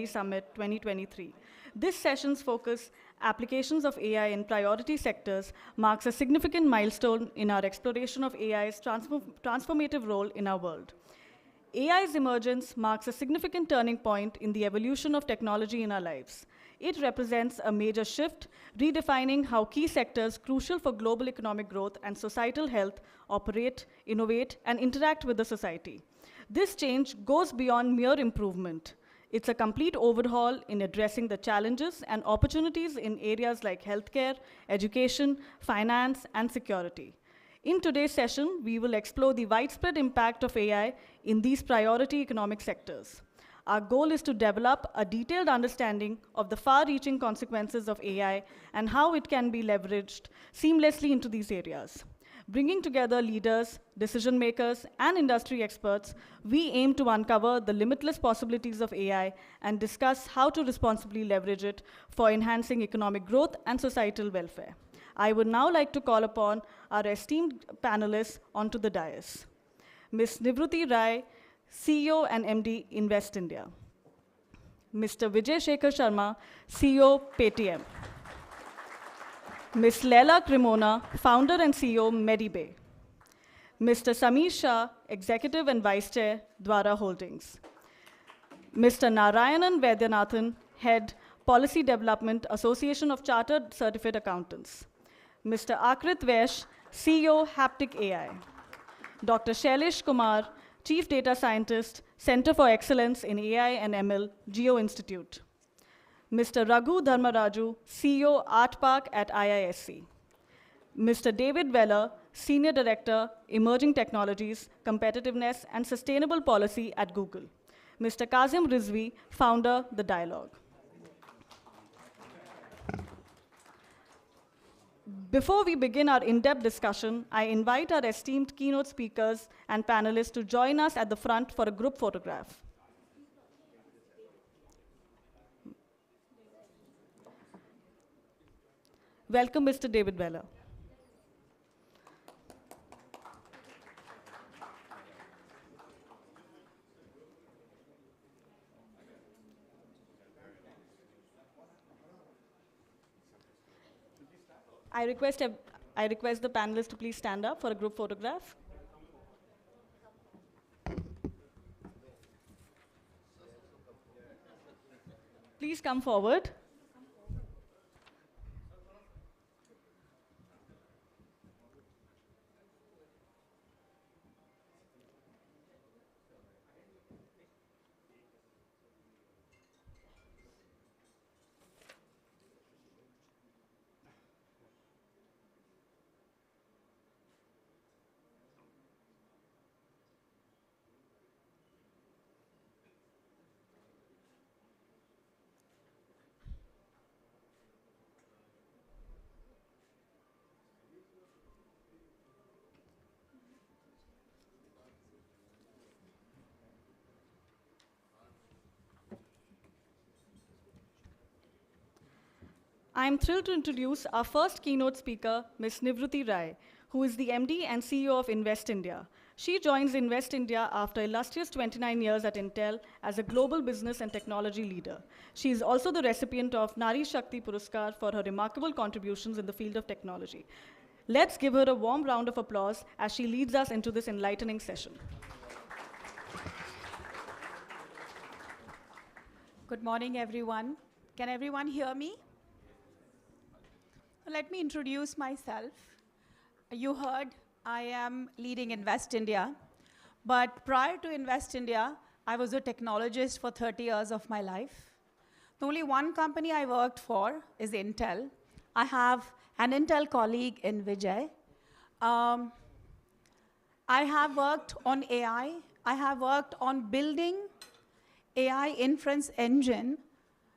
Delhi Summit 2023. This session's focus, Applications of AI in Priority Sectors, marks a significant milestone in our exploration of AI's transformative role in our world. AI's emergence marks a significant turning point in the evolution of technology in our lives. It represents a major shift, redefining how key sectors crucial for global economic growth and societal health operate, innovate, and interact with the society. This change goes beyond mere improvement. It's a complete overhaul in addressing the challenges and opportunities in areas like healthcare, education, finance, and security. In today's session, we will explore the widespread impact of AI in these priority economic sectors. Our goal is to develop a detailed understanding of the far-reaching consequences of AI and how it can be leveraged seamlessly into these areas. Bringing together leaders, decision makers, and industry experts, we aim to uncover the limitless possibilities of AI and discuss how to responsibly leverage it for enhancing economic growth and societal welfare. I would now like to call upon our esteemed panelists onto the dais. Ms. Nivruti Rai, CEO and MD, Invest India. Mr. Vijay Shekhar Sharma, CEO, Paytm. Ms. Leila Cremona, founder and CEO, Medibay. Mr. Sameer Shah, Executive and Vice Chair, Dwara Holdings. Mr. Narayanan Vaidyanathan, Head, Policy Development, Association of Chartered Certificate Accountants. Mr. Akrit Vaish, CEO, Haptic AI. Dr. Shailesh Kumar, Chief Data Scientist, Center for Excellence in AI and ML, Geo Institute. Mr. Raghu Dharmaraju, CEO, Art Park at IISc. Mr. David Weller, Senior Director, Emerging Technologies, Competitiveness and Sustainable Policy at Google. Mr. Kazim Rizvi, Founder, The Dialogue. Before we begin our in-depth discussion, I invite our esteemed keynote speakers and panelists to join us at the front for a group photograph. Welcome, Mr. David Weller. I request the panelists to please stand up for a group photograph. Please come forward. I am thrilled to introduce our first keynote speaker, Ms. Nivruti Rai, who is the MD and CEO of Invest India. She joins Invest India after illustrious 29 years at Intel as a global business and technology leader. She is also the recipient of Nari Shakti Puruskar for her remarkable contributions in the field of technology. Let's give her a warm round of applause as she leads us into this enlightening session. Good morning, everyone. Can everyone hear me? Let me introduce myself. You heard I am leading Invest India, but prior to Invest India, I was a technologist for 30 years of my life. The only one company I worked for is Intel. I have an Intel colleague in Vijay. I have worked on AI. I have worked on building AI inference engine.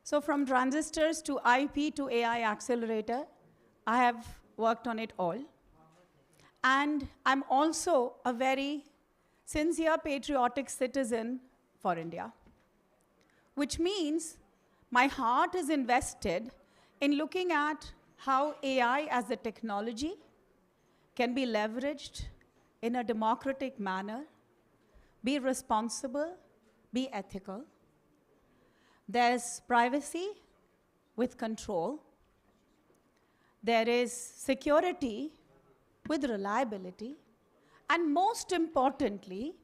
So from transistors to IP to AI accelerator, I have worked on it all. And I'm also a very sincere patriotic citizen for India, which means my heart is invested in looking at how AI as a technology can be leveraged in a democratic manner, be responsible, be ethical. There's privacy with control. There is security with reliability. And most importantly,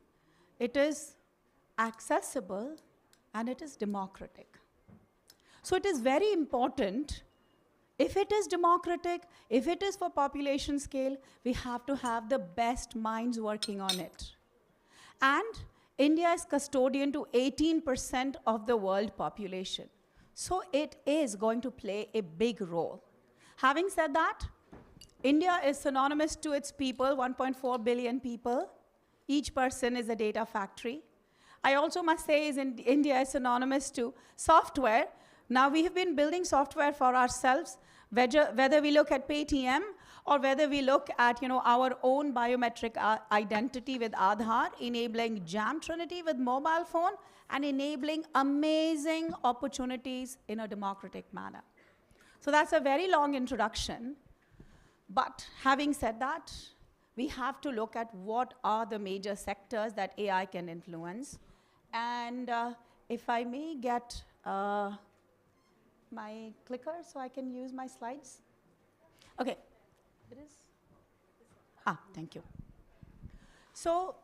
it is accessible and it is democratic. So it is very important. If it is democratic, if it is for population scale, we have to have the best minds working on it. And India is custodian to 18% of the world population. So it is going to play a big role. Having said that, India is synonymous to its people, 1.4 billion people. Each person is a data factory. I also must say India is synonymous to software. Now we have been building software for ourselves, whether we look at Paytm or whether we look at our own biometric identity with Aadhaar, enabling Jam Trinity with mobile phone, and enabling amazing opportunities in a democratic manner. So that's a very long introduction. But having said that, we have to look at what are the major sectors that AI can influence. And if I may get my clicker so I can use my slides. OK. It is? Thank you. So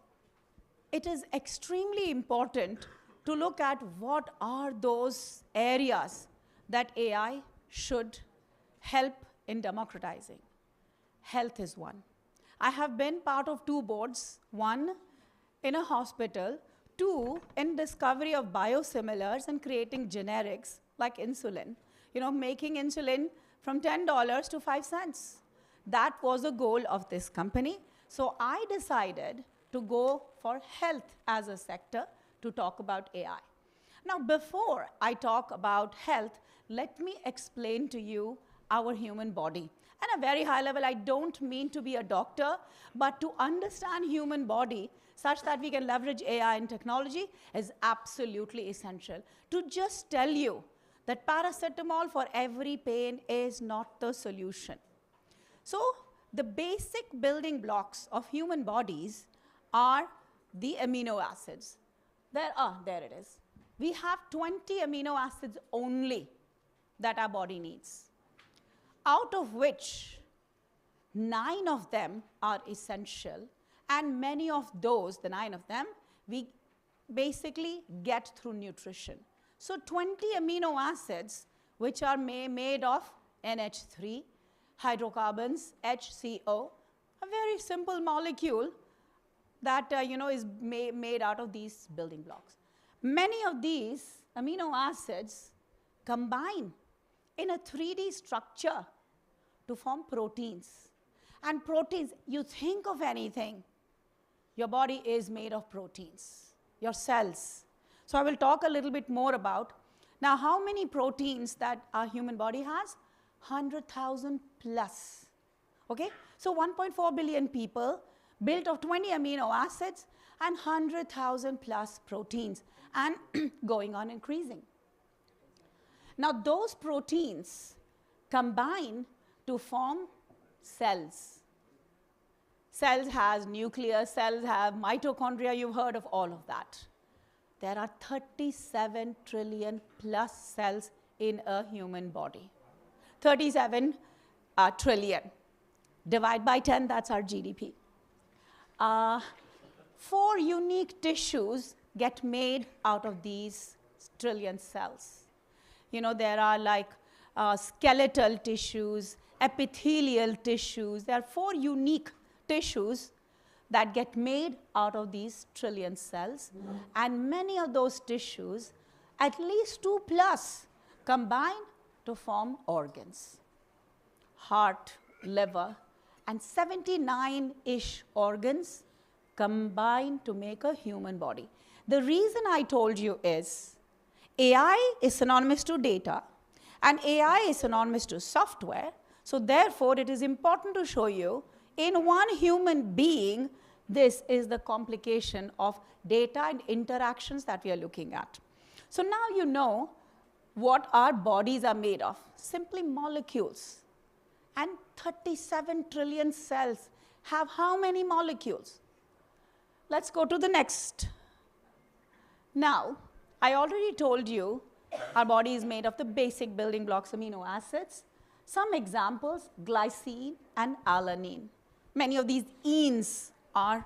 it is extremely important to look at what are those areas that AI should help in democratizing. Health is one. I have been part of 2 boards, one in a hospital, 2 in discovery of biosimilars and creating generics like insulin, making insulin from $10 to 5 cents. That was the goal of this company. So I decided to go for health as a sector to talk about AI. Now, before I talk about health, let me explain to you our human body. At a very high level, I don't mean to be a doctor, but to understand human body such that we can leverage AI and technology is absolutely essential. To just tell you that paracetamol for every pain is not the solution. So the basic building blocks of human bodies are the amino acids. There it is. We have 20 amino acids only that our body needs, out of which 9 of them are essential, and many of those, the 9 of them, we basically get through nutrition. So 20 amino acids, which are made of NH3, hydrocarbons, HCO, a very simple molecule that is made out of these building blocks. Many of these amino acids combine in a 3D structure to form proteins. And proteins, you think of anything, your body is made of proteins, your cells. So I will talk a little bit more about. Now, how many proteins that our human body has? 100,000 plus. Okay? So 1.4 billion people built of 20 amino acids and 100,000 plus proteins, and going on increasing. Now, those proteins combine to form cells. Cells has nucleus, cells have mitochondria, you've heard of all of that. There are 37 trillion plus cells in a human body. 37 trillion. Divide by 10, that's our GDP. 4 unique tissues get made out of these trillion cells. There are like skeletal tissues, epithelial tissues. There are 4 unique tissues that get made out of these trillion cells. And many of those tissues, at least 2 plus, combine to form organs. Heart, liver, and 79-ish organs combine to make a human body. The reason I told you is AI is synonymous to data, and AI is synonymous to software. So therefore, it is important to show you in one human being, this is the complication of data and interactions that we are looking at. So now you know what our bodies are made of. Simply molecules. And 37 trillion cells have how many molecules? Let's go to the next. Now, I already told you Our body is made of the basic building blocks, amino acids. Some examples, glycine and alanine. Many of these enes are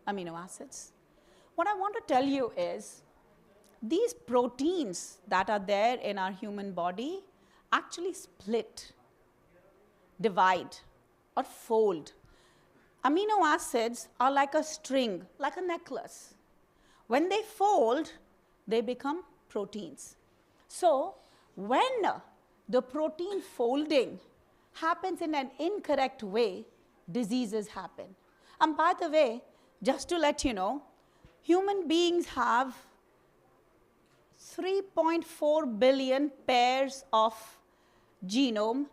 amino acids. What I want to tell you is these proteins that are there in our human body actually split, divide, or fold. Amino acids are like a string, like a necklace. When they fold, they become proteins. So when the protein folding happens in an incorrect way, diseases happen. And by the way, just to let you know, human beings have 3.4 billion pairs of genome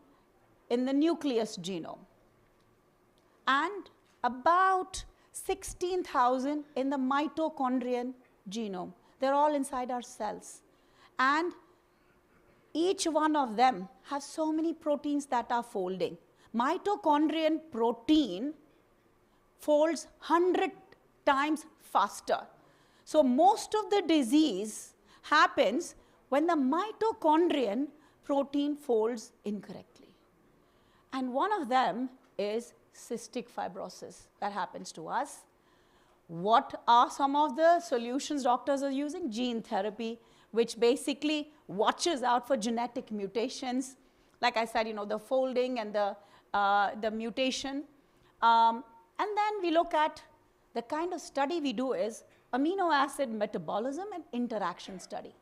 in the nucleus genome, and about 16,000 in the mitochondrial genome. They're all inside our cells. And each one of them has so many proteins that are folding. Mitochondrial protein folds 100 times faster. So most of the disease happens when the mitochondrial protein folds incorrectly. And one of them is cystic fibrosis that happens to us. What are some of the solutions doctors are using? Gene therapy, which basically watches out for genetic mutations. Like I said, the folding and the mutation. And then we look at the kind of study we do is amino acid metabolism and interaction study.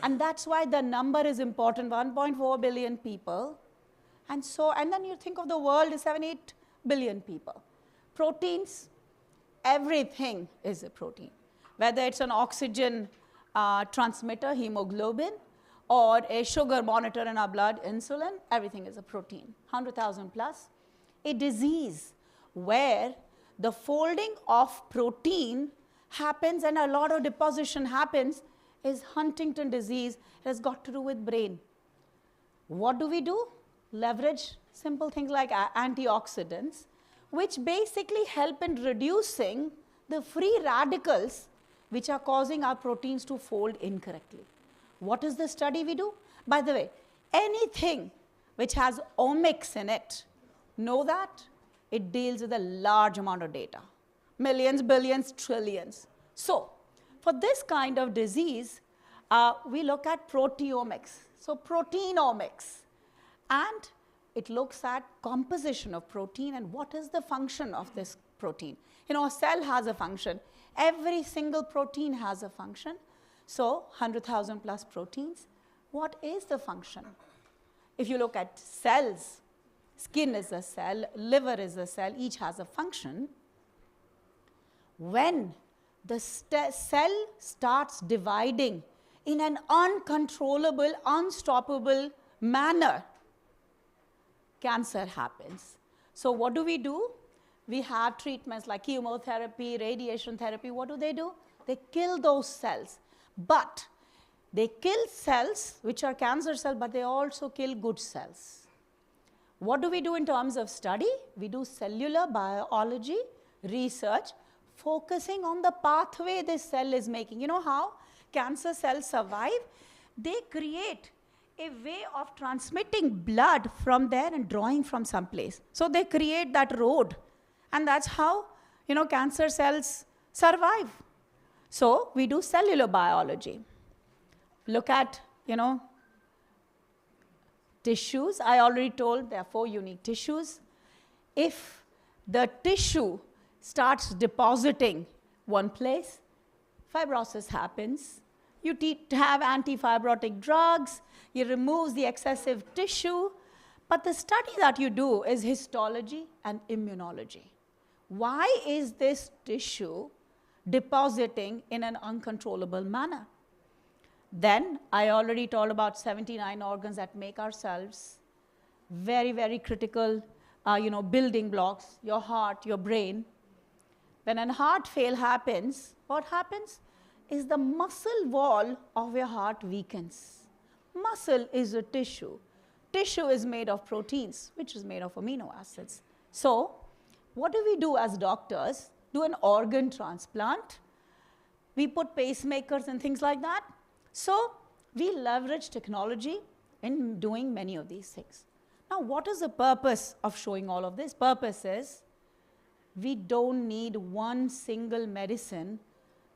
And that's why the number is important, 1.4 billion people. And then you think of the world as 7-8 billion people. Proteins, everything is a protein. Whether it's an oxygen transmitter, hemoglobin, or a sugar monitor in our blood, insulin, everything is a protein, 100,000 plus. A disease where the folding of protein happens and a lot of deposition happens is Huntington disease. It has got to do with brain. What do? Leverage simple things like antioxidants, which basically help in reducing the free radicals which are causing our proteins to fold incorrectly. What is the study we do? By the way, anything which has omics in it, know that it deals with a large amount of data. Millions, billions, trillions. So for this kind of disease, we look at proteomics. So proteinomics. And it looks at composition of protein and what is the function of this protein. A cell has a function. Every single protein has a function. So 100,000 plus proteins. What is the function? If you look at cells, skin is a cell, liver is a cell, each has a function. When the cell starts dividing in an uncontrollable, unstoppable manner, cancer happens. So what do? We have treatments like chemotherapy, radiation therapy. What do? They kill those cells. But they kill cells which are cancer cells, but they also kill good cells. What do we do in terms of study? We do cellular biology research, focusing on the pathway this cell is making. You know how cancer cells survive? They create a way of transmitting blood from there and drawing from someplace. So they create that road. And that's how, cancer cells survive. So we do cellular biology. Look at, tissues. I already told there are 4 unique tissues. If the tissue starts depositing one place, fibrosis happens. You have antifibrotic drugs. You remove the excessive tissue. But the study that you do is histology and immunology. Why is this tissue depositing in an uncontrollable manner? Then I already told about 79 organs that make our cells. Very, very critical, building blocks, your heart, your brain. When a heart fail happens, what happens is the muscle wall of your heart weakens. Muscle is a tissue. Tissue is made of proteins, which is made of amino acids. So what do we do as doctors? Do an organ transplant. We put pacemakers and things like that. So We leverage technology in doing many of these things. Now, what is the purpose of showing all of this? Purpose is we don't need one single medicine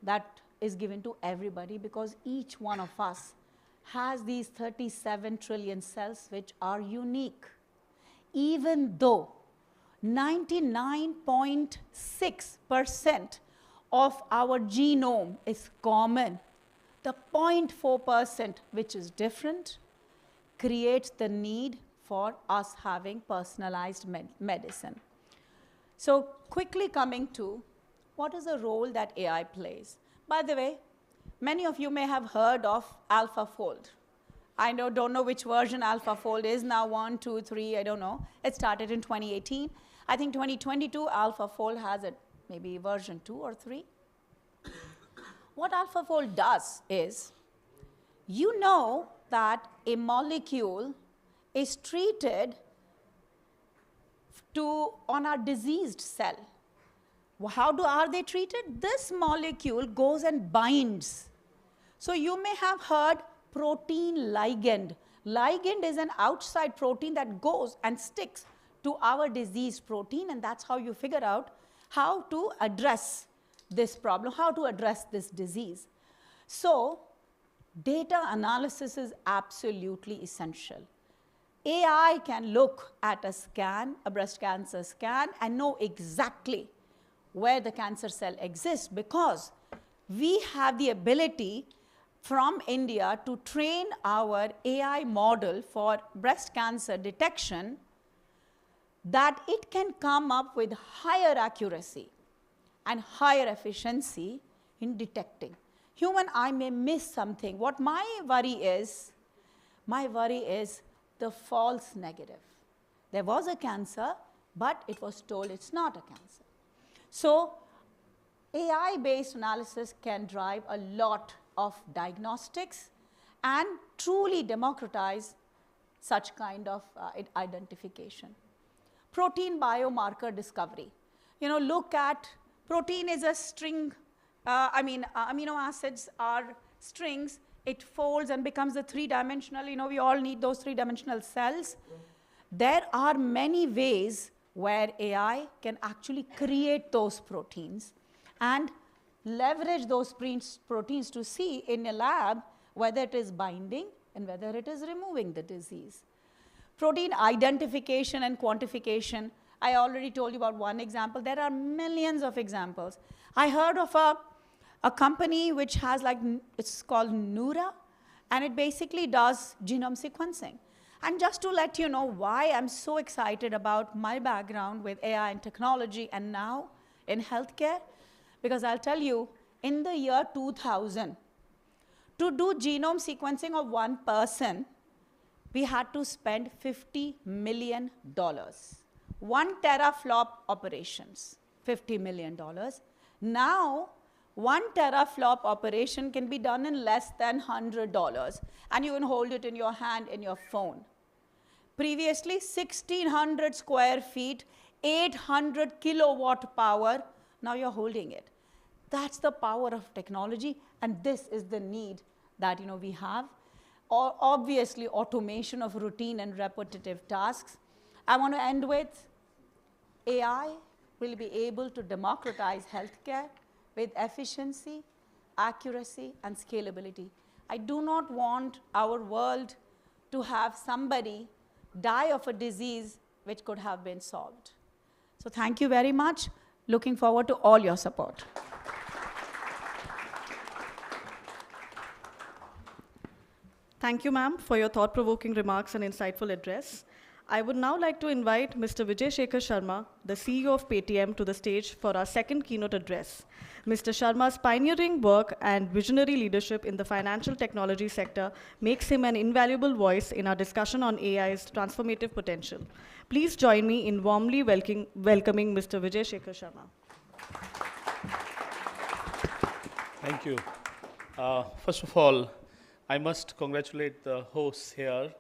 that is given to everybody, because each one of us has these 37 trillion cells which are unique. Even though 99.6% of our genome is common, the 0.4% which is different creates the need for us having personalized medicine. So quickly coming to what is the role that AI plays. By the way, many of you may have heard of AlphaFold. I don't know which version AlphaFold is now, 1, 2, 3, I don't know. It started in 2018. I think 2022, AlphaFold has maybe version 2 or 3. What AlphaFold does is, you know that a molecule is treated on our diseased cell. How are they treated? This molecule goes and binds. So you may have heard protein ligand. Ligand is an outside protein that goes and sticks to our diseased protein, and that's how you figure out how to address this problem, how to address this disease. So data analysis is absolutely essential. AI can look at a scan, a breast cancer scan, and know exactly where the cancer cell exists, because we have the ability from India to train our AI model for breast cancer detection, that it can come up with higher accuracy and higher efficiency in detecting. Human eye may miss something. What my worry is the false negative. There was a cancer, but it was told it's not a cancer. So AI-based analysis can drive a lot of diagnostics and truly democratize such kind of identification. Protein biomarker discovery. Look at, protein is a string, amino acids are strings. It folds and becomes a three-dimensional, we all need those three-dimensional cells. There are many ways where AI can actually create those proteins and leverage those proteins to see in a lab whether it is binding and whether it is removing the disease. Protein identification and quantification. I already told you about one example. There are millions of examples. I heard of a company which has it's called Neura, and it basically does genome sequencing. And just to let you know why I'm so excited about my background with AI and technology and now in healthcare, because I'll tell you, in the year 2000, to do genome sequencing of one person, we had to spend $50 million. 1 teraflop operations, $50 million. Now, 1 teraflop operation can be done in less than $100, and you can hold it in your hand, in your phone. Previously, 1,600 square feet, 800 kilowatt power, now you're holding it. That's the power of technology, and this is the need that we have. Obviously, automation of routine and repetitive tasks. I want to end with AI will be able to democratize healthcare with efficiency, accuracy, and scalability. I do not want our world to have somebody die of a disease which could have been solved. So thank you very much. Looking forward to all your support. Thank you, ma'am, for your thought-provoking remarks and insightful address. I would now like to invite Mr. Vijay Shekhar Sharma, the CEO of Paytm, to the stage for our second keynote address. Mr. Sharma's pioneering work and visionary leadership in the financial technology sector makes him an invaluable voice in our discussion on AI's transformative potential. Please join me in warmly welcoming Mr. Vijay Shekhar Sharma. Thank you. First of all, I must congratulate the hosts here.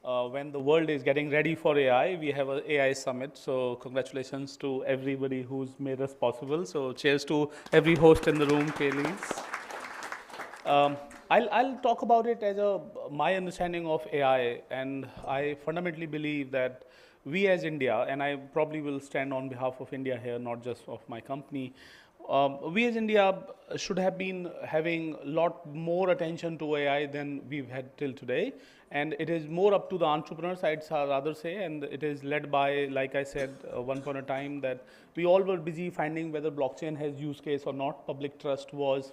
When the world is getting ready for AI, we have an AI summit. So congratulations to everybody who's made us possible. So cheers to every host in the room, Kaylee's. I'll talk about it as my understanding of AI, and I fundamentally believe that we as India, and I probably will stand on behalf of India here, not just of my company, we as India should have been having a lot more attention to AI than we've had till today. And it is more up to the entrepreneurs, I'd rather say, and it is led by, like I said, one point of time, that we all were busy finding whether blockchain has use case or not, public trust was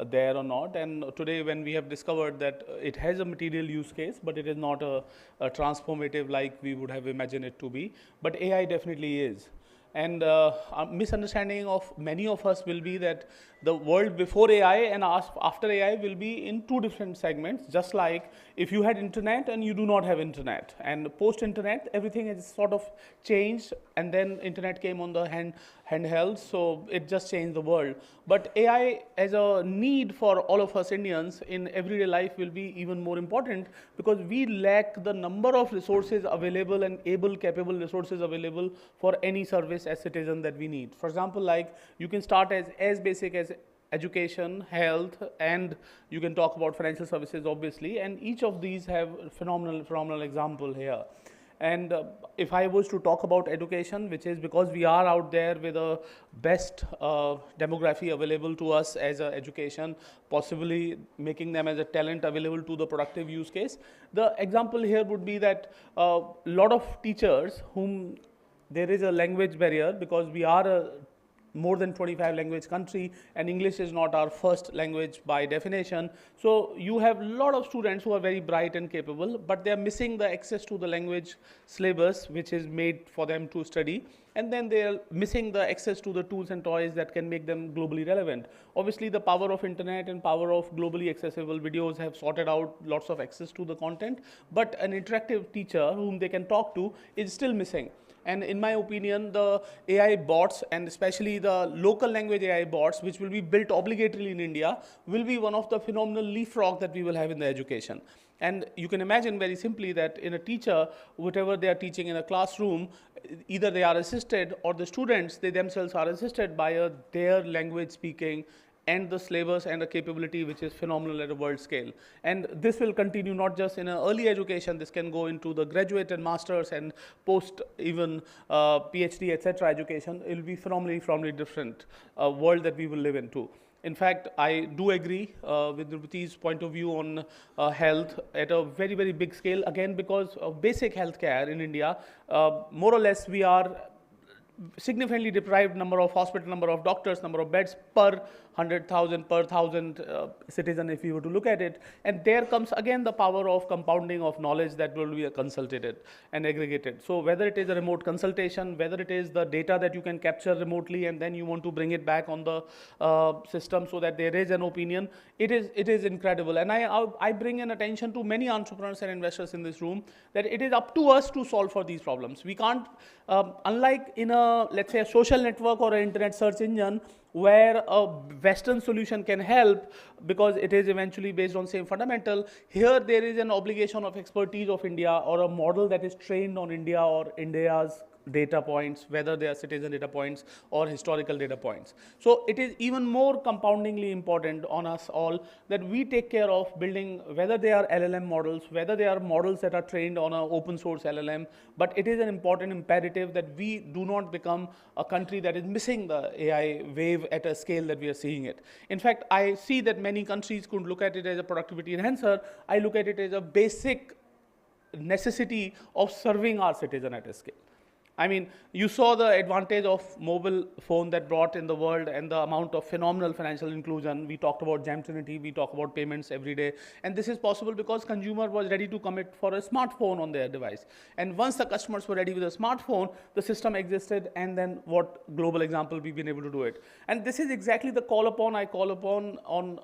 there or not. And today when we have discovered that it has a material use case, but it is not a transformative like we would have imagined it to be, but AI definitely is. And a misunderstanding of many of us will be that the world before AI and after AI will be in two different segments, just like if you had internet and you do not have internet. And post-internet, everything has sort of changed, and then internet came on the handheld, so it just changed the world. But AI as a need for all of us Indians in everyday life will be even more important, because we lack the number of resources available and capable resources available for any service as citizen that we need. For example, like you can start as basic as education, health, and you can talk about financial services, obviously, and each of these have phenomenal example here. And if I was to talk about education, which is because we are out there with the best demography available to us as education, possibly making them as a talent available to the productive use case. The example here would be that a lot of teachers whom there is a language barrier, because we are a more than 25 language country, and English is not our first language by definition. So you have a lot of students who are very bright and capable, but they are missing the access to the language syllabus which is made for them to study, and then they are missing the access to the tools and toys that can make them globally relevant. Obviously the power of internet and power of globally accessible videos have sorted out lots of access to the content, but an interactive teacher whom they can talk to is still missing. And in my opinion, the AI bots, and especially the local language AI bots, which will be built obligatorily in India, will be one of the phenomenal leapfrog that we will have in the education. And you can imagine very simply that in a teacher, whatever they are teaching in a classroom, either they are assisted, or the students, they themselves are assisted by their language speaking and the syllabus and the capability which is phenomenal at a world scale. And this will continue not just in early education, this can go into the graduate and masters and post even PhD, etc. education. It will be phenomenally different world that we will live in too. In fact, I do agree with Rupati's point of view on health at a very big scale, again because of basic healthcare in India. More or less we are significantly deprived number of hospital, number of doctors, number of beds per 100,000 per 1,000 citizen, if you were to look at it. And there comes again the power of compounding of knowledge that will be consulted and aggregated. So whether it is a remote consultation, whether it is the data that you can capture remotely and then you want to bring it back on the system so that there is an opinion, it is incredible. And I bring in attention to many entrepreneurs and investors in this room that it is up to us to solve for these problems. We can't, unlike in a, let's say, a social network or an internet search engine, where a Western solution can help because it is eventually based on same fundamental. Here there is an obligation of expertise of India, or a model that is trained on India or India's data points, whether they are citizen data points or historical data points. So it is even more compoundingly important on us all that we take care of building, whether they are LLM models, whether they are models that are trained on an open source LLM, but it is an important imperative that we do not become a country that is missing the AI wave at a scale that we are seeing it. In fact, I see that many countries could look at it as a productivity enhancer. I look at it as a basic necessity of serving our citizen at a scale. I mean, you saw the advantage of mobile phone that brought in the world and the amount of phenomenal financial inclusion. We talked about Gem Trinity, we talk about payments every day. And this is possible because consumer was ready to commit for a smartphone on their device. And once the customers were ready with a smartphone, the system existed, and then what global example we've been able to do it. And this is exactly the I call upon on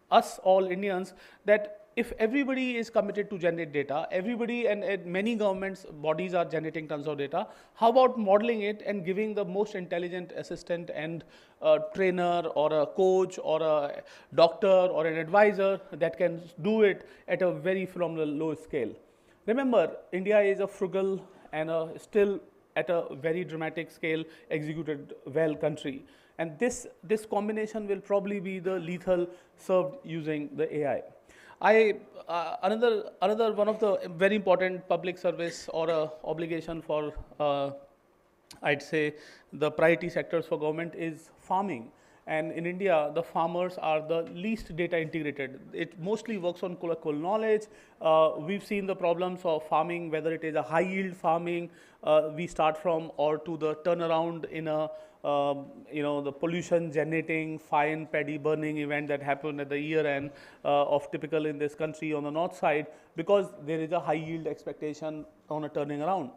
us all Indians, that if everybody is committed to generate data, everybody and many governments bodies are generating tons of data, how about modeling it and giving the most intelligent assistant and trainer or a coach or a doctor or an advisor that can do it at a very phenomenal low scale. Remember, India is a frugal and still at a very dramatic scale executed well country. And this combination will probably be the lethal served using the AI. Another one of the very important public service or obligation for I'd say the priority sectors for government is farming. And in India, the farmers are the least data integrated. It mostly works on colloquial knowledge. We've seen the problems of farming, whether it is a high yield farming we start from, or to the turnaround in a the pollution generating fine paddy burning event that happened at the year end of typical in this country on the north side, because there is a high yield expectation on a turning around.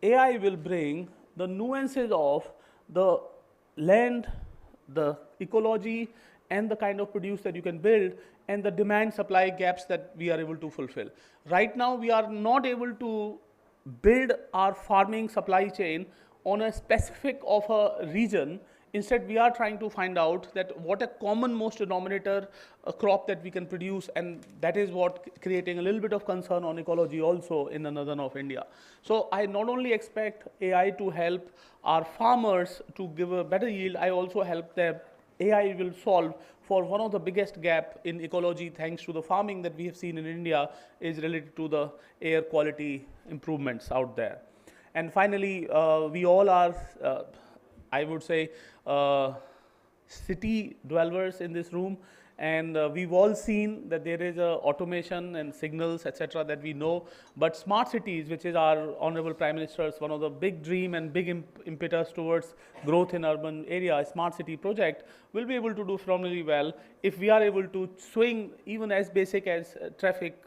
AI will bring the nuances of the land, the ecology, and the kind of produce that you can build, and the demand supply gaps that we are able to fulfill. Right now, we are not able to build our farming supply chain on a specific of a region. Instead, we are trying to find out that what a common most denominator crop that we can produce, and that is what creating a little bit of concern on ecology also in the northern of India. So I not only expect AI to help our farmers to give a better yield, I also help them. AI will solve for one of the biggest gap in ecology, thanks to the farming that we have seen in India, is related to the air quality improvements out there. And finally, we all are, I would say, city dwellers in this room, and we've all seen that there is automation and signals, etc., that we know. But smart cities, which is our honorable Prime Minister's one of the big dream and big impetus towards growth in urban area, a smart city project, will be able to do phenomenally well if we are able to swing even as basic as traffic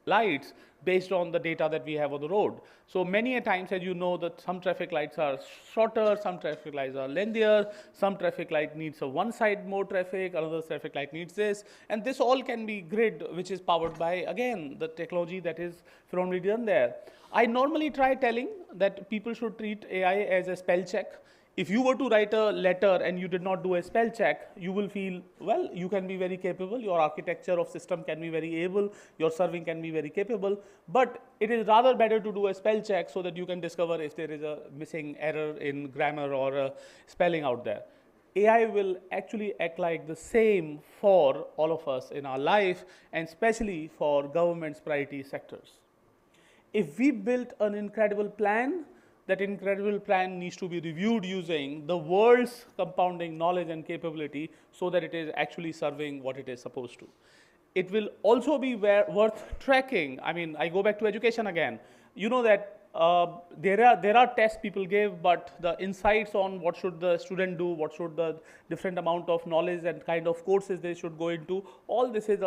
lights based on the data that we have on the road. So many a times, as you know, that some traffic lights are shorter, some traffic lights are lengthier, some traffic light needs a one side more traffic, another traffic light needs this, and this all can be grid, which is powered by, again, the technology that is phenomenally done there. I normally try telling that people should treat AI as a spell check. If you were to write a letter and you did not do a spell check, you will feel, well, you can be very capable, your architecture of system can be very able, your serving can be very capable, but it is rather better to do a spell check so that you can discover if there is a missing error in grammar or a spelling out there. AI will actually act like the same for all of us in our life, and especially for government's priority sectors. If we built an incredible plan, that incredible plan needs to be reviewed using the world's compounding knowledge and capability so that it is actually serving what it is supposed to. It will also be worth tracking. I mean, I go back to education again. You know that there are tests people give, but the insights on what should the student do, what should the different amount of knowledge and kind of courses they should go into, all this is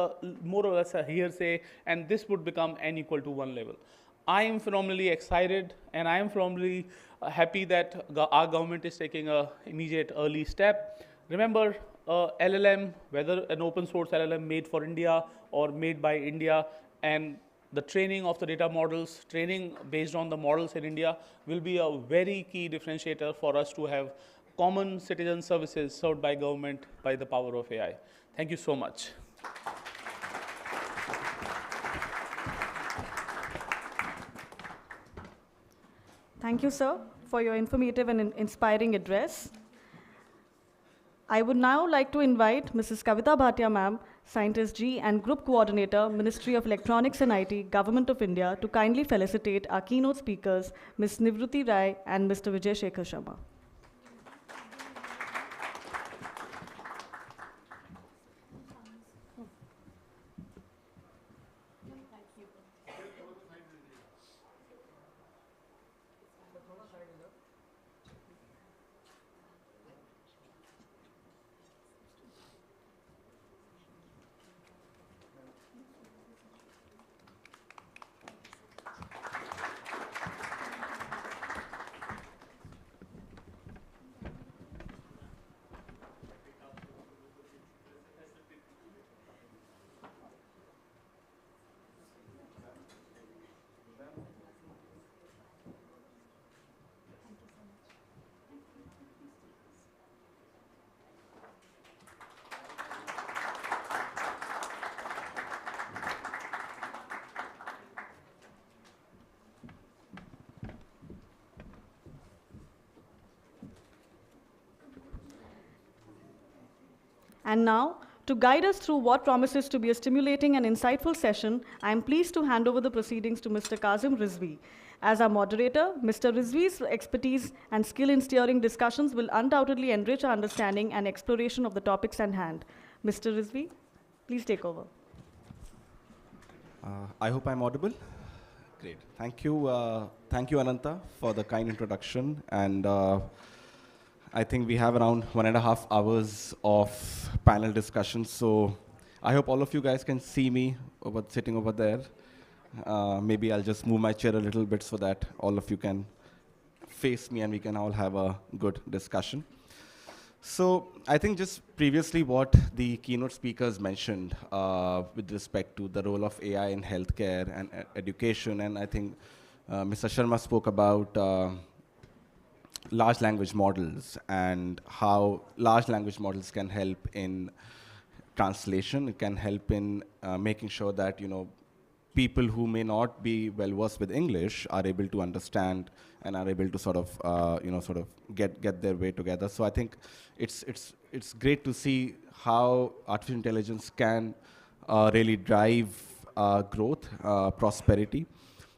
more or less a hearsay, and this would become n equal to 1 level. I am phenomenally excited, and I am phenomenally happy that our government is taking an immediate early step. Remember, LLM, whether an open source LLM made for India or made by India, and the training of the data models, training based on the models in India, will be a very key differentiator for us to have common citizen services served by government by the power of AI. Thank you so much. Thank you, sir, for your informative and inspiring address. I would now like to invite Mrs. Kavita Bhatia, ma'am, Scientist G and Group Coordinator, Ministry of Electronics and IT, Government of India, to kindly felicitate our keynote speakers, Ms. Nivruti Rai and Mr. Vijay Shekhar Sharma. And now, To guide us through what promises to be a stimulating and insightful session, I am pleased to hand over the proceedings to Mr. Kazim Rizvi. As our moderator, Mr. Rizvi's expertise and skill in steering discussions will undoubtedly enrich our understanding and exploration of the topics at hand. Mr. Rizvi, please take over. I hope I'm audible. Great. Thank you, Ananta, for the kind introduction. And I think we have around 1.5 hours of panel discussion. So I hope all of you guys can see me sitting over there. Maybe I'll just move my chair a little bit so that all of you can face me and we can all have a good discussion. So I think just previously what the keynote speakers mentioned with respect to the role of AI in healthcare and education, and I think Mr. Sharma spoke about large language models and how large language models can help in translation. It can help in making sure that, people who may not be well versed with English are able to understand and are able to sort of get their way together. So I think it's great to see how artificial intelligence can really drive growth, prosperity.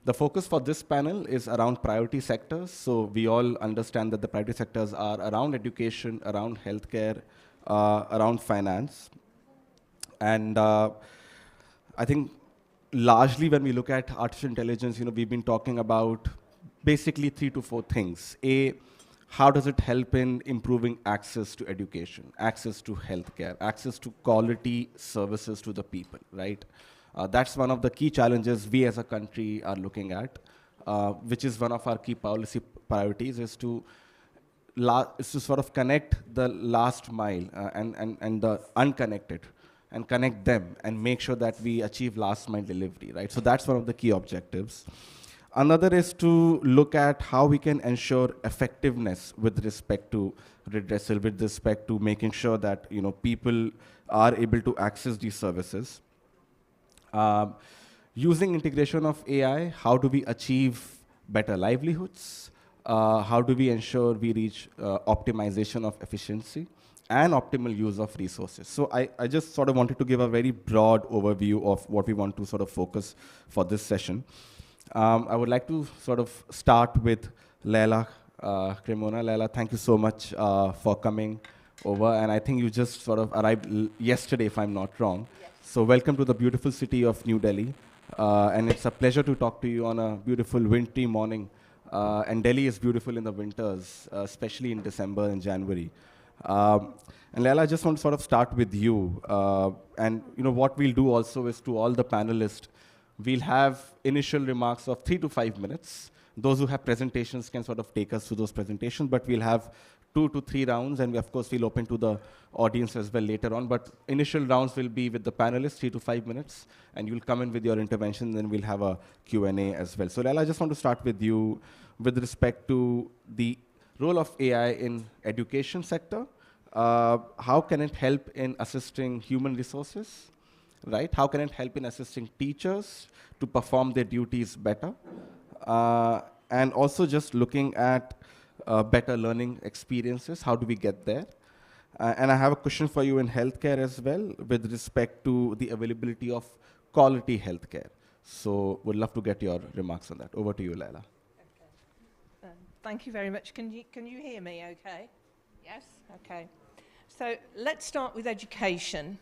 The focus for this panel is around priority sectors. So we all understand that the priority sectors are around education, around healthcare, around finance. And I think largely when we look at artificial intelligence, we've been talking about basically 3 to 4 things. A, how does it help in improving access to education, access to healthcare, access to quality services to the people, right? That's one of the key challenges we as a country are looking at, which is one of our key policy priorities, is to sort of connect the last mile and the unconnected, and connect them and make sure that we achieve last mile delivery, right? So that's one of the key objectives. Another is to look at how we can ensure effectiveness with respect to redressal, with respect to making sure that people are able to access these services. Using integration of AI, how do we achieve better livelihoods? How do we ensure we reach optimization of efficiency and optimal use of resources? So I just sort of wanted to give a very broad overview of what we want to sort of focus for this session. I would like to sort of start with Leila Cremona. Leila, thank you so much for coming over. And I think you just sort of arrived yesterday, if I'm not wrong. Yes. So welcome to the beautiful city of New Delhi. And it's a pleasure to talk to you on a beautiful wintry morning. And Delhi is beautiful in the winters, especially in December and January. And Leila, I just want to sort of start with you. And what we'll do also is, to all the panelists, we'll have initial remarks of 3 to 5 minutes. Those who have presentations can sort of take us through those presentations, but we'll have 2 to 3 rounds, and of course we'll open to the audience as well later on. But initial rounds will be with the panelists, 3 to 5 minutes, and you'll come in with your intervention, then we'll have a Q&A as well. So Leila, I just want to start with you with respect to the role of AI in education sector. How can it help in assisting human resources, right? How can it help in assisting teachers to perform their duties better? And also just looking at better learning experiences, how do we get there? And I have a question for you in healthcare as well, with respect to the availability of quality healthcare. So would love to get your remarks on that. Over to you, Leila. Okay. Thank you very much. Can you hear me okay? Yes? Okay. So let's start with education.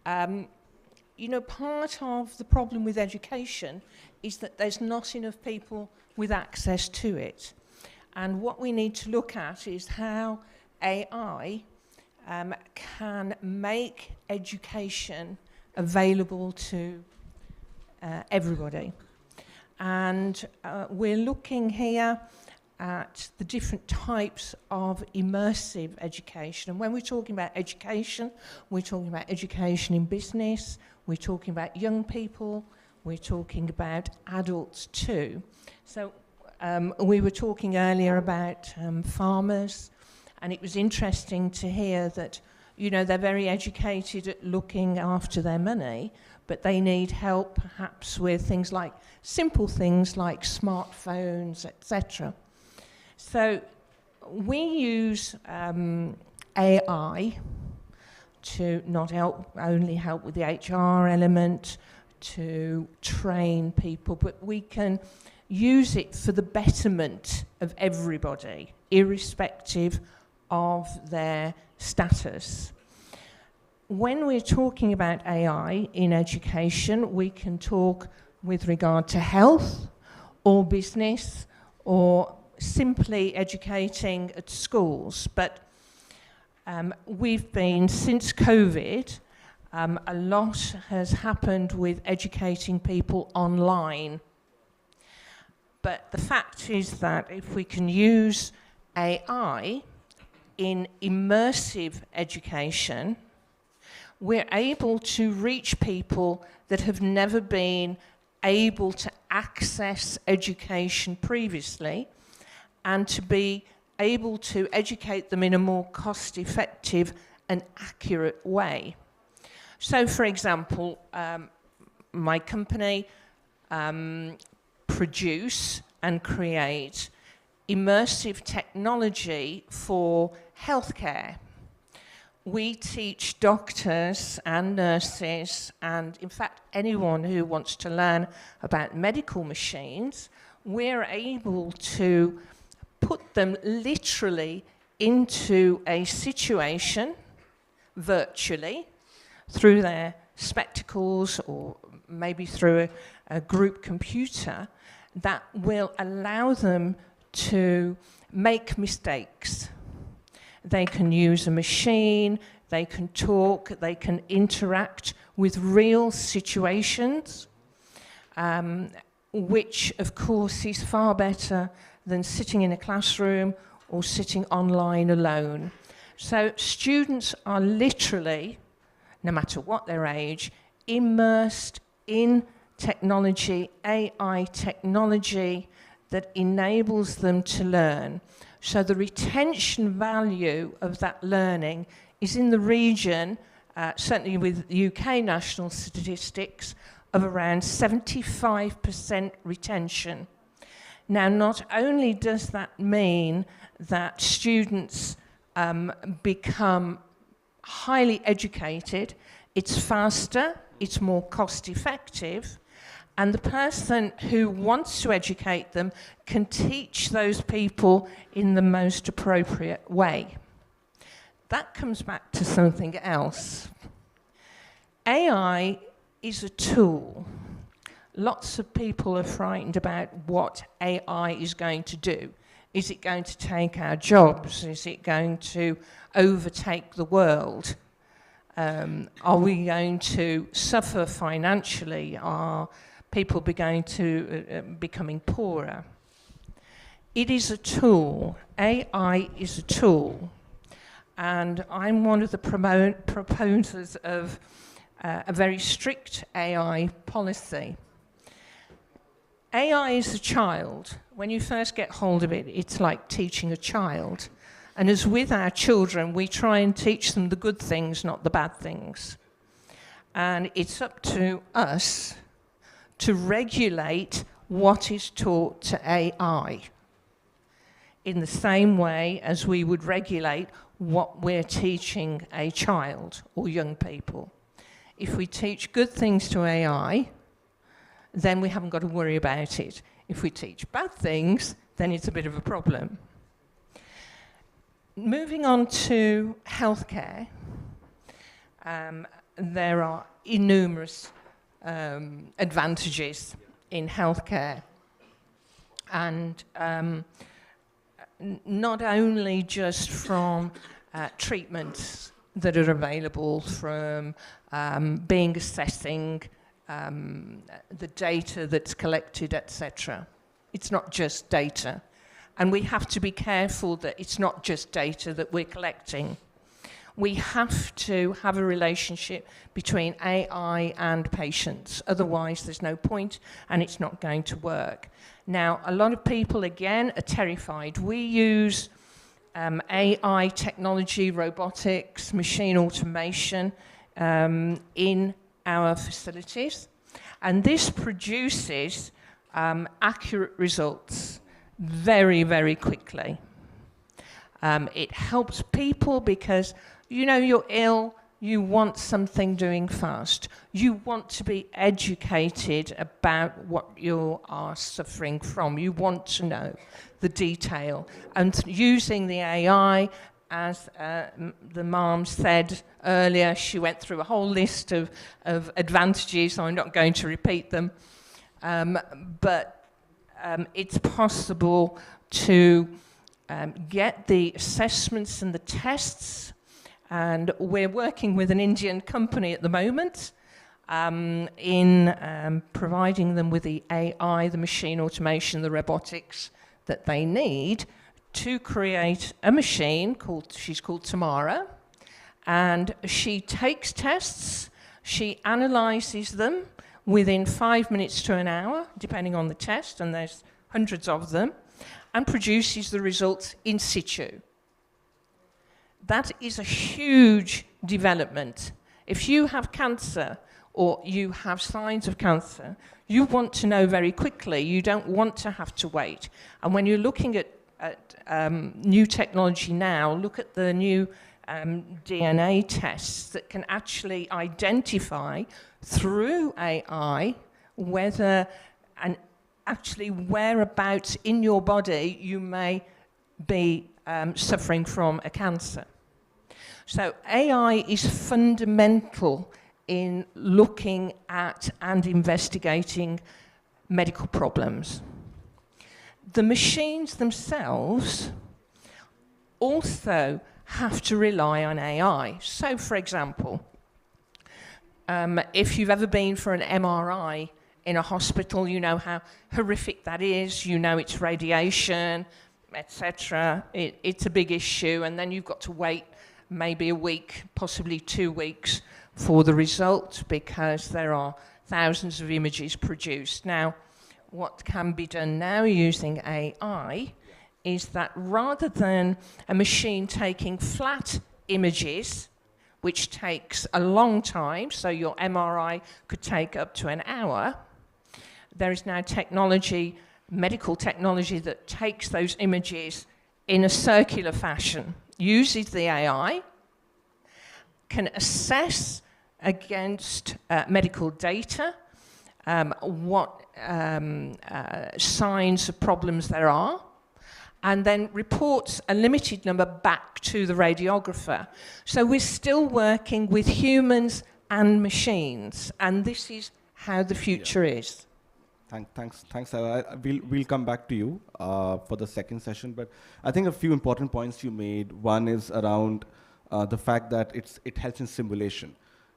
Part of the problem with education is that there's not enough people with access to it. And what we need to look at is how AI can make education available to everybody. And we're looking here at the different types of immersive education. And when we're talking about education, we're talking about education in business, we're talking about young people, we're talking about adults too. So we were talking earlier about farmers, and it was interesting to hear that, they're very educated at looking after their money, but they need help perhaps with things like simple things like smartphones, etc. So we use AI to not only help with the HR element, to train people, but we can use it for the betterment of everybody, irrespective of their status. When we're talking about AI in education, we can talk with regard to health or business or simply educating at schools. But we've been, since COVID, a lot has happened with educating people online. But the fact is that if we can use AI in immersive education, we're able to reach people that have never been able to access education previously, and to be able to educate them in a more cost-effective and accurate way. So, for example, my company produce and create immersive technology for healthcare. We teach doctors and nurses, and in fact anyone who wants to learn about medical machines, we're able to put them literally into a situation virtually through their spectacles or maybe through a group computer that will allow them to make mistakes. They can use a machine, they can talk, they can interact with real situations, which of course is far better than sitting in a classroom or sitting online alone. So students are literally, no matter what their age, immersed in technology, AI technology that enables them to learn. So the retention value of that learning is in the region, certainly with UK national statistics, of around 75% retention. Now, not only does that mean that students become highly educated, it's faster, it's more cost-effective, and the person who wants to educate them can teach those people in the most appropriate way. That comes back to something else. AI is a tool. Lots of people are frightened about what AI is going to do. Is it going to take our jobs? Is it going to overtake the world? Are we going to suffer financially? Are people going to becoming poorer? It is a tool. AI is a tool. And I'm one of the proponents of a very strict AI policy. AI is a child. When you first get hold of it, it's like teaching a child. And as with our children, we try and teach them the good things, not the bad things. And it's up to us to regulate what is taught to AI in the same way as we would regulate what we're teaching a child or young people. If we teach good things to AI, then we haven't got to worry about it. If we teach bad things, then it's a bit of a problem. Moving on to healthcare, there are innumerous advantages in healthcare. And not only just from treatments that are available, from assessing the data that's collected, etc. It's not just data. And we have to be careful that it's not just data that we're collecting. We have to have a relationship between AI and patients. Otherwise, there's no point and it's not going to work. Now, a lot of people, again, are terrified. We use AI technology, robotics, machine automation in our facilities. And this produces accurate results very, very quickly. It helps people because, you know, you're ill you want something doing fast. You want to be educated about what you are suffering from. You want to know the detail. And using the AI, as the mom said earlier, she went through a whole list of advantages. I'm not going to repeat them. But it's possible to get the assessments and the tests. And we're working with an Indian company at the moment in providing them with the AI, the machine automation, the robotics that they need to create a machine she's called Tamara. And she takes tests, she analyzes them within 5 minutes to an hour, depending on the test, and there's hundreds of them, and produces the results in situ. That is a huge development. If you have cancer or you have signs of cancer, you want to know very quickly. You don't want to have to wait. And when you're looking at new technology now, look at the new DNA tests that can actually identify through AI whether and actually whereabouts in your body you may be suffering from a cancer. So AI is fundamental in looking at and investigating medical problems. The machines themselves also have to rely on AI. So, for example, if you've ever been for an MRI in a hospital, you know how horrific that is, you know it's radiation, etc. It's a big issue, and then you've got to wait maybe a week, possibly 2 weeks for the result because there are thousands of images produced. Now, what can be done now using AI is that rather than a machine taking flat images, which takes a long time, so your MRI could take up to an hour, there is now technology, medical technology, that takes those images in a circular fashion, uses the AI, can assess against medical data what signs of problems there are, and then reports a limited number back to the radiographer. So we're still working with humans and machines, and this is how the future is. Thanks. We'll come back to you for the second session, but I think a few important points you made. One is around the fact that it helps in simulation.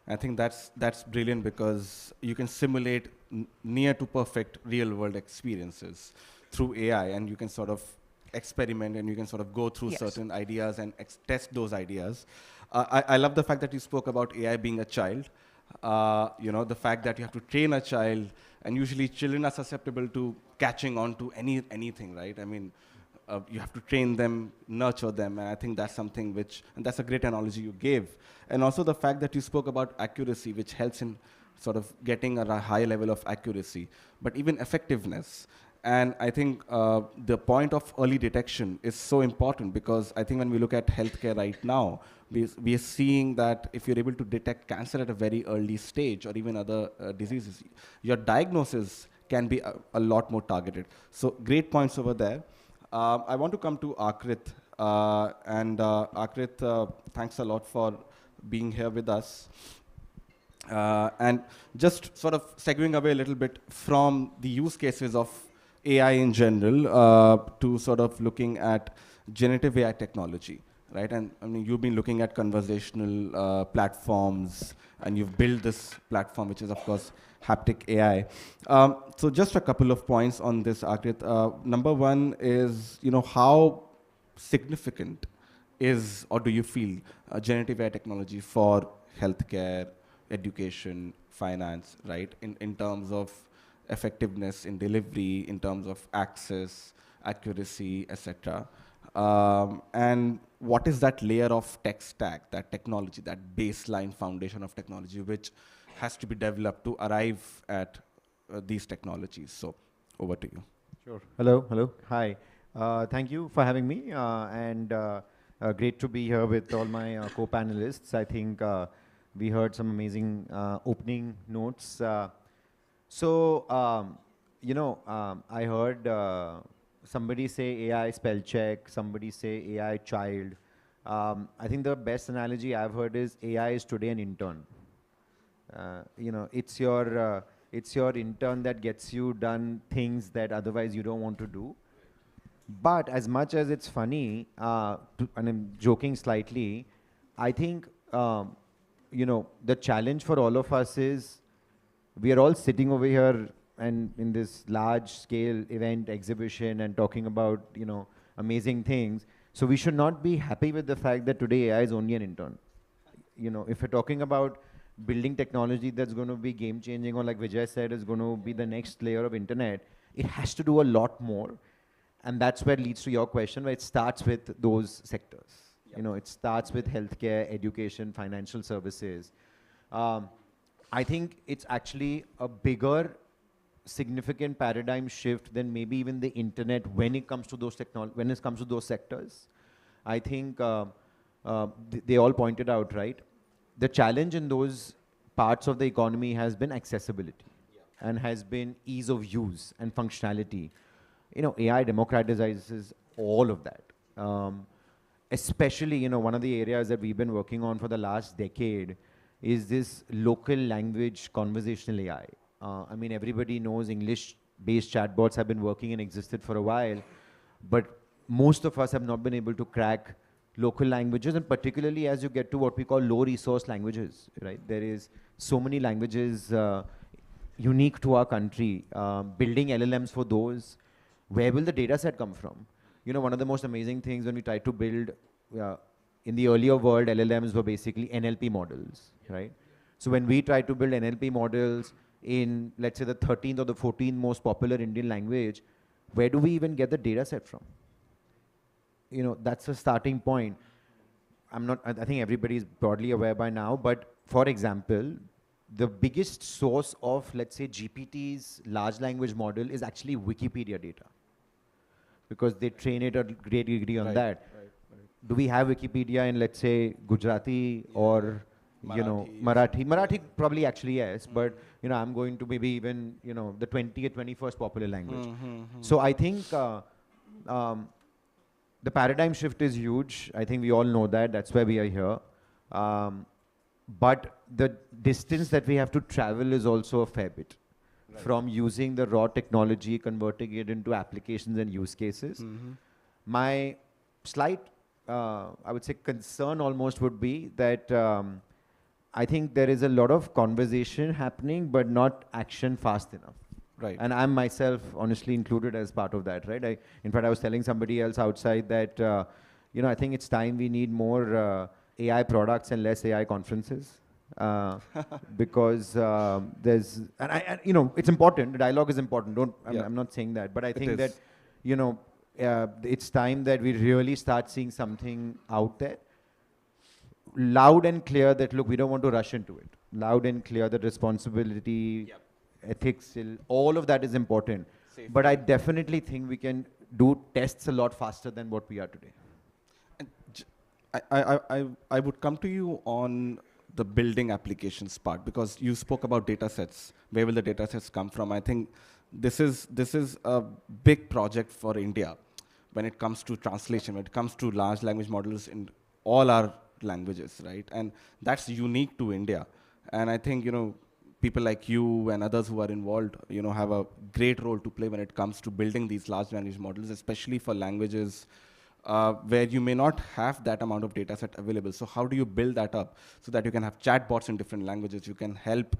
I think that's brilliant because you can simulate near to perfect real-world experiences through AI, and you can sort of experiment and you can sort of go through certain ideas and test those ideas. I love the fact that you spoke about AI being a child. The fact that you have to train a child, and usually children are susceptible to catching on to anything, right? I mean, you have to train them, nurture them, and I think that's something and that's a great analogy you gave. And also the fact that you spoke about accuracy, which helps in sort of getting a high level of accuracy, but even effectiveness. And I think the point of early detection is so important because I think when we look at healthcare right now, we are seeing that if you're able to detect cancer at a very early stage or even other diseases, your diagnosis can be a lot more targeted. So great points over there. I want to come to Akrit. Akrit, thanks a lot for being here with us. And just sort of segueing away a little bit from the use cases of AI in general to sort of looking at generative AI technology, right? And I mean, you've been looking at conversational platforms, and you've built this platform, which is, of course, Haptic AI. So just a couple of points on this, Akrit. Number one is, how significant is, or do you feel, generative AI technology for healthcare, education, finance, right? In terms of effectiveness in delivery, in terms of access, accuracy, etc. And what is that layer of tech stack, that technology, that baseline foundation of technology, which has to be developed to arrive at these technologies? So over to you. Sure. Hello. Hi. Thank you for having me, and great to be here with all my co-panelists. I think We heard some amazing opening notes. So, I heard somebody say AI spell check, somebody say AI child. I think the best analogy I've heard is AI is today an intern. It's your intern that gets you done things that otherwise you don't want to do. But as much as it's funny, and I'm joking slightly, I think the challenge for all of us is we are all sitting over here and in this large scale event exhibition and talking about amazing things. So we should not be happy with the fact that today AI is only an intern. If we're talking about building technology that's going to be game changing, or like Vijay said, is going to be the next layer of internet, it has to do a lot more. And that's where it leads to your question, where it starts with those sectors. It starts with healthcare, education, financial services. I think it's actually a bigger, significant paradigm shift than maybe even the internet when it comes to those sectors. I think they all pointed out, right? The challenge in those parts of the economy has been accessibility and has been ease of use and functionality. AI democratizes all of that. Especially, one of the areas that we've been working on for the last decade is this local language conversational AI. I mean, everybody knows English-based chatbots have been working and existed for a while, but most of us have not been able to crack local languages, and particularly as you get to what we call low-resource languages, right? There is so many languages unique to our country. Building LLMs for those, where will the data set come from? One of the most amazing things when we try to build, in the earlier world, LLMs were basically NLP models, right? So when we try to build NLP models in, let's say, the 13th or the 14th most popular Indian language, where do we even get the data set from? That's a starting point. I think everybody is broadly aware by now, but for example, the biggest source of, let's say, GPT's large language model is actually Wikipedia data, because they train it at a great degree on that. Right. Do we have Wikipedia in, let's say, Gujarati or Marathi? Marathi probably actually yes, but I'm going to maybe even the 20th, 21st popular language. So I think the paradigm shift is huge. I think we all know that. That's why we are here. But the distance that we have to travel is also a fair bit. Right. From using the raw technology, converting it into applications and use cases. My slight, I would say, concern almost would be that I think there is a lot of conversation happening, but not action fast enough. Right. And I'm myself honestly included as part of that, right? In fact, I was telling somebody else outside that, I think it's time we need more AI products and less AI conferences. Because it's important. The dialogue is important. I'm not saying that, but I think that, it's time that we really start seeing something out there, loud and clear that, look, we don't want to rush into it. Loud and clear that responsibility, ethics, all of that is important. Safety. But I definitely think we can do tests a lot faster than what we are today. And I would come to you on the building applications part, because you spoke about data sets. Where will the data sets come from? I think this is a big project for India when it comes to translation, when it comes to large language models in all our languages, right? And that's unique to India. And I think, people like you and others who are involved, have a great role to play when it comes to building these large language models, especially for languages where you may not have that amount of data set available. So how do you build that up so that you can have chatbots in different languages? You can help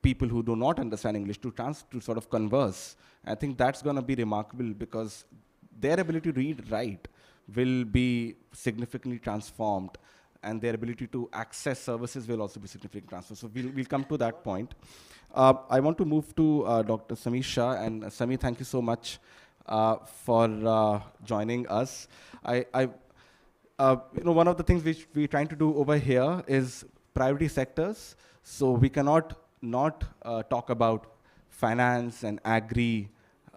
people who do not understand English to sort of converse. I think that's going to be remarkable, because their ability to read, write will be significantly transformed, and their ability to access services will also be significantly transformed. So we'll come to that point. I want to move to Dr. Samir Shah. And Samir, thank you so much for joining us. One of the things which we're trying to do over here is priority sectors. So we cannot not talk about finance and agri,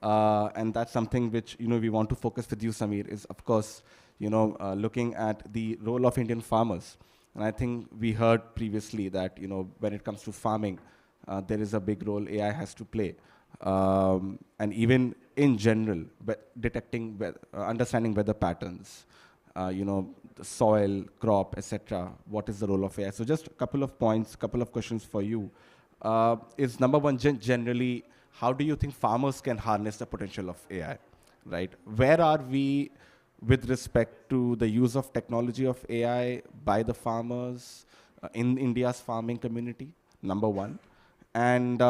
and that's something which we want to focus with you, Samir, is of course looking at the role of Indian farmers. And I think we heard previously that, when it comes to farming, there is a big role AI has to play. And even in general, detecting, understanding weather patterns, the soil, crop, etc. What is the role of AI? So just a couple of points, couple of questions for you. Is number one, generally, how do you think farmers can harness the potential of AI, right? Where are we with respect to the use of technology of AI by the farmers in India's farming community, number one? And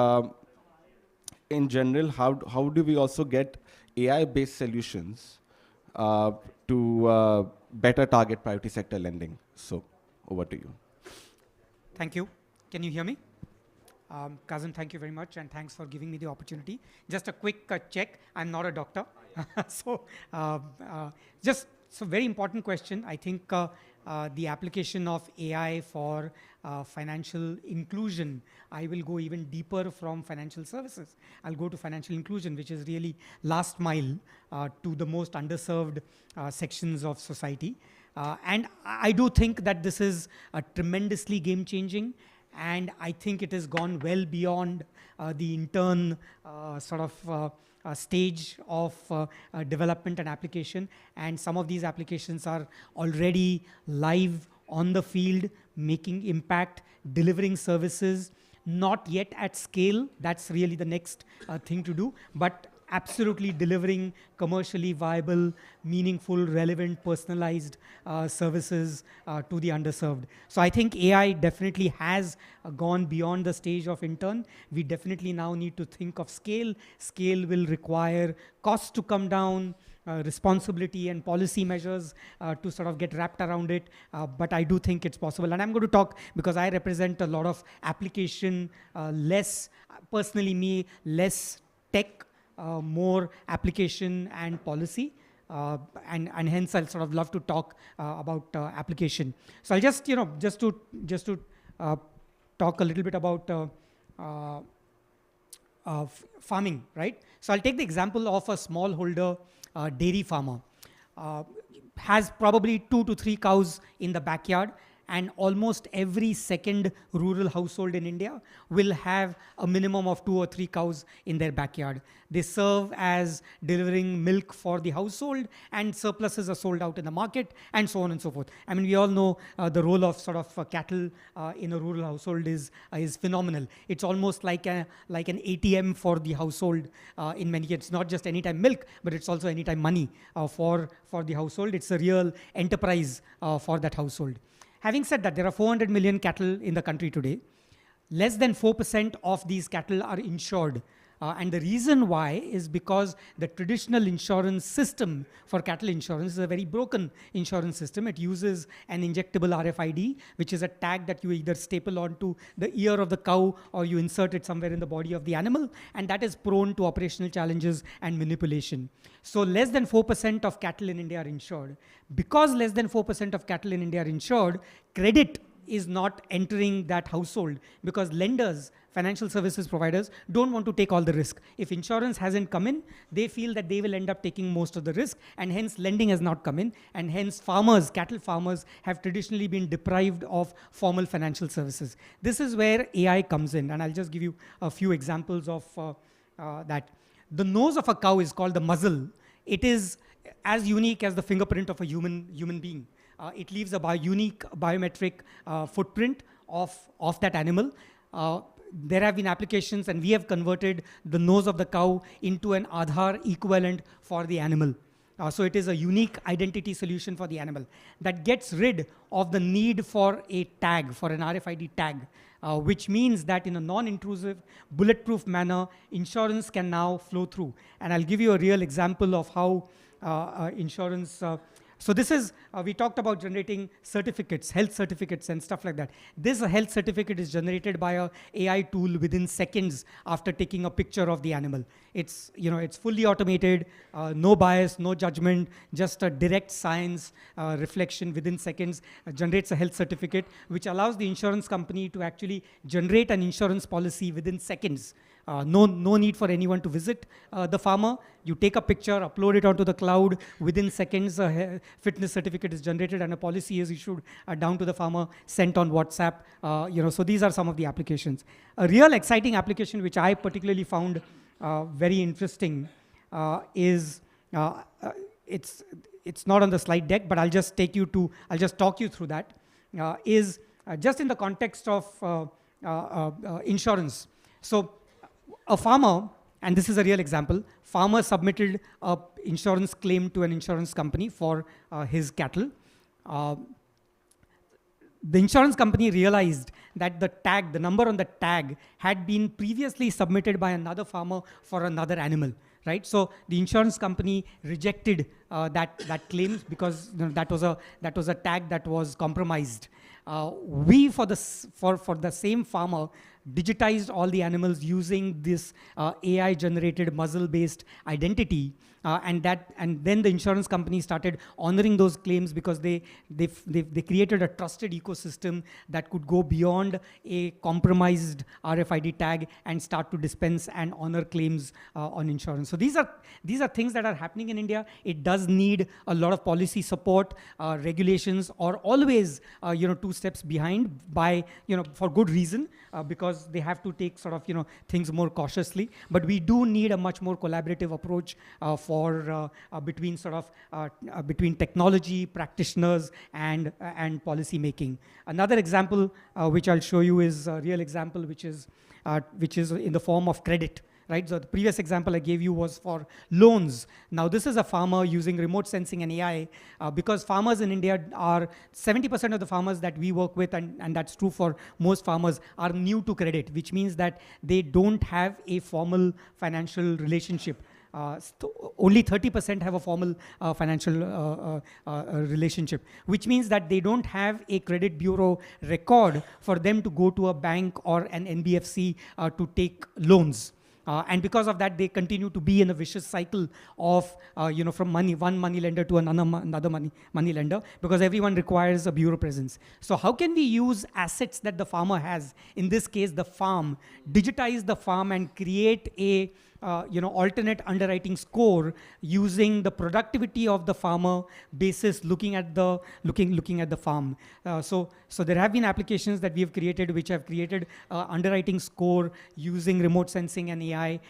in general, how do we also get AI-based solutions to better target priority sector lending? So over to you. Thank you. Can you hear me? Kazim, thank you very much, and thanks for giving me the opportunity. Just a quick check. I'm not a doctor. So very important question. I think the application of AI for financial inclusion, I will go even deeper from financial services. I'll go to financial inclusion, which is really last mile to the most underserved sections of society. And I do think that this is tremendously game-changing, and I think it has gone well beyond the intern stage of development and application. And some of these applications are already live on the field, making impact, delivering services, not yet at scale. That's really the next thing to do, but absolutely delivering commercially viable, meaningful, relevant, personalized services to the underserved. So I think AI definitely has gone beyond the stage of intern. We definitely now need to think of scale. Scale will require costs to come down, responsibility and policy measures to sort of get wrapped around it. But I do think it's possible. And I'm going to talk, because I represent a lot of application, less tech, more application and policy, and hence I'll sort of love to talk about application. So I'll just to talk a little bit about farming, right? So I'll take the example of a smallholder dairy farmer. Has probably 2 to 3 cows in the backyard, and almost every second rural household in India will have a minimum of 2 or 3 cows in their backyard. They serve as delivering milk for the household, and surpluses are sold out in the market, and so on and so forth. I mean, we all know the role of sort of cattle in a rural household is phenomenal. It's almost like an ATM for the household in many cases. It's not just anytime milk, but it's also anytime money for the household. It's a real enterprise for that household. Having said that, there are 400 million cattle in the country today. Less than 4% of these cattle are insured. And the reason why is because the traditional insurance system for cattle insurance is a very broken insurance system. It uses an injectable RFID, which is a tag that you either staple onto the ear of the cow or you insert it somewhere in the body of the animal. And that is prone to operational challenges and manipulation. So less than 4% of cattle in India are insured. Because less than 4% of cattle in India are insured, credit is not entering that household, because lenders, financial services providers, don't want to take all the risk. If insurance hasn't come in, they feel that they will end up taking most of the risk, and hence lending has not come in, and hence farmers, cattle farmers, have traditionally been deprived of formal financial services. This is where AI comes in, and I'll just give you a few examples of that. The nose of a cow is called the muzzle. It is as unique as the fingerprint of a human being. It leaves a unique biometric footprint of that animal. There have been applications, and we have converted the nose of the cow into an Aadhaar equivalent for the animal. So it is a unique identity solution for the animal that gets rid of the need for a tag, for an RFID tag, which means that in a non-intrusive, bulletproof manner, insurance can now flow through. And I'll give you a real example of how insurance. So this is, we talked about generating certificates, health certificates and stuff like that. This health certificate is generated by a AI tool within seconds after taking a picture of the animal. It's fully automated, no bias, no judgment, just a direct science reflection within seconds, generates a health certificate, which allows the insurance company to actually generate an insurance policy within seconds. No need for anyone to visit the farmer. You take a picture, upload it onto the cloud. Within seconds, a fitness certificate is generated and a policy is issued down to the farmer, sent on WhatsApp. So these are some of the applications. A real exciting application which I particularly found very interesting is it's not on the slide deck, but I'll just talk you through that. Is just in the context of insurance. So a farmer, and this is a real example, farmer submitted a insurance claim to an insurance company for his cattle. The insurance company realized that the number on the tag had been previously submitted by another farmer for another animal, right? So the insurance company rejected that claim because that was a tag that was compromised. We, for the same farmer, digitized all the animals using this AI-generated muzzle-based identity, and then the insurance company started honoring those claims because they created a trusted ecosystem that could go beyond a compromised RFID tag and start to dispense and honor claims on insurance. So these are things that are happening in India. It does need a lot of policy support. Regulations are always 2 steps behind for good reason, because they have to take things more cautiously. But we do need a much more collaborative approach between technology practitioners and policy making. Another example which I'll show you is a real example, which is in the form of credit. Right? So the previous example I gave you was for loans. Now this is a farmer using remote sensing and AI, because farmers in India are 70% of the farmers that we work with, and that's true for most farmers, are new to credit, which means that they don't have a formal financial relationship. Only 30% have a formal financial relationship, which means that they don't have a credit bureau record for them to go to a bank or an NBFC to take loans. And because of that, they continue to be in a vicious cycle of, from one money lender to another money lender, because everyone requires a bureau presence. So how can we use assets that the farmer has, in this case, the farm, digitize the farm and create a alternate underwriting score using the productivity of the farmer basis looking at the farm. So there have been applications that we have created which have created underwriting score using remote sensing and AI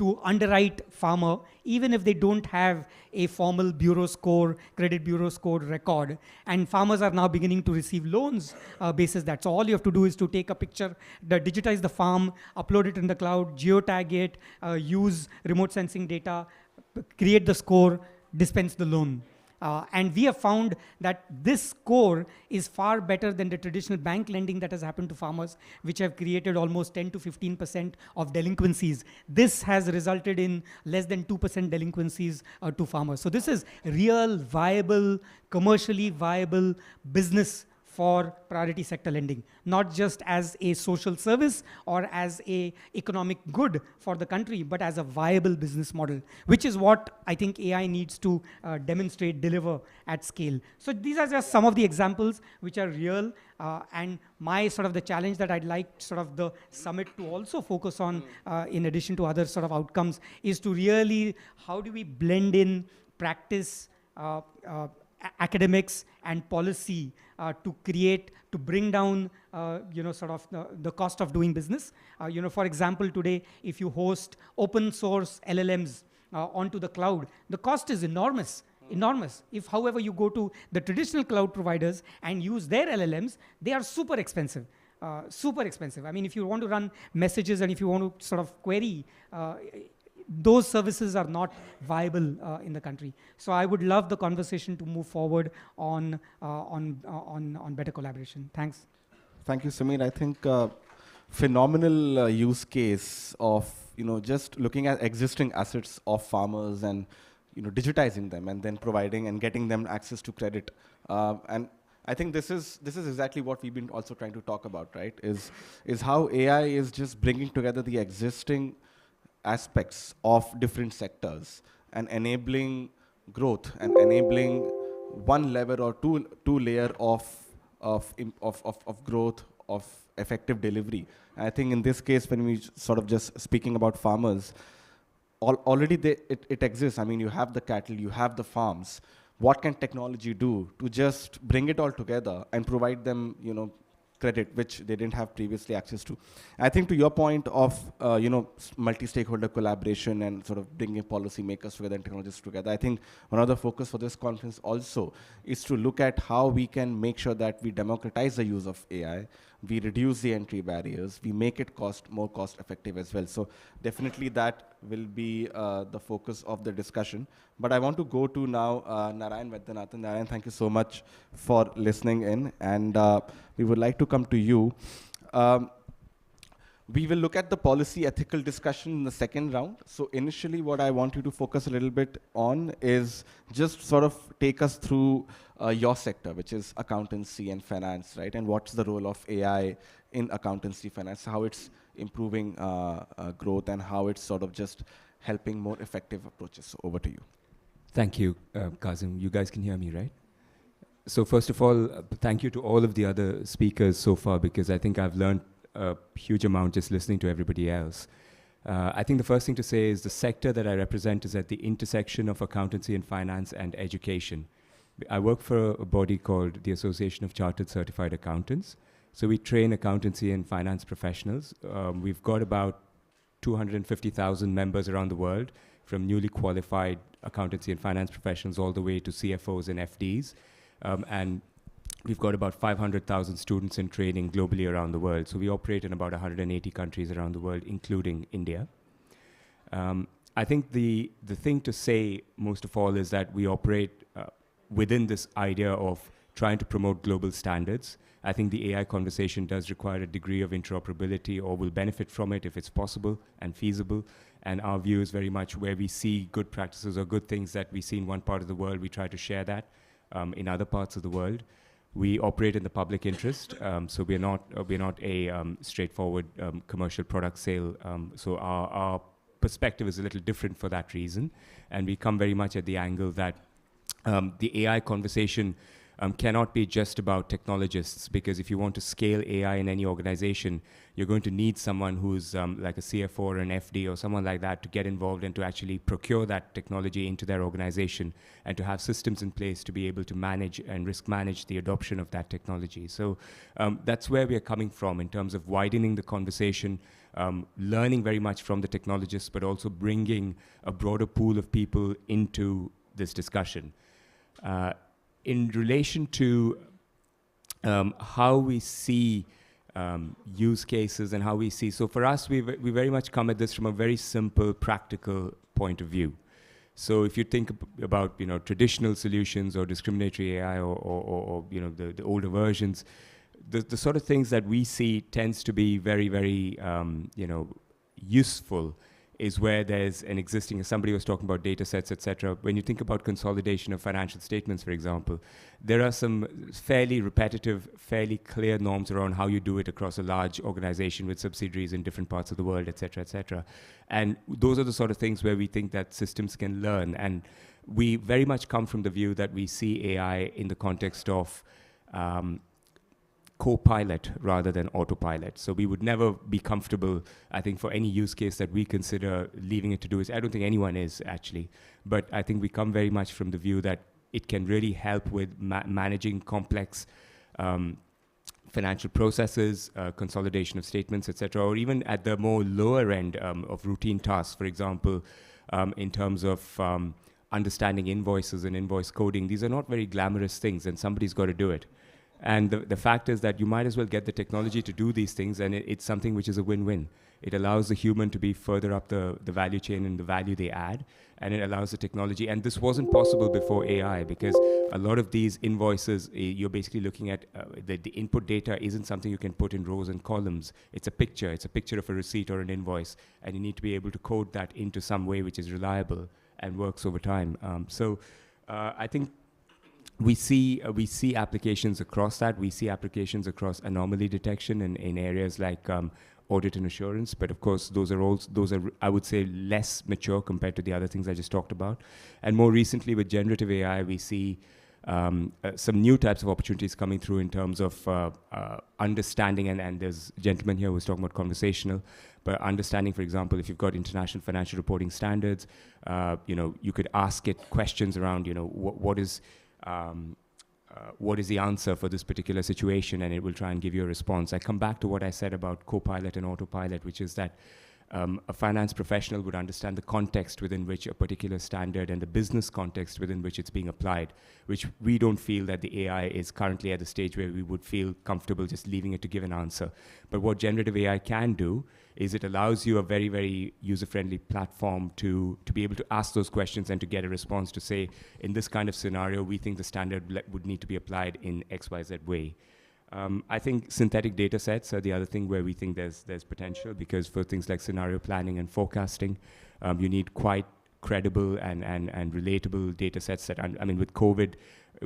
to underwrite farmer, even if they don't have a formal credit bureau score record. And farmers are now beginning to receive loans basis that. So all you have to do is to take a picture, digitize the farm, upload it in the cloud, geotag it, use remote sensing data, create the score, dispense the loan. And we have found that this score is far better than the traditional bank lending that has happened to farmers, which have created almost 10 to 15% of delinquencies. This has resulted in less than 2% delinquencies to farmers. So this is real, viable, commercially viable business for priority sector lending, not just as a social service or as a economic good for the country, but as a viable business model, which is what I think AI needs to demonstrate, deliver at scale. So these are just some of the examples which are real, and the challenge that I'd like the summit to also focus on, in addition to other outcomes, is to really, how do we blend in practice, academics and policy to bring down the cost of doing business. For example, today, if you host open source LLMs onto the cloud, the cost is enormous. If, however, you go to the traditional cloud providers and use their LLMs, they are super expensive. I mean, if you want to run messages and if you want to query, those services are not viable in the country. So I would love the conversation to move forward on better collaboration. Thanks. Thank you, Samir. I think phenomenal use case of just looking at existing assets of farmers and digitizing them and then providing and getting them access to credit. And I think this is exactly what we've been also trying to talk about, right? Is how AI is just bringing together the existing aspects of different sectors and enabling growth and enabling one level or two layer of growth, of effective delivery. I think in this case, when we sort of just speaking about farmers, already it exists. I mean, you have the cattle, you have the farms. What can technology do to just bring it all together and provide them, credit which they didn't have previously access to? I think to your point of, multi-stakeholder collaboration and sort of bringing policymakers together and technologists together, I think one of the focus for this conference also is to look at how we can make sure that we democratize the use of AI, we reduce the entry barriers, we make it more cost effective as well. So definitely that will be the focus of the discussion. But I want to go to now Narayan Vaidyanathan. Narayan, thank you so much for listening in. And we would like to come to you. We will look at the policy ethical discussion in the second round. So initially what I want you to focus a little bit on is just sort of take us through your sector, which is accountancy and finance, right? And what's the role of AI in accountancy, finance, how it's improving growth and how it's sort of just helping more effective approaches. So over to you. Thank you, Kazim. You guys can hear me, right? So first of all, thank you to all of the other speakers so far, because I think I've learned a huge amount just listening to everybody else. I think the first thing to say is the sector that I represent is at the intersection of accountancy and finance and education. I work for a body called the Association of Chartered Certified Accountants. So we train accountancy and finance professionals. We've got about 250,000 members around the world, from newly qualified accountancy and finance professionals all the way to CFOs and FDs. And we've got about 500,000 students in training globally around the world. So we operate in about 180 countries around the world, including India. I think the thing to say most of all is that we operate within this idea of trying to promote global standards. I think the AI conversation does require a degree of interoperability, or will benefit from it if it's possible and feasible. And our view is very much where we see good practices or good things that we see in one part of the world, we try to share that in other parts of the world. We operate in the public interest, so we're not a straightforward commercial product sale. So our perspective is a little different for that reason, and we come very much at the angle that the AI conversation cannot be just about technologists, because if you want to scale AI in any organization, you're going to need someone who's like a CFO or an FD or someone like that to get involved and to actually procure that technology into their organization, and to have systems in place to be able to manage and risk manage the adoption of that technology. So that's where we are coming from in terms of widening the conversation, learning very much from the technologists, but also bringing a broader pool of people into this discussion. In relation to how we see use cases and how we see, so for us, we very much come at this from a very simple, practical point of view. So if you think about traditional solutions or discriminatory AI or the older versions, the sort of things that we see tends to be very, very useful is where there's an existing, somebody was talking about data sets, et cetera. When you think about consolidation of financial statements, for example, there are some fairly repetitive, fairly clear norms around how you do it across a large organization with subsidiaries in different parts of the world, et cetera, et cetera. And those are the sort of things where we think that systems can learn. And we very much come from the view that we see AI in the context of co-pilot rather than autopilot. So we would never be comfortable, I think, for any use case that we consider leaving it to do. I don't think anyone is, actually. But I think we come very much from the view that it can really help with managing complex financial processes, consolidation of statements, etc., or even at the more lower end of routine tasks, for example, in terms of understanding invoices and invoice coding. These are not very glamorous things, and somebody's got to do it. And the fact is that you might as well get the technology to do these things, and it's something which is a win-win. It allows the human to be further up the value chain and the value they add, and it allows the technology. And this wasn't possible before AI, because a lot of these invoices, you're basically looking at the input data isn't something you can put in rows and columns. It's a picture. It's a picture of a receipt or an invoice, and you need to be able to code that into some way which is reliable and works over time. So I think we see applications across that. We see applications across anomaly detection in areas like audit and assurance. But of course, those are I would say less mature compared to the other things I just talked about. And more recently with generative AI, we see some new types of opportunities coming through in terms of understanding, and there's a gentleman here who was talking about conversational, but understanding, for example, if you've got international financial reporting standards, you could ask it questions around, what is the answer for this particular situation, and it will try and give you a response. I come back to what I said about Copilot and Autopilot, which is that a finance professional would understand the context within which a particular standard and the business context within which it's being applied, which we don't feel that the AI is currently at the stage where we would feel comfortable just leaving it to give an answer. But what generative AI can do is it allows you a very, very user-friendly platform to be able to ask those questions and to get a response to say, in this kind of scenario, we think the standard would need to be applied in XYZ way. I think synthetic data sets are the other thing where we think there's potential, because for things like scenario planning and forecasting, you need quite credible and relatable data sets that, I mean, with COVID,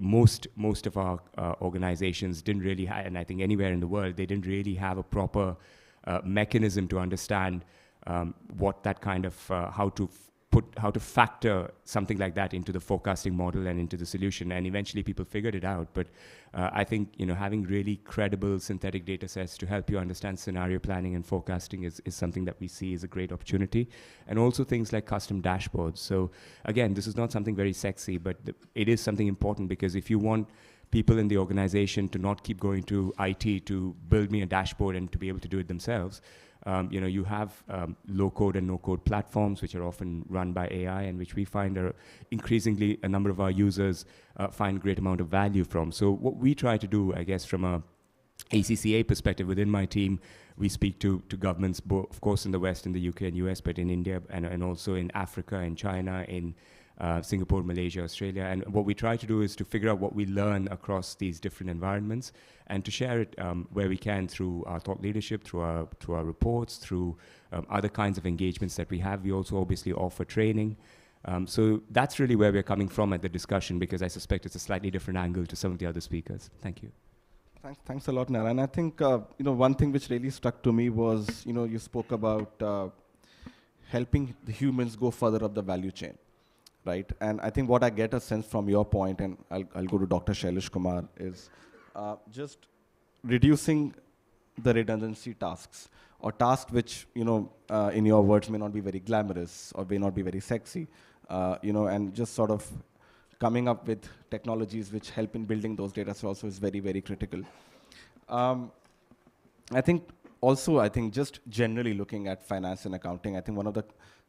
most of our organizations didn't really have, and I think anywhere in the world, they didn't really have a proper mechanism to understand what that kind of, how to factor something like that into the forecasting model and into the solution. And eventually people figured it out. But I think having really credible synthetic data sets to help you understand scenario planning and forecasting is something that we see as a great opportunity. And also things like custom dashboards. So again, this is not something very sexy, but it is something important, because if you want people in the organization to not keep going to IT to build me a dashboard and to be able to do it themselves, you have low-code and no-code platforms which are often run by AI, and which we find are increasingly a number of our users find great amount of value from. So what we try to do, I guess, from a ACCA perspective within my team, we speak to governments, both, of course, in the West, in the UK and US, but in India and also in Africa, in China, in Singapore, Malaysia, Australia. And what we try to do is to figure out what we learn across these different environments and to share it where we can through our thought leadership, through our reports, through other kinds of engagements that we have. We also obviously offer training. So that's really where we're coming from at the discussion, because I suspect it's a slightly different angle to some of the other speakers. Thank you. Thanks a lot, Narayan. I think one thing which really struck to me was you spoke about helping the humans go further up the value chain. Right, and I think what I get a sense from your point, and I'll go to Dr. Shailesh Kumar, is just reducing the redundancy tasks, or tasks which, in your words, may not be very glamorous or may not be very sexy, and just sort of coming up with technologies which help in building those data sets also is very, very critical. I think just generally looking at finance and accounting, I think one of the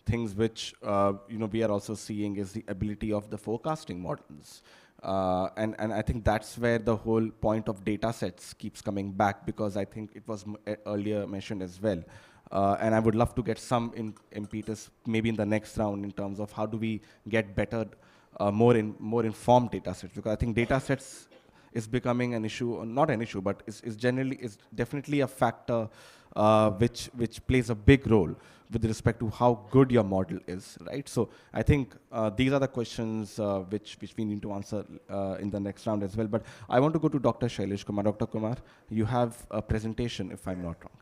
things which we are also seeing is the ability of the forecasting models. And I think that's where the whole point of data sets keeps coming back, because I think it was earlier mentioned as well. And I would love to get some impetus maybe in the next round in terms of how do we get better, more informed data sets, because I think data sets is becoming an issue, not an issue, but is definitely a factor which plays a big role with respect to how good your model is, right? So I think these are the questions which we need to answer in the next round as well. But I want to go to Dr. Shailesh Kumar. Dr. Kumar, you have a presentation, if I'm not wrong.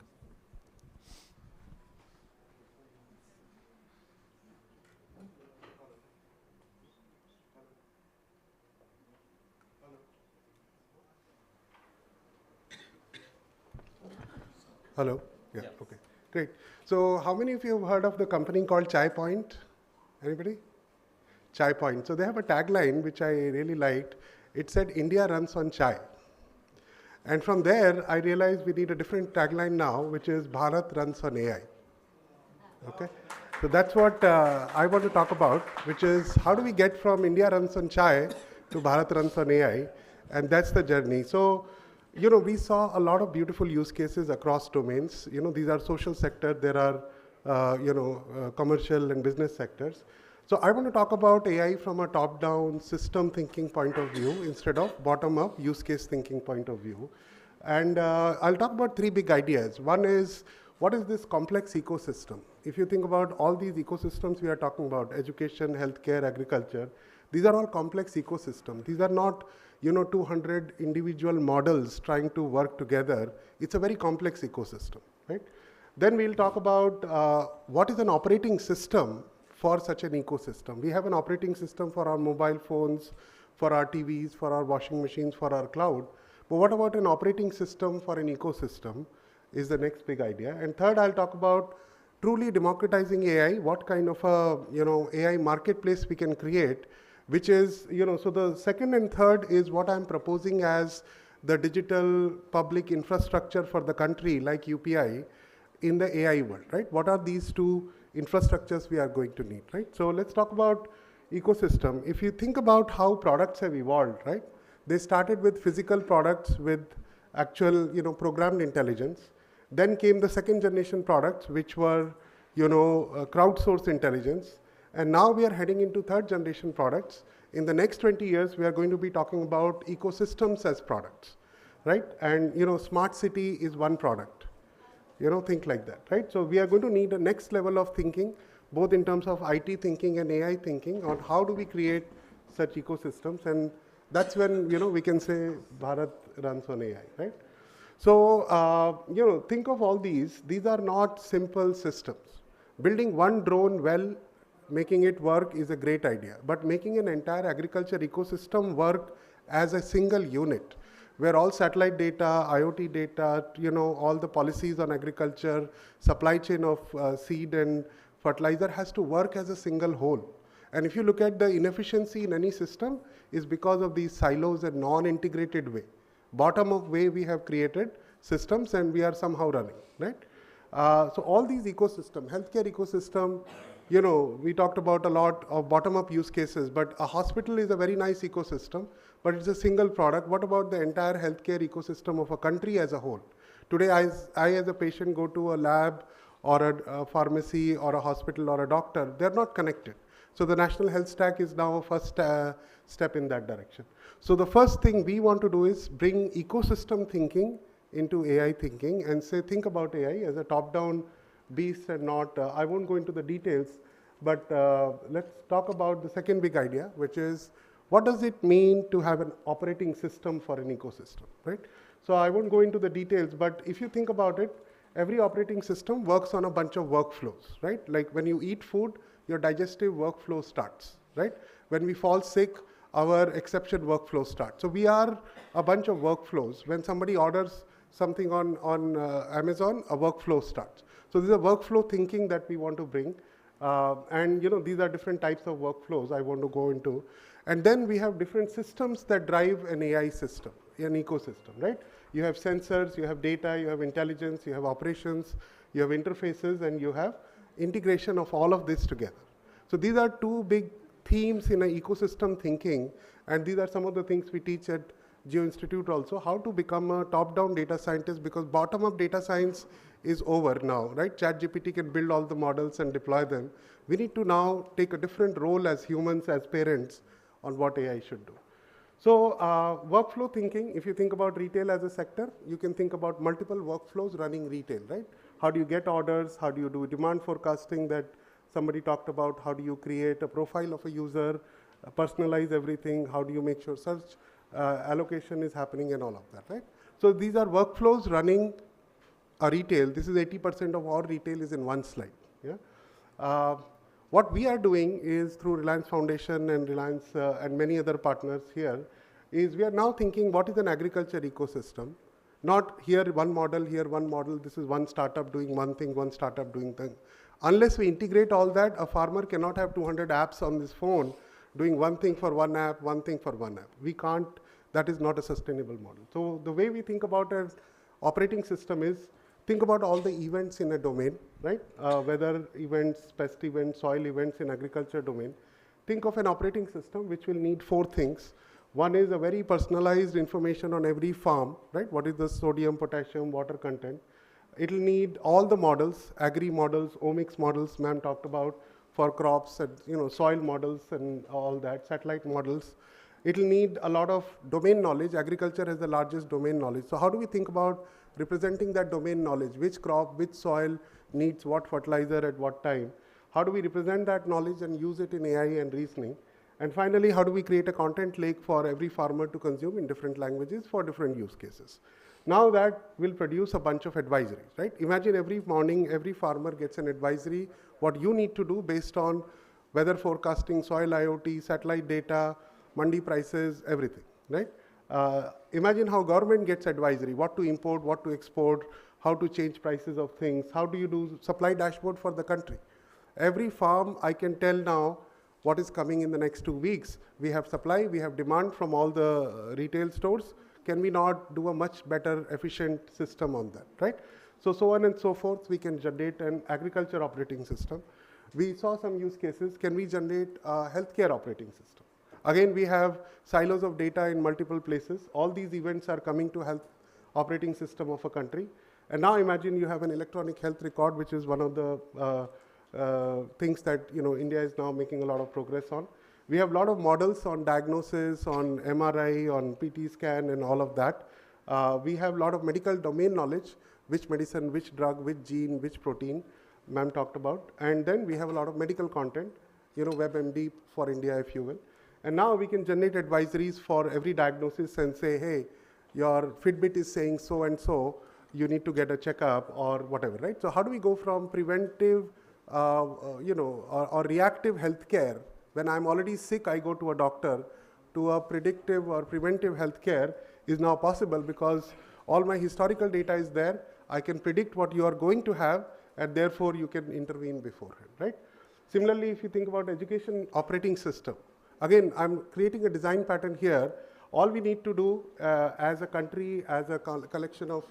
Hello? Yeah, okay, great. So how many of you have heard of the company called Chai Point? Anybody? Chai Point. So they have a tagline which I really liked. It said, India runs on chai. And from there, I realized we need a different tagline now, which is Bharat runs on AI. Okay? So that's what I want to talk about, which is how do we get from India runs on chai to Bharat runs on AI? And that's the journey. So, we saw a lot of beautiful use cases across domains. These are social sector, there are, commercial and business sectors. So I want to talk about AI from a top-down system thinking point of view instead of bottom-up use case thinking point of view. And I'll talk about three big ideas. One is, what is this complex ecosystem? If you think about all these ecosystems we are talking about, education, healthcare, agriculture, these are all complex ecosystems. These are not 200 individual models trying to work together. It's a very complex ecosystem, right? Then we'll talk about what is an operating system for such an ecosystem. We have an operating system for our mobile phones, for our TVs, for our washing machines, for our cloud. But what about an operating system for an ecosystem is the next big idea. And third, I'll talk about truly democratizing AI, what kind of a AI marketplace we can create, which is, so the second and third is what I'm proposing as the digital public infrastructure for the country, like UPI, in the AI world, right? What are these two infrastructures we are going to need, right? So let's talk about ecosystem. If you think about how products have evolved, right? They started with physical products with actual, programmed intelligence. Then came the second generation products, which were, crowdsourced intelligence. And now we are heading into third generation products. In the next 20 years, we are going to be talking about ecosystems as products, right? And, smart city is one product. Think like that, right? So we are going to need a next level of thinking, both in terms of IT thinking and AI thinking on how do we create such ecosystems. And that's when, we can say Bharat runs on AI, right? So, think of all these. These are not simple systems. Building one drone well, making it work is a great idea. But making an entire agriculture ecosystem work as a single unit, where all satellite data, IoT data, all the policies on agriculture, supply chain of seed and fertilizer has to work as a single whole. And if you look at the inefficiency in any system, is because of these silos and non-integrated way. Bottom-up way we have created systems and we are somehow running, right? So all these ecosystem, healthcare ecosystem, we talked about a lot of bottom-up use cases, but a hospital is a very nice ecosystem, but it's a single product. What about the entire healthcare ecosystem of a country as a whole? Today, I as a patient go to a lab or a pharmacy or a hospital or a doctor, they're not connected. So the national health stack is now a first step in that direction. So the first thing we want to do is bring ecosystem thinking into AI thinking and say, think about AI as a top-down beast and not, I won't go into the details, but let's talk about the second big idea, which is what does it mean to have an operating system for an ecosystem, right? So I won't go into the details, but if you think about it, every operating system works on a bunch of workflows, right? Like when you eat food, your digestive workflow starts, right? When we fall sick, our exception workflow starts. So we are a bunch of workflows. When somebody orders something on Amazon, a workflow starts. So this is a workflow thinking that we want to bring. And these are different types of workflows I want to go into. And then we have different systems that drive an AI system, an ecosystem, right? You have sensors, you have data, you have intelligence, you have operations, you have interfaces, and you have integration of all of this together. So these are two big themes in an ecosystem thinking, and these are some of the things we teach at Geo Institute also, how to become a top-down data scientist, because bottom-up data science is over now, right? ChatGPT can build all the models and deploy them. We need to now take a different role as humans, as parents, on what AI should do. So workflow thinking, if you think about retail as a sector, you can think about multiple workflows running retail, right? How do you get orders? How do you do demand forecasting that somebody talked about? How do you create a profile of a user, personalize everything? How do you make sure search allocation is happening and all of that, right? So these are workflows running a retail. This is 80% of our retail is in one slide, yeah? What we are doing is through Reliance Foundation and Reliance and many other partners here, is we are now thinking what is an agriculture ecosystem? Not here one model, this is one startup doing one thing, one startup doing thing. Unless we integrate all that, a farmer cannot have 200 apps on this phone doing one thing for one app, one thing for one app. We can't, that is not a sustainable model. So the way we think about an operating system is, think about all the events in a domain, right? Weather events, pest events, soil events in agriculture domain. Think of an operating system which will need 4 things. One is a very personalized information on every farm, right? What is the sodium, potassium, water content? It'll need all the models, agri models, omics models, ma'am talked about, for crops and soil models and all that, satellite models. It'll need a lot of domain knowledge. Agriculture has the largest domain knowledge. So how do we think about representing that domain knowledge? Which crop, which soil needs what fertilizer at what time? How do we represent that knowledge and use it in AI and reasoning? And finally, how do we create a content lake for every farmer to consume in different languages for different use cases? Now that will produce a bunch of advisories, right? Imagine every morning, every farmer gets an advisory, what you need to do based on weather forecasting, soil IoT, satellite data, mandi prices, everything, right? Imagine how government gets advisory, what to import, what to export, how to change prices of things, how do you do supply dashboard for the country. Every farm, I can tell now what is coming in the next 2 weeks. We have supply, we have demand from all the retail stores. Can we not do a much better, efficient system on that, right? So on and so forth, we can generate an agriculture operating system. We saw some use cases. Can we generate a healthcare operating system? Again, we have silos of data in multiple places. All these events are coming to health operating system of a country. And now imagine you have an electronic health record, which is one of the things that India is now making a lot of progress on. We have a lot of models on diagnosis, on MRI, on PT scan, and all of that. We have a lot of medical domain knowledge, which medicine, which drug, which gene, which protein, ma'am talked about. And then we have a lot of medical content, WebMD for India, if you will. And now we can generate advisories for every diagnosis and say, hey, your Fitbit is saying so and so, you need to get a checkup or whatever, right? So how do we go from preventive, or reactive healthcare, when I'm already sick, I go to a doctor, to a predictive or preventive healthcare is now possible because all my historical data is there. I can predict what you are going to have, and therefore you can intervene beforehand, right? Similarly, if you think about education operating system, again, I'm creating a design pattern here. All we need to do as a country, as a collection of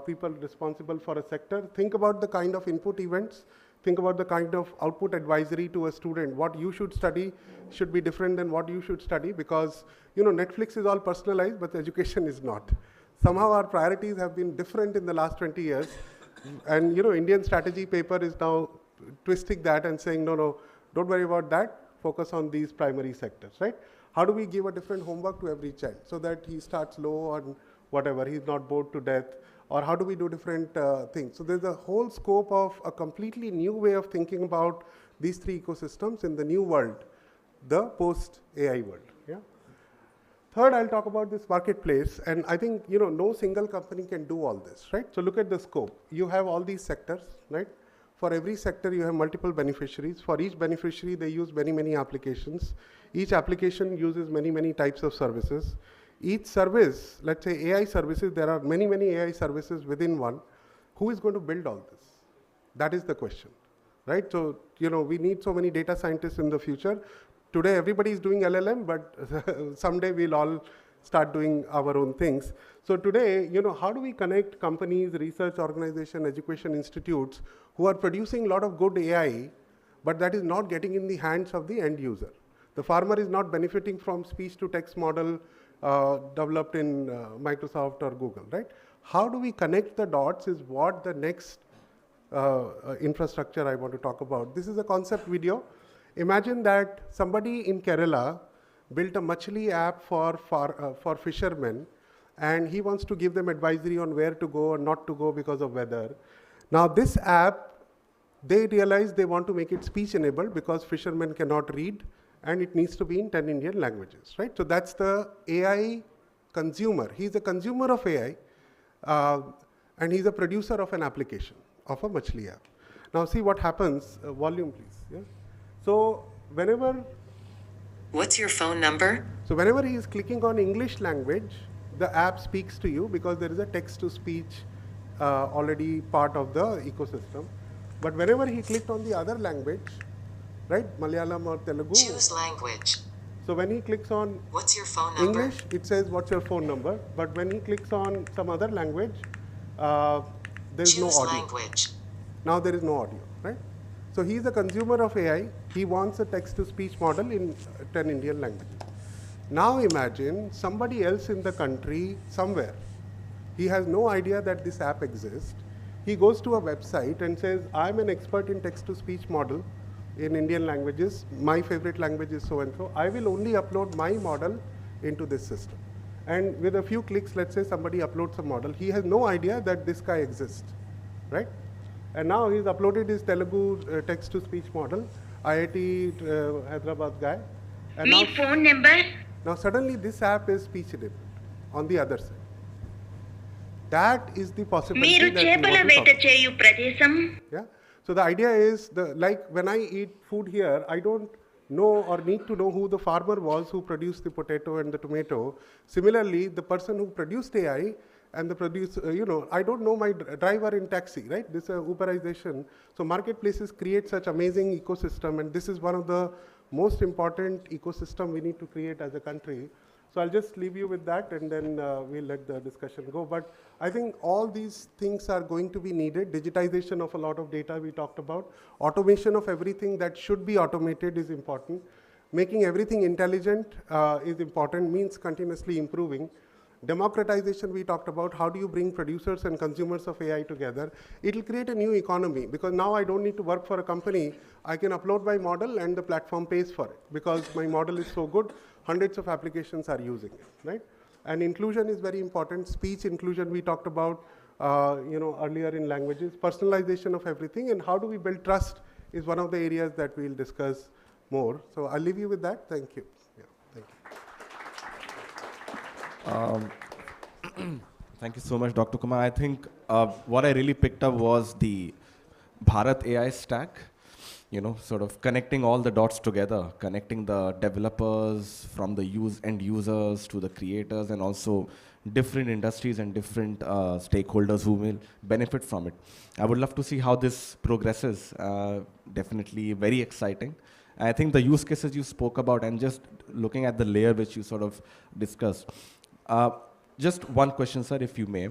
people responsible for a sector, think about the kind of input events, think about the kind of output advisory to a student. What you should study should be different than what you should study because, Netflix is all personalized, but education is not. Somehow our priorities have been different in the last 20 years. And, Indian strategy paper is now twisting that and saying, no, don't worry about that. Focus on these primary sectors, right? How do we give a different homework to every child so that he starts low on whatever, he's not bored to death? Or how do we do different things? So there's a whole scope of a completely new way of thinking about these three ecosystems in the new world, the post-AI world. Yeah. Third, I'll talk about this marketplace. And I think, no single company can do all this, right? So look at the scope. You have all these sectors, right? For every sector, you have multiple beneficiaries. For each beneficiary, they use many, many applications. Each application uses many, many types of services. Each service, let's say AI services, there are many, many AI services within one. Who is going to build all this? That is the question, right? So, we need so many data scientists in the future. Today, everybody is doing LLM, but someday we'll all start doing our own things. So today, how do we connect companies, research organizations, education institutes who are producing a lot of good AI, but that is not getting in the hands of the end user? The farmer is not benefiting from speech-to-text model developed in Microsoft or Google, right? How do we connect the dots is what the next infrastructure I want to talk about. This is a concept video. Imagine that somebody in Kerala built a Machli app for fishermen, and he wants to give them advisory on where to go or not to go because of weather. Now this app, they realize they want to make it speech-enabled because fishermen cannot read, and it needs to be in 10 Indian languages, right? So that's the AI consumer. He's a consumer of AI, and he's a producer of an application, of a Machli app. Now see what happens, volume please. Yeah? So whenever... What's your phone number? So whenever he is clicking on English language, the app speaks to you because there is a text-to-speech already part of the ecosystem. But whenever he clicked on the other language, right, Malayalam or Telugu. Choose language. So when he clicks on what's your phone number? English, it says what's your phone number. But when he clicks on some other language, there is no audio. Language. Now there is no audio, right? So he is a consumer of AI. He wants a text-to-speech model in 10 Indian languages. Now imagine somebody else in the country, somewhere. He has no idea that this app exists. He goes to a website and says, I'm an expert in text-to-speech model in Indian languages. My favorite language is so-and-so. I will only upload my model into this system. And with a few clicks, let's say somebody uploads a model. He has no idea that this guy exists, right? And now he's uploaded his Telugu text-to-speech model, IIT Hyderabad guy. And Me phone number? Now suddenly this app is speech-enabled on the other side. That is the possibility that we want to talk about. Yeah. So the idea is, like when I eat food here, I don't know or need to know who the farmer was who produced the potato and the tomato. Similarly, the person who produced AI and the producer, I don't know my driver in taxi, right? This is Uberization. So marketplaces create such amazing ecosystem, and this is one of the most important ecosystem we need to create as a country. So I'll just leave you with that, and then we'll let the discussion go. But I think all these things are going to be needed. Digitization of a lot of data we talked about. Automation of everything that should be automated is important. Making everything intelligent is important, means continuously improving. Democratization we talked about. How do you bring producers and consumers of AI together? It will create a new economy, because now I don't need to work for a company. I can upload my model and the platform pays for it, because my model is so good. Hundreds of applications are using it, right? And inclusion is very important. Speech inclusion we talked about earlier in languages. Personalization of everything, and how do we build trust is one of the areas that we'll discuss more. So I'll leave you with that. Thank you. Yeah, thank you. Thank you so much, Dr. Kumar. I think what I really picked up was the Bharat AI stack, sort of connecting all the dots together, connecting the developers from the end users to the creators, and also different industries and different stakeholders who will benefit from it. I would love to see how this progresses. Definitely very exciting. I think the use cases you spoke about, and just looking at the layer which you sort of discussed. Just one question, sir, if you may.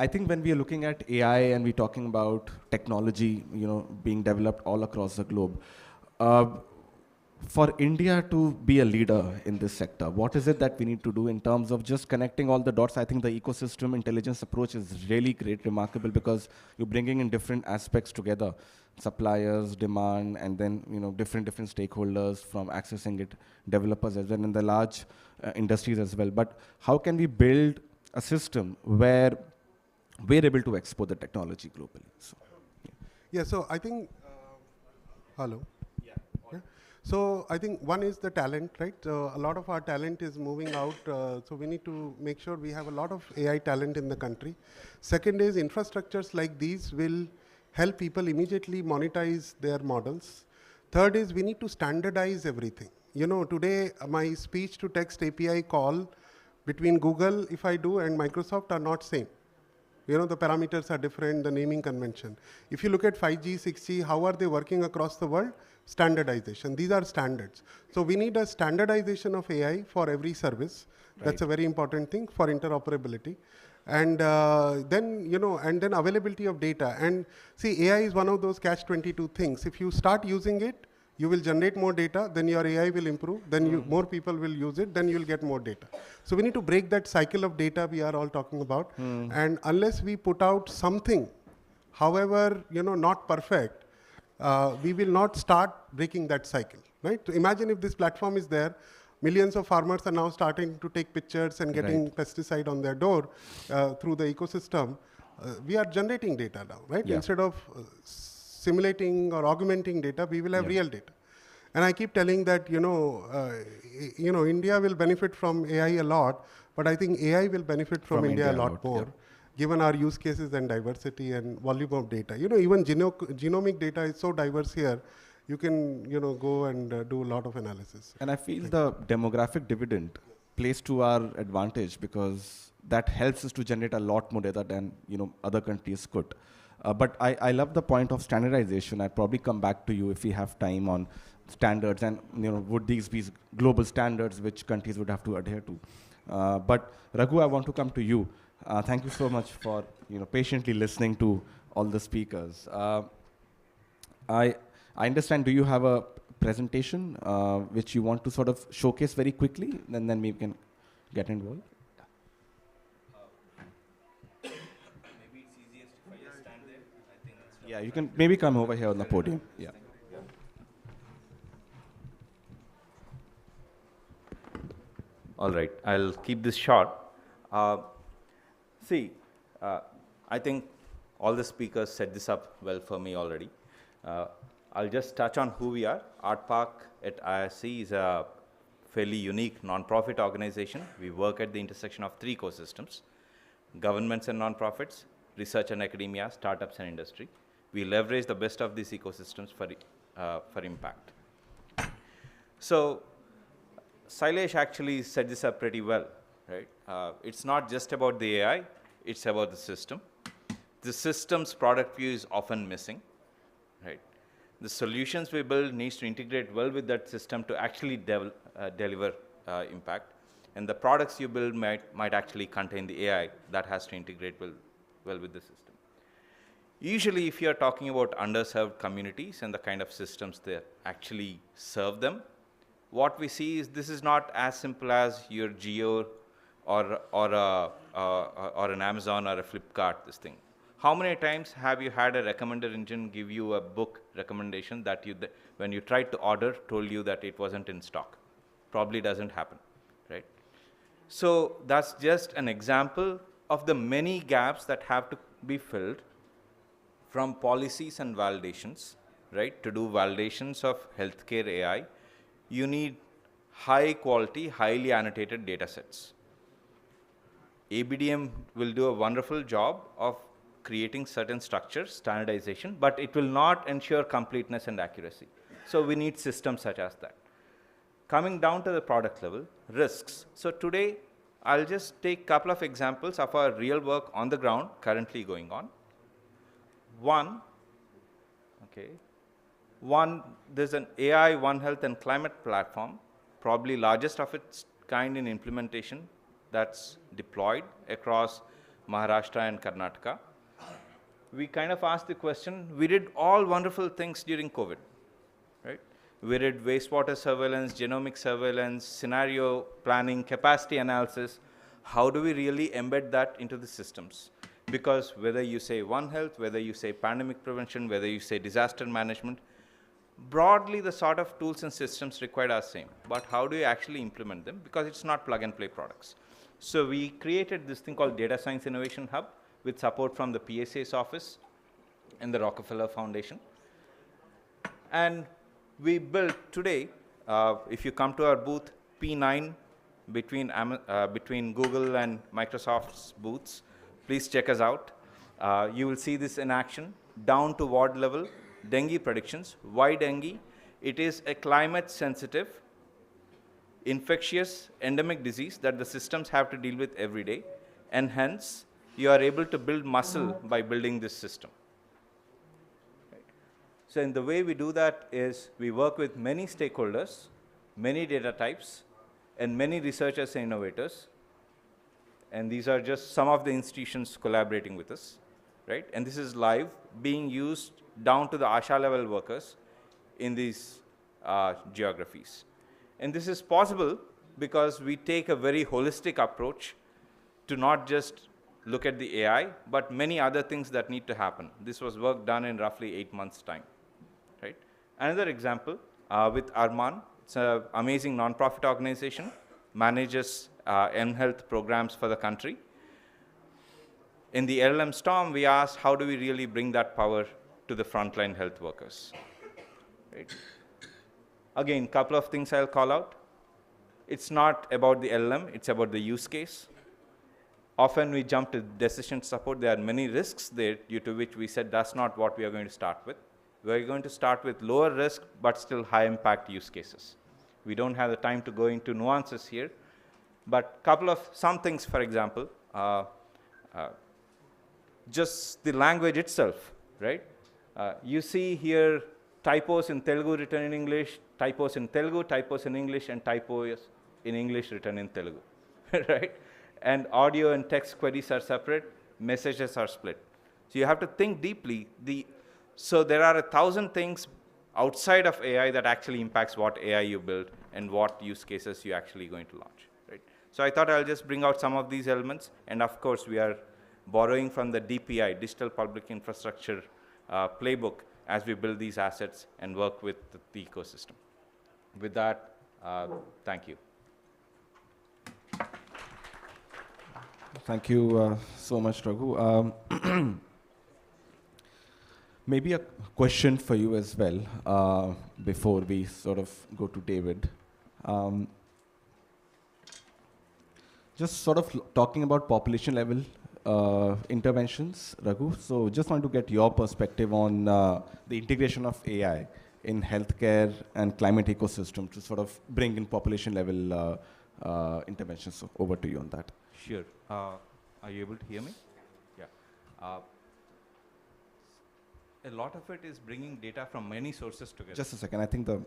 I think when we are looking at AI and we're talking about technology, being developed all across the globe, for India to be a leader in this sector, what is it that we need to do in terms of just connecting all the dots? I think the ecosystem intelligence approach is really great, remarkable, because you're bringing in different aspects together, suppliers, demand, and then different stakeholders from accessing it, developers as well, and the large industries as well. But how can we build a system where we're able to export the technology globally? So, yeah, so I think, hello? So I think one is the talent, right? A lot of our talent is moving out, so we need to make sure we have a lot of AI talent in the country. Second is infrastructures like these will help people immediately monetize their models. Third is we need to standardize everything. Today my speech to text API call between Google, if I do, and Microsoft are not same. The parameters are different, the naming convention. If you look at 5G, 6G, how are they working across the world? Standardization. These are standards. So we need a standardization of AI for every service. Right. That's a very important thing for interoperability. And then availability of data. And see, AI is one of those catch-22 things. If you start using it, you will generate more data, then your AI will improve, then more people will use it, then you'll get more data. So we need to break that cycle of data we are all talking about. And unless we put out something, however, not perfect, we will not start breaking that cycle, right? So imagine if this platform is there, millions of farmers are now starting to take pictures and getting pesticide on their door through the ecosystem. We are generating data now, right? Yeah. Instead of simulating or augmenting data, we will have real data. And I keep telling that, India will benefit from AI a lot, but I think AI will benefit from India a lot more, given our use cases and diversity and volume of data. Even genomic data is so diverse here, you can, go and do a lot of analysis. And I feel the demographic dividend plays to our advantage, because that helps us to generate a lot more data than, other countries could. But I love the point of standardization. I'd probably come back to you if we have time on standards, and would these be global standards which countries would have to adhere to. But Raghu, I want to come to you. Thank you so much for patiently listening to all the speakers. I understand, do you have a presentation which you want to sort of showcase very quickly, and then we can get involved? Yeah, you can maybe come over here on the podium. Yeah. All right, I'll keep this short. I think all the speakers set this up well for me already. I'll just touch on who we are. ArtPark at IISc is a fairly unique non-profit organization. We work at the intersection of three ecosystems: governments and non-profits, research and academia, startups and industry. We leverage the best of these ecosystems for for impact. So Sailesh actually set this up pretty well, right? It's not just about the AI, it's about the system. The system's product view is often missing, right? The solutions we build needs to integrate well with that system to actually deliver impact. And the products you build might actually contain the AI that has to integrate well with the system. Usually, if you're talking about underserved communities and the kind of systems that actually serve them, what we see is this is not as simple as your Jio or an Amazon or a Flipkart, this thing. How many times have you had a recommender engine give you a book recommendation that when you tried to order, told you that it wasn't in stock? Probably doesn't happen, right? So that's just an example of the many gaps that have to be filled from policies and validations, right? To do validations of healthcare AI, you need high quality, highly annotated data sets. ABDM will do a wonderful job of creating certain structures, standardization, but it will not ensure completeness and accuracy. So we need systems such as that. Coming down to the product level, risks. So today, I'll just take a couple of examples of our real work on the ground currently going on. One, there's an AI One Health and Climate platform, probably largest of its kind in implementation, that's deployed across Maharashtra and Karnataka. We kind of asked the question, we did all wonderful things during COVID, right? We did wastewater surveillance, genomic surveillance, scenario planning, capacity analysis. How do we really embed that into the systems? Because whether you say One Health, whether you say pandemic prevention, whether you say disaster management, broadly the sort of tools and systems required are same. But how do you actually implement them? Because it's not plug and play products. So we created this thing called Data Science Innovation Hub with support from the PSA's office and the Rockefeller Foundation. And we built today, if you come to our booth, P9 between Google and Microsoft's booths, please check us out. You will see this in action, down to ward level, dengue predictions. Why dengue? It is a climate sensitive, infectious, endemic disease that the systems have to deal with every day, and hence, you are able to build muscle by building this system. Right. So in the way we do that is we work with many stakeholders, many data types, and many researchers and innovators. And these are just some of the institutions collaborating with us, right? And this is live, being used down to the ASHA level workers in these geographies. And this is possible because we take a very holistic approach to not just look at the AI, but many other things that need to happen. This was work done in roughly 8 months' time, right? Another example with Arman, it's an amazing nonprofit organization, manages mHealth programs for the country. In the LLM storm, we asked, how do we really bring that power to the frontline health workers? Right. Again, a couple of things I'll call out. It's not about the LLM, it's about the use case. Often we jump to decision support. There are many risks there due to which we said that's not what we are going to start with. We're going to start with lower risk, but still high impact use cases. We don't have the time to go into nuances here, but some things, for example, just the language itself, right? You see here typos in Telugu written in English, typos in Telugu, typos in English, and typos in English written in Telugu, right? And audio and text queries are separate, messages are split. So you have to think deeply. So there are 1,000 things outside of AI that actually impacts what AI you build and what use cases you're actually going to launch, right? So I thought I'll just bring out some of these elements. And of course, we are borrowing from the DPI, Digital Public Infrastructure playbook, as we build these assets and work with the ecosystem. With that, thank you. Thank you so much, Raghu. Maybe a question for you as well, before we sort of go to David. Just sort of talking about population level interventions, Raghu. So just want to get your perspective on the integration of AI in healthcare and climate ecosystem to sort of bring in population level interventions. So over to you on that. Sure. Are you able to hear me? Yeah. A lot of it is bringing data from many sources together. Just a second. I think the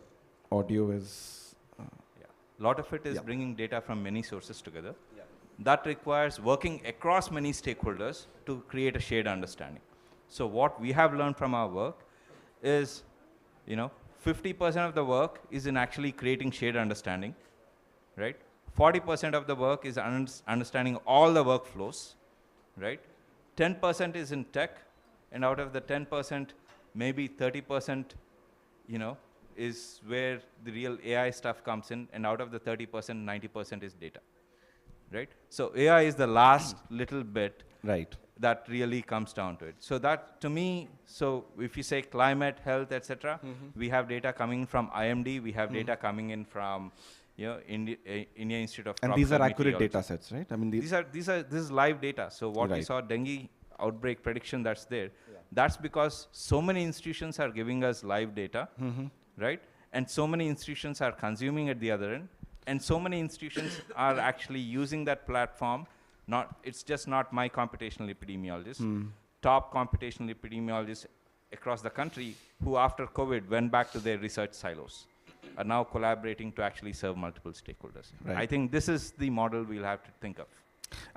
audio is... yeah. A lot of it is bringing data from many sources together. Yeah. That requires working across many stakeholders to create a shared understanding. So what we have learned from our work is, 50% of the work is in actually creating shared understanding, right? 40% of the work is understanding all the workflows, right? 10% is in tech, and out of the 10%, maybe 30%, is where the real AI stuff comes in, and out of the 30%, 90% is data, right? So AI is the last little bit that really comes down to it. So that, to me, so if you say climate, health, etc., we have data coming from IMD, we have data coming in from India Institute of And these are accurate data sets, right? I mean, this is live data. So what we saw, dengue outbreak prediction, that's there. That's because so many institutions are giving us live data, right? And so many institutions are consuming at the other end, and so many institutions are actually using that platform. It's just not my computational epidemiologists. Top computational epidemiologists across the country who, after COVID, went back to their research silos, are now collaborating to actually serve multiple stakeholders. Right. I think this is the model we'll have to think of.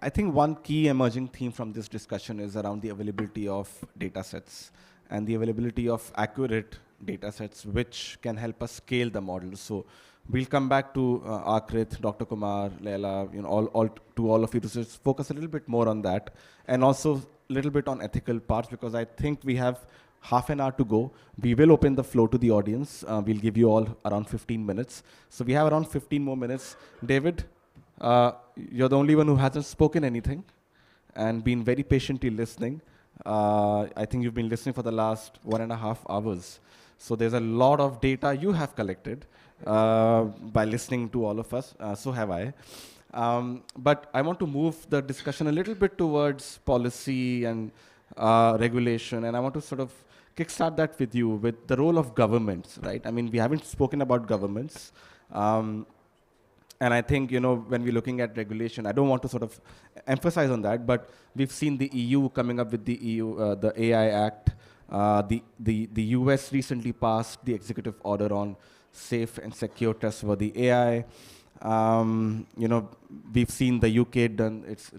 I think one key emerging theme from this discussion is around the availability of data sets and the availability of accurate data sets which can help us scale the model. So we'll come back to Akrit, Dr. Kumar, Leila, all of you to just focus a little bit more on that, and also a little bit on ethical parts, because I think we have half an hour to go. We will open the floor to the audience. We'll give you all around 15 minutes. So we have around 15 more minutes. David, you're the only one who hasn't spoken anything and been very patiently listening. I think you've been listening for the last 1.5 hours. So there's a lot of data you have collected by listening to all of us. So have I. But I want to move the discussion a little bit towards policy and regulation. And I want to sort of kickstart that with you, with the role of governments, right? I mean, we haven't spoken about governments. And I think, when we're looking at regulation, I don't want to sort of emphasize on that, but we've seen the EU coming up with the the AI Act. The US recently passed the executive order on safe and secure trustworthy AI. We've seen the UK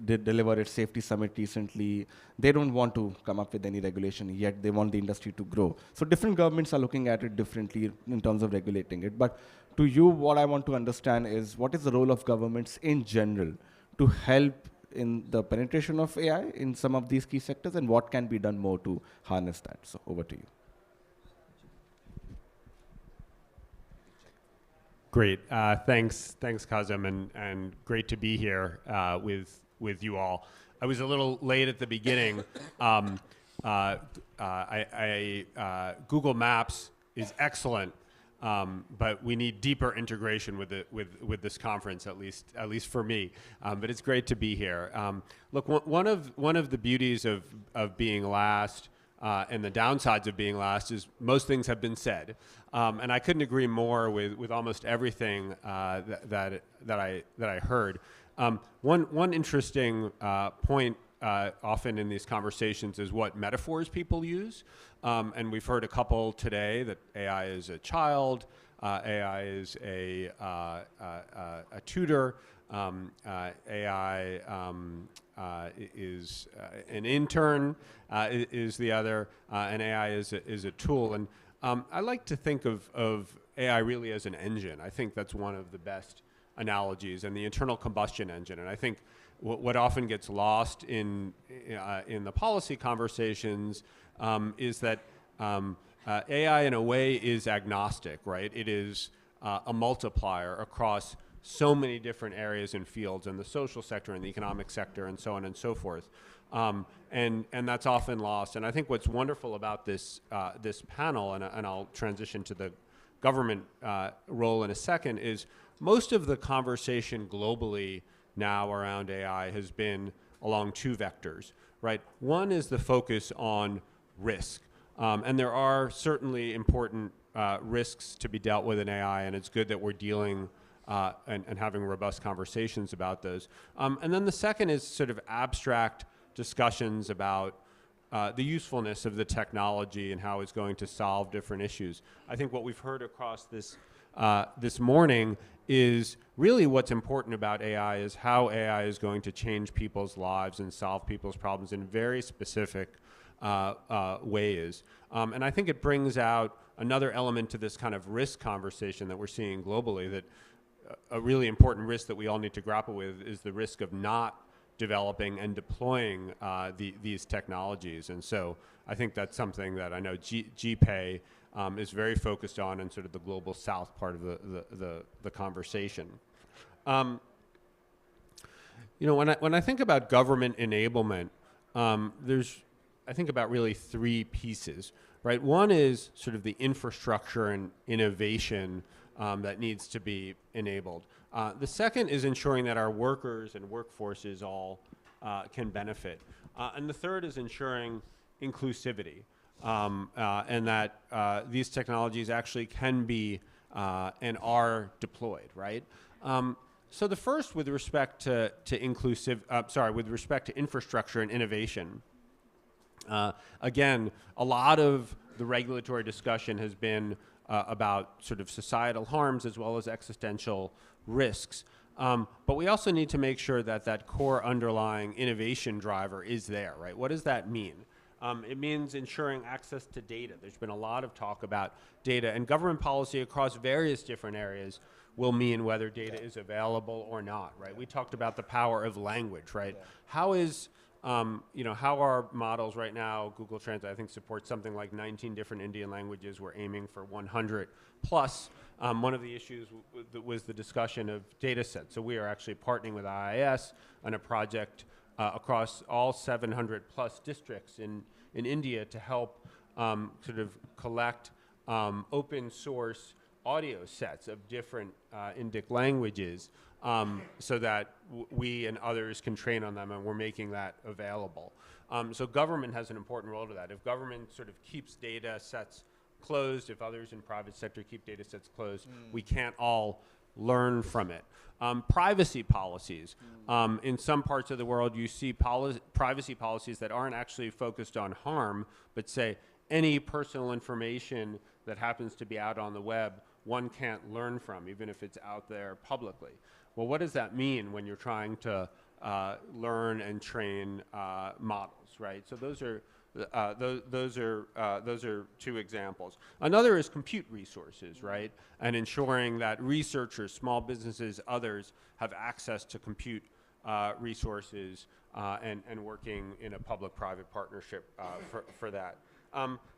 did deliver its safety summit recently. They don't want to come up with any regulation yet. They want the industry to grow. So different governments are looking at it differently in terms of regulating it. But to you, what I want to understand is, what is the role of governments in general to help in the penetration of AI in some of these key sectors, and what can be done more to harness that? So over to you. Great. Thanks, Kazem, and great to be here with you all. I was a little late at the beginning. Google Maps is excellent, but we need deeper integration with this conference, at least for me. But it's great to be here. Look, one of the beauties of being last and the downsides of being last is most things have been said, and I couldn't agree more with almost everything that I heard. One interesting point often in these conversations is what metaphors people use, and we've heard a couple today, that AI is a child, AI is a tutor, AI is an intern, is the other, and AI is a tool. And I like to think of AI really as an engine. I think that's one of the best analogies, and the internal combustion engine. And I think what often gets lost in the policy conversations is that AI in a way is agnostic, right? It is a multiplier across so many different areas and fields, in the social sector and the economic sector and so on and so forth. And that's often lost. And I think what's wonderful about this panel, and I'll transition to the government role in a second, is most of the conversation globally now around AI has been along two vectors, right? One is the focus on risk. And there are certainly important risks to be dealt with in AI, and it's good that we're dealing and having robust conversations about those. And then the second is sort of abstract discussions about the usefulness of the technology and how it's going to solve different issues. I think what we've heard across this morning is really what's important about AI is how AI is going to change people's lives and solve people's problems in very specific ways. And I think it brings out another element to this kind of risk conversation that we're seeing globally, that a really important risk that we all need to grapple with is the risk of not developing and deploying these technologies. And so I think that's something that I know GPay is very focused on in sort of the global south part of the conversation. You know, when I think about government enablement, I think about really three pieces, right? One is sort of the infrastructure and innovation that needs to be enabled. The second is ensuring that our workers and workforces all can benefit. And the third is ensuring inclusivity, and that these technologies actually can be and are deployed, right? So the first, with respect to with respect to infrastructure and innovation, again, a lot of the regulatory discussion has been about sort of societal harms as well as existential risks. But we also need to make sure that that core underlying innovation driver is there, right? What does that mean? It means ensuring access to data. There's been a lot of talk about data, and government policy across various different areas will mean whether data is available or not, right? We talked about the power of language, right? How is, you know, how are models right now? Google Translate, I think, supports something like 19 different Indian languages. We're aiming for 100 plus. One of the issues was the discussion of data sets. So we are actually partnering with IIS on a project across all 700 plus districts in India to help sort of collect open source audio sets of different Indic languages so that we and others can train on them, and we're making that available. So government has an important role to that. If government sort of keeps data sets closed, if others in private sector keep data sets closed, we can't all learn from it. Privacy policies. In some parts of the world, you see privacy policies that aren't actually focused on harm, but say any personal information that happens to be out on the web, one can't learn from, even if it's out there publicly. Well, what does that mean when you're trying to learn and train models, right? So those are two examples. Another is compute resources, right? And ensuring that researchers, small businesses, others have access to compute resources and working in a public-private partnership for that.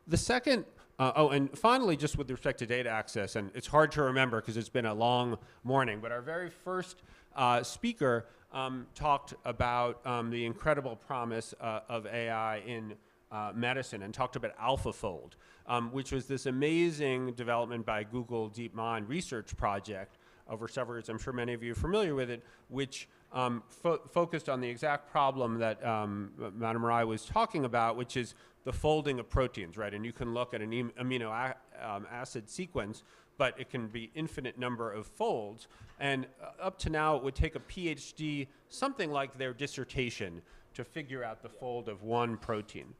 The second, and finally, just with respect to data access, and it's hard to remember because it's been a long morning, but our very first speaker talked about the incredible promise of AI in medicine and talked about AlphaFold, which was this amazing development by Google DeepMind research project over several years. I'm sure many of you are familiar with it, which focused on the exact problem that Madam Rai was talking about, which is the folding of proteins, right? And you can look at an amino acid sequence, but it can be infinite number of folds. And up to now, it would take a PhD, something like their dissertation, to figure out the fold of one protein.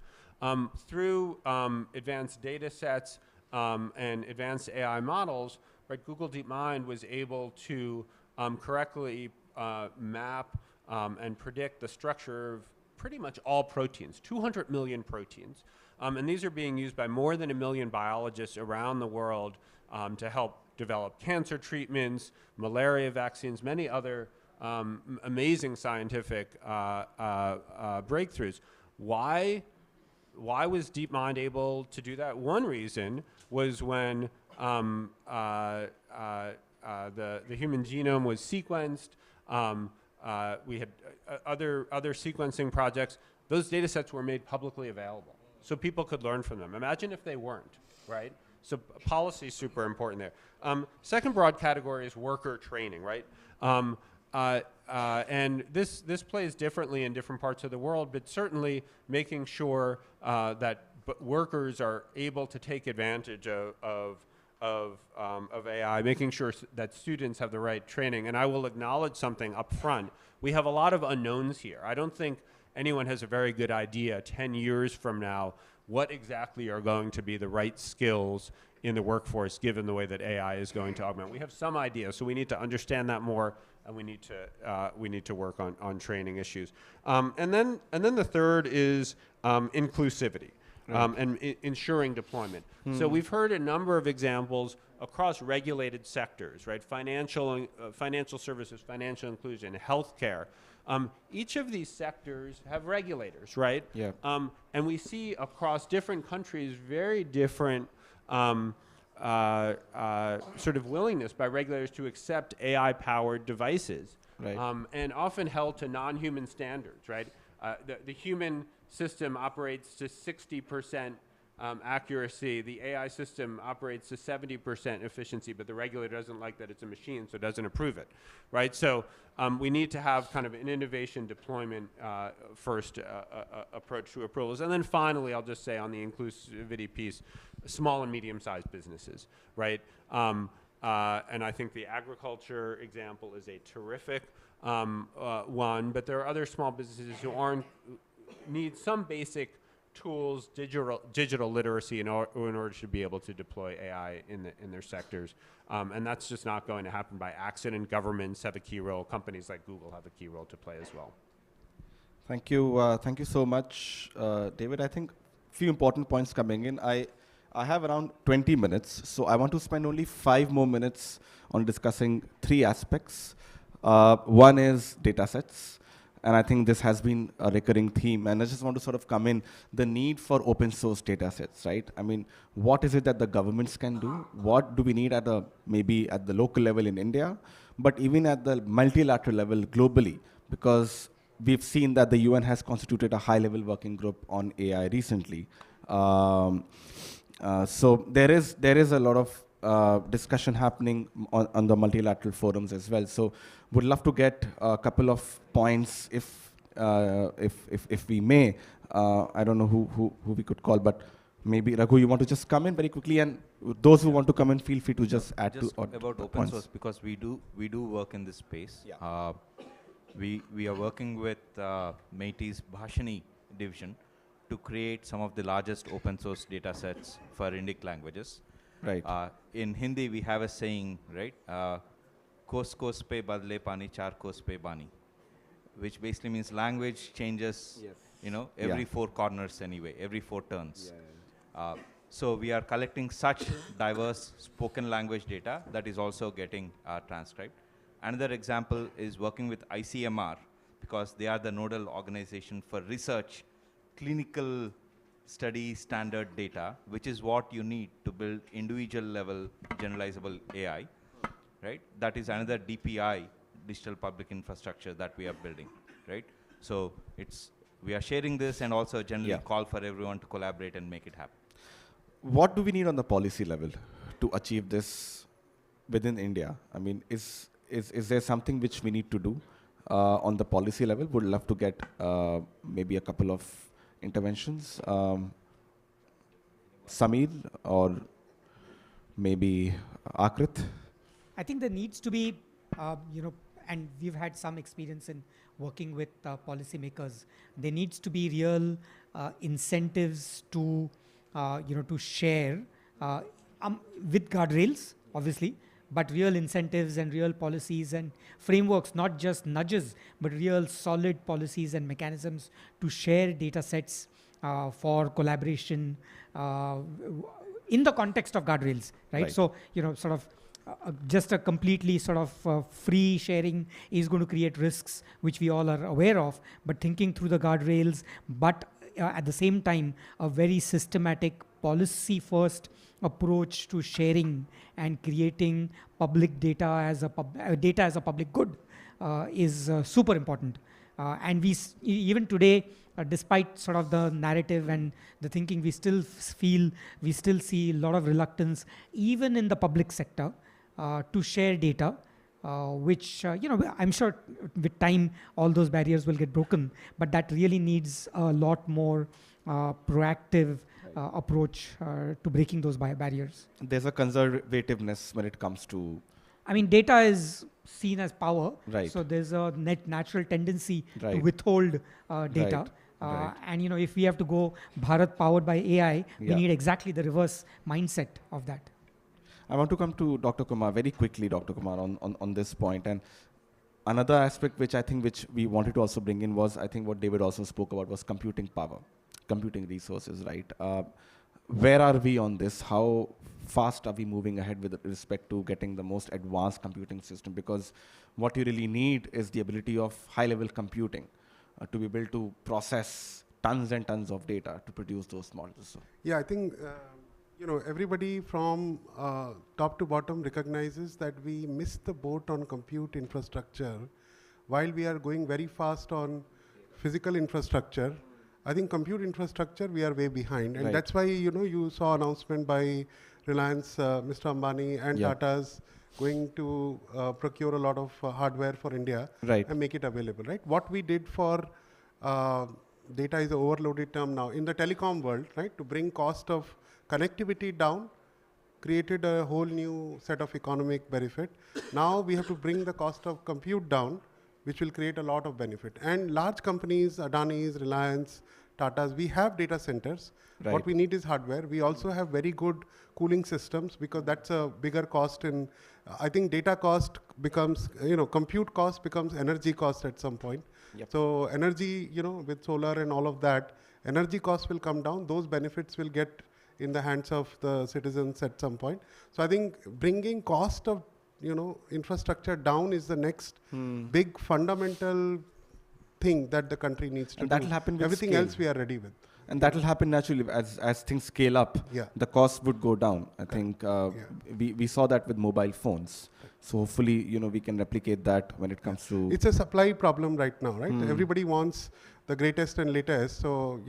Through advanced data sets and advanced AI models, right, Google DeepMind was able to correctly map and predict the structure of pretty much all proteins, 200 million proteins. And these are being used by more than 1 million biologists around the world to help develop cancer treatments, malaria vaccines, many other amazing scientific breakthroughs. Why was DeepMind able to do that? One reason was when the human genome was sequenced. We had other sequencing projects. Those data sets were made publicly available, so people could learn from them. Imagine if they weren't, right? So policy is super important there. Second broad category is worker training, right? And this plays differently in different parts of the world, but certainly making sure that workers are able to take advantage of of AI, making sure that students have the right training. And I will acknowledge something up front. We have a lot of unknowns here. I don't think anyone has a very good idea 10 years from now what exactly are going to be the right skills in the workforce given the way that AI is going to augment. We have some idea, so we need to understand that more, and we need to work on training issues. And then the third is inclusivity. And ensuring deployment. So we've heard a number of examples across regulated sectors, right? Financial services, financial inclusion, healthcare. Each of these sectors have regulators, right? Yeah. And we see across different countries very different sort of willingness by regulators to accept AI-powered devices, Right. And often held to non-human standards, right? The human system operates to 60% accuracy. The AI system operates to 70% efficiency, but the regulator doesn't like that it's a machine, so doesn't approve it, right? So we need to have kind of an innovation deployment first approach to approvals. And then finally, I'll just say on the inclusivity piece, small and medium-sized businesses, right? And I think the agriculture example is a terrific one, but there are other small businesses who need some basic tools, digital literacy in order to be able to deploy AI in their sectors. And that's just not going to happen by accident. Governments have a key role. Companies like Google have a key role to play as well. Thank you. Thank you so much, David. I think a few important points coming in. I have around 20 minutes, so I want to spend only 5 more minutes on discussing 3 aspects. One is data sets, and I think this has been a recurring theme, and I just want to sort of come in the need for open source data sets, right? I mean, what is it that the governments can do? What do we need maybe at the local level in India, but even at the multilateral level globally? Because we've seen that the UN has constituted a high-level working group on AI recently. So there is a lot of discussion happening on the multilateral forums as well. So would love to get a couple of points if we may. I don't know who we could call, but maybe Raghu, you want to just come in very quickly, and those who want to come in, feel free to just add just to about open source, because we do work in this space. Yeah. We are working with MeitY's Bhashini division to create some of the largest open source data sets for Indic languages. Right. In Hindi, we have a saying, right? Kos kos pe badle pani, char kos pe bani, which basically means language changes, every 4 corners anyway, every 4 turns. So we are collecting such diverse spoken language data that is also getting transcribed. Another example is working with ICMR, because they are the nodal organization for research, clinical study standard data, which is what you need to build individual level generalizable AI, right? That is another DPI, digital public infrastructure, that we are building, right? So we are sharing this, and also generally call for everyone to collaborate and make it happen. What do we need on the policy level to achieve this within India? I mean, is there something which we need to do on the policy level? Would love to get maybe a couple of interventions. Samir or maybe Akrit? I think there needs to be, and we've had some experience in working with policymakers. There needs to be real incentives to, to share with guardrails, obviously, but real incentives and real policies and frameworks, not just nudges, but real solid policies and mechanisms to share data sets for collaboration in the context of guardrails, right? So, sort of just a completely sort of free sharing is going to create risks, which we all are aware of, but thinking through the guardrails, but at the same time, a very systematic policy first approach to sharing and creating public data as a public good is super important. And even today, despite sort of the narrative and the thinking, we still see a lot of reluctance, even in the public sector, to share data, which, I'm sure with time, all those barriers will get broken, but that really needs a lot more proactive approach to breaking those barriers. There's a conservativeness when it comes to. I mean, data is seen as power, Right. so there's a natural tendency to Right. withhold data. Right. And if we have to go Bharat powered by AI, we Yeah. need exactly the reverse mindset of that. I want to come to Dr. Kumar very quickly, Dr. Kumar, on this point. And another aspect which we wanted to also bring in was, I think what David also spoke about was computing power, computing resources, right? Where are we on this? How fast are we moving ahead with respect to getting the most advanced computing system? Because what you really need is the ability of high-level computing to be able to process tons and tons of data to produce those models. So Yeah, I think everybody from top to bottom recognizes that we missed the boat on compute infrastructure while we are going very fast on physical infrastructure. I think compute infrastructure, we are way behind. And Right. that's why, you saw announcement by Reliance, Mr. Ambani and Yeah. Tata's going to procure a lot of hardware for India Right. and make it available, right? What we did for data is an overloaded term now. In the telecom world, right, to bring cost of connectivity down, created a whole new set of economic benefit. Now we have to bring the cost of compute down, which will create a lot of benefit. And large companies, Adani's, Reliance, Tata's, we have data centers. Right. What we need is hardware. We also have very good cooling systems because that's a bigger cost in, I think data cost becomes, compute cost becomes energy cost at some point. Yep. So energy, with solar and all of that, energy costs will come down. Those benefits will get in the hands of the citizens at some point. So I think bringing cost of, infrastructure down is the next big fundamental thing that the country needs to And do. that'll happen with Everything scale. else we are ready with. And that will happen naturally as things scale up. Yeah. The cost would go down. I think we saw that with mobile phones. So hopefully, we can replicate that when it comes to. It's a supply problem right now, right? Everybody wants the greatest and latest. So,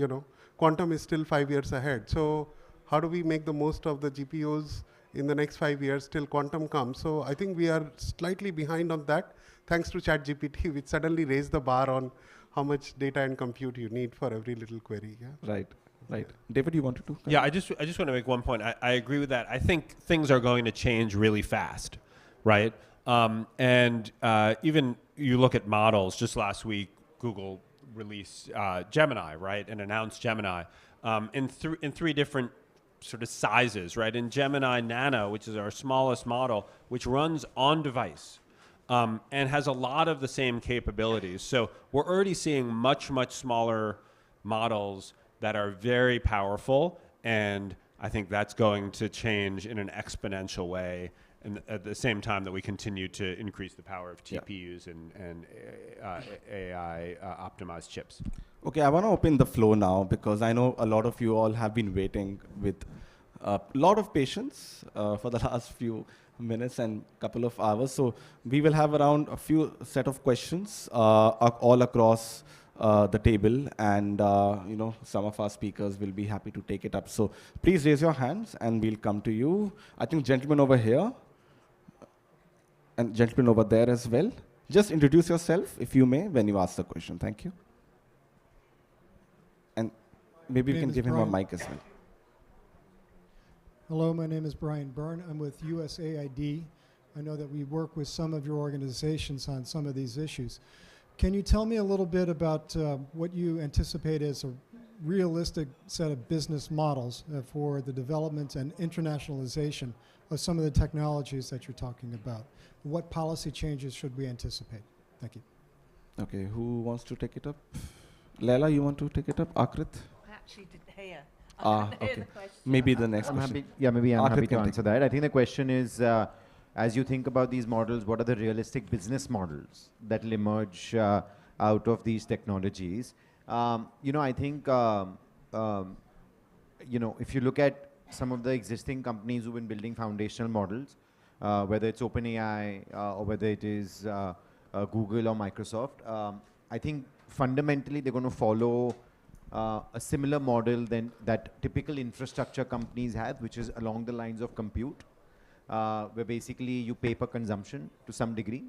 quantum is still 5 years ahead. So how do we make the most of the GPUs in the next 5 years till quantum comes? So I think we are slightly behind on that, thanks to ChatGPT, which suddenly raised the bar on how much data and compute you need for every little query. Yeah. Right. David, you wanted to? Yeah, I just want to make one point. I agree with that. I think things are going to change really fast, right? And even you look at models. Just last week, Google released Gemini, right, and announced Gemini in three different sort of sizes, right? In Gemini Nano, which is our smallest model, which runs on device. And has a lot of the same capabilities. So we're already seeing much smaller models that are very powerful, and I think that's going to change in an exponential way, and at the same time that we continue to increase the power of TPUs and AI optimized chips. Okay, I want to open the floor now because I know a lot of you all have been waiting with a lot of patience for the last few minutes and couple of hours. So we will have around a few set of questions all across the table, and some of our speakers will be happy to take it up. So please raise your hands and we'll come to you. I think gentleman over here and gentleman over there as well. Just introduce yourself, if you may, when you ask the question. Thank you. And maybe we can give him a mic as well. Hello, my name is Brian Byrne. I'm with USAID. I know that we work with some of your organizations on some of these issues. Can you tell me a little bit about what you anticipate as a realistic set of business models for the development and internationalization of some of the technologies that you're talking about? What policy changes should we anticipate? Thank you. Okay, who wants to take it up? Leila, you want to take it up? Akrit? I actually didn't hear. Okay. Maybe the next question. Maybe I'm Akrit happy to can take answer that. I think the question is, as you think about these models, what are the realistic business models that will emerge out of these technologies? I think, if you look at some of the existing companies who've been building foundational models, whether it's OpenAI or whether it is Google or Microsoft, I think fundamentally they're going to follow a similar model than that typical infrastructure companies have, which is along the lines of compute, where basically you pay per consumption to some degree.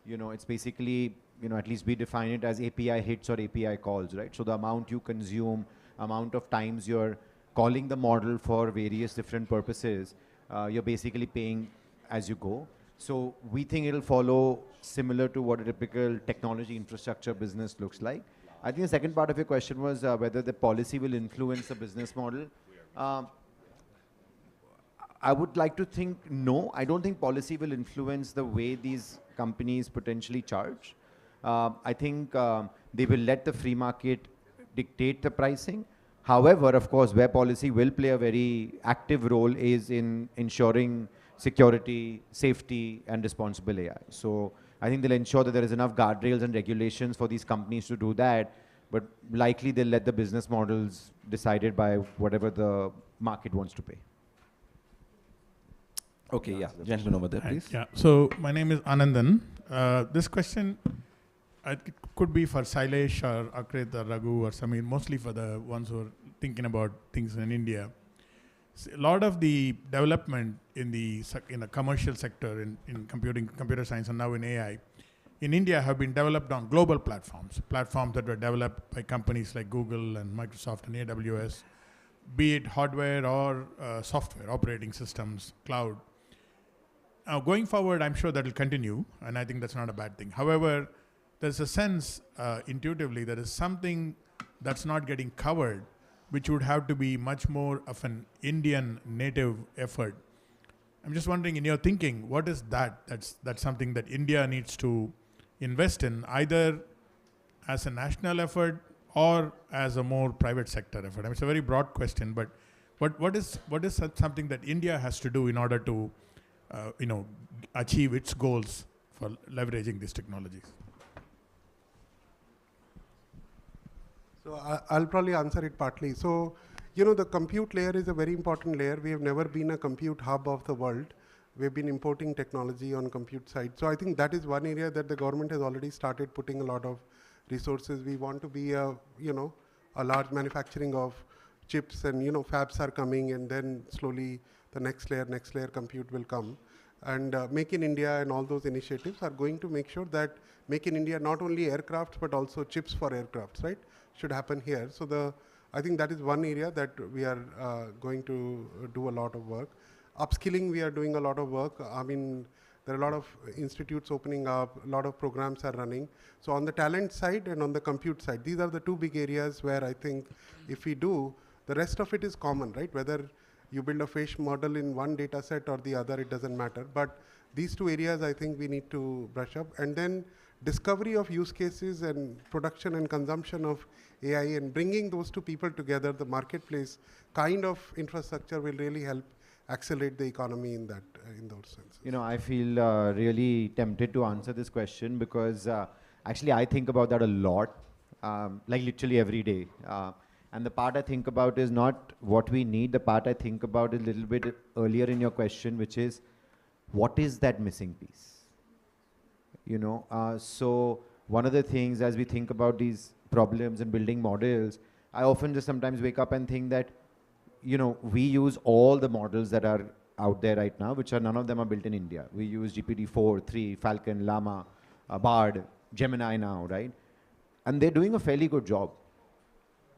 It's basically, at least we define it as API hits or API calls, right? So the amount you consume, amount of times your calling the model for various different purposes, you're basically paying as you go. So we think it'll follow similar to what a typical technology infrastructure business looks like. I think the second part of your question was whether the policy will influence the business model. I would like to think no. I don't think policy will influence the way these companies potentially charge. I think they will let the free market dictate the pricing. However, of course, where policy will play a very active role is in ensuring security, safety, and responsible AI. So I think they'll ensure that there is enough guardrails and regulations for these companies to do that, but likely they'll let the business models decided by whatever the market wants to pay. Okay, yeah, gentleman over there, please. Yeah, so my name is Anandan. This question it could be for Sailesh or Akrit or Raghu or Samir, mostly for the ones who are thinking about things in India. A lot of the development in the commercial sector, in computer science, and now in AI, in India have been developed on global platforms that were developed by companies like Google and Microsoft and AWS, be it hardware or software, operating systems, cloud. Now, going forward, I'm sure that will continue, and I think that's not a bad thing. However, there's a sense intuitively there is something that's not getting covered, which would have to be much more of an Indian native effort. I'm just wondering, in your thinking, what is that? That's something that India needs to invest in, either as a national effort or as a more private sector effort. I mean, it's a very broad question, but what is something that India has to do in order to achieve its goals for leveraging these technologies? So I'll probably answer it partly. So, the compute layer is a very important layer. We have never been a compute hub of the world. We've been importing technology on compute side. So I think that is one area that the government has already started putting a lot of resources. We want to be a large manufacturing of chips, and fabs are coming, and then slowly the next layer compute will come. And Make in India and all those initiatives are going to make sure that Make in India, not only aircrafts, but also chips for aircrafts, right, should happen here. So I think that is one area that we are going to do a lot of work. Upskilling, we are doing a lot of work. I mean, there are a lot of institutes opening up, a lot of programs are running. So on the talent side and on the compute side, these are the two big areas where I think if we do, the rest of it is common, right? Whether you build a face model in one data set or the other, it doesn't matter. But these two areas, I think we need to brush up. And then discovery of use cases and production and consumption of AI, and bringing those two people together, the marketplace kind of infrastructure will really help accelerate the economy in those senses. I feel really tempted to answer this question because actually I think about that a lot, like literally every day. And the part I think about is not what we need. The part I think about is a little bit earlier in your question, which is what is that missing piece? So one of the things as we think about these problems and building models, I often just sometimes wake up and think that we use all the models that are out there right now, which are none of them are built in India. We use GPT-4, 3, Falcon, Llama, Bard, Gemini now, right? And they're doing a fairly good job.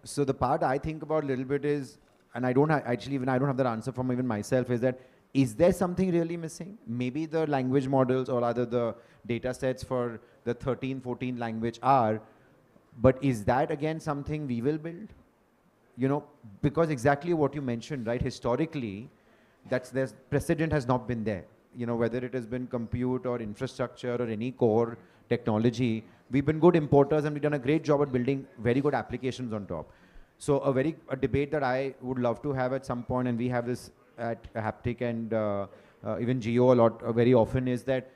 So the part I think about a little bit is, and I don't have that answer from even myself, is that, is there something really missing? Maybe the language models or rather the data sets for the 13, 14 language are, but is that again something we will build? Because exactly what you mentioned, right? Historically, there's precedent has not been there. Whether it has been compute or infrastructure or any core technology, we've been good importers and we've done a great job at building very good applications on top. So a debate that I would love to have at some point, and we have this at Haptic and even Geo a lot very often, is that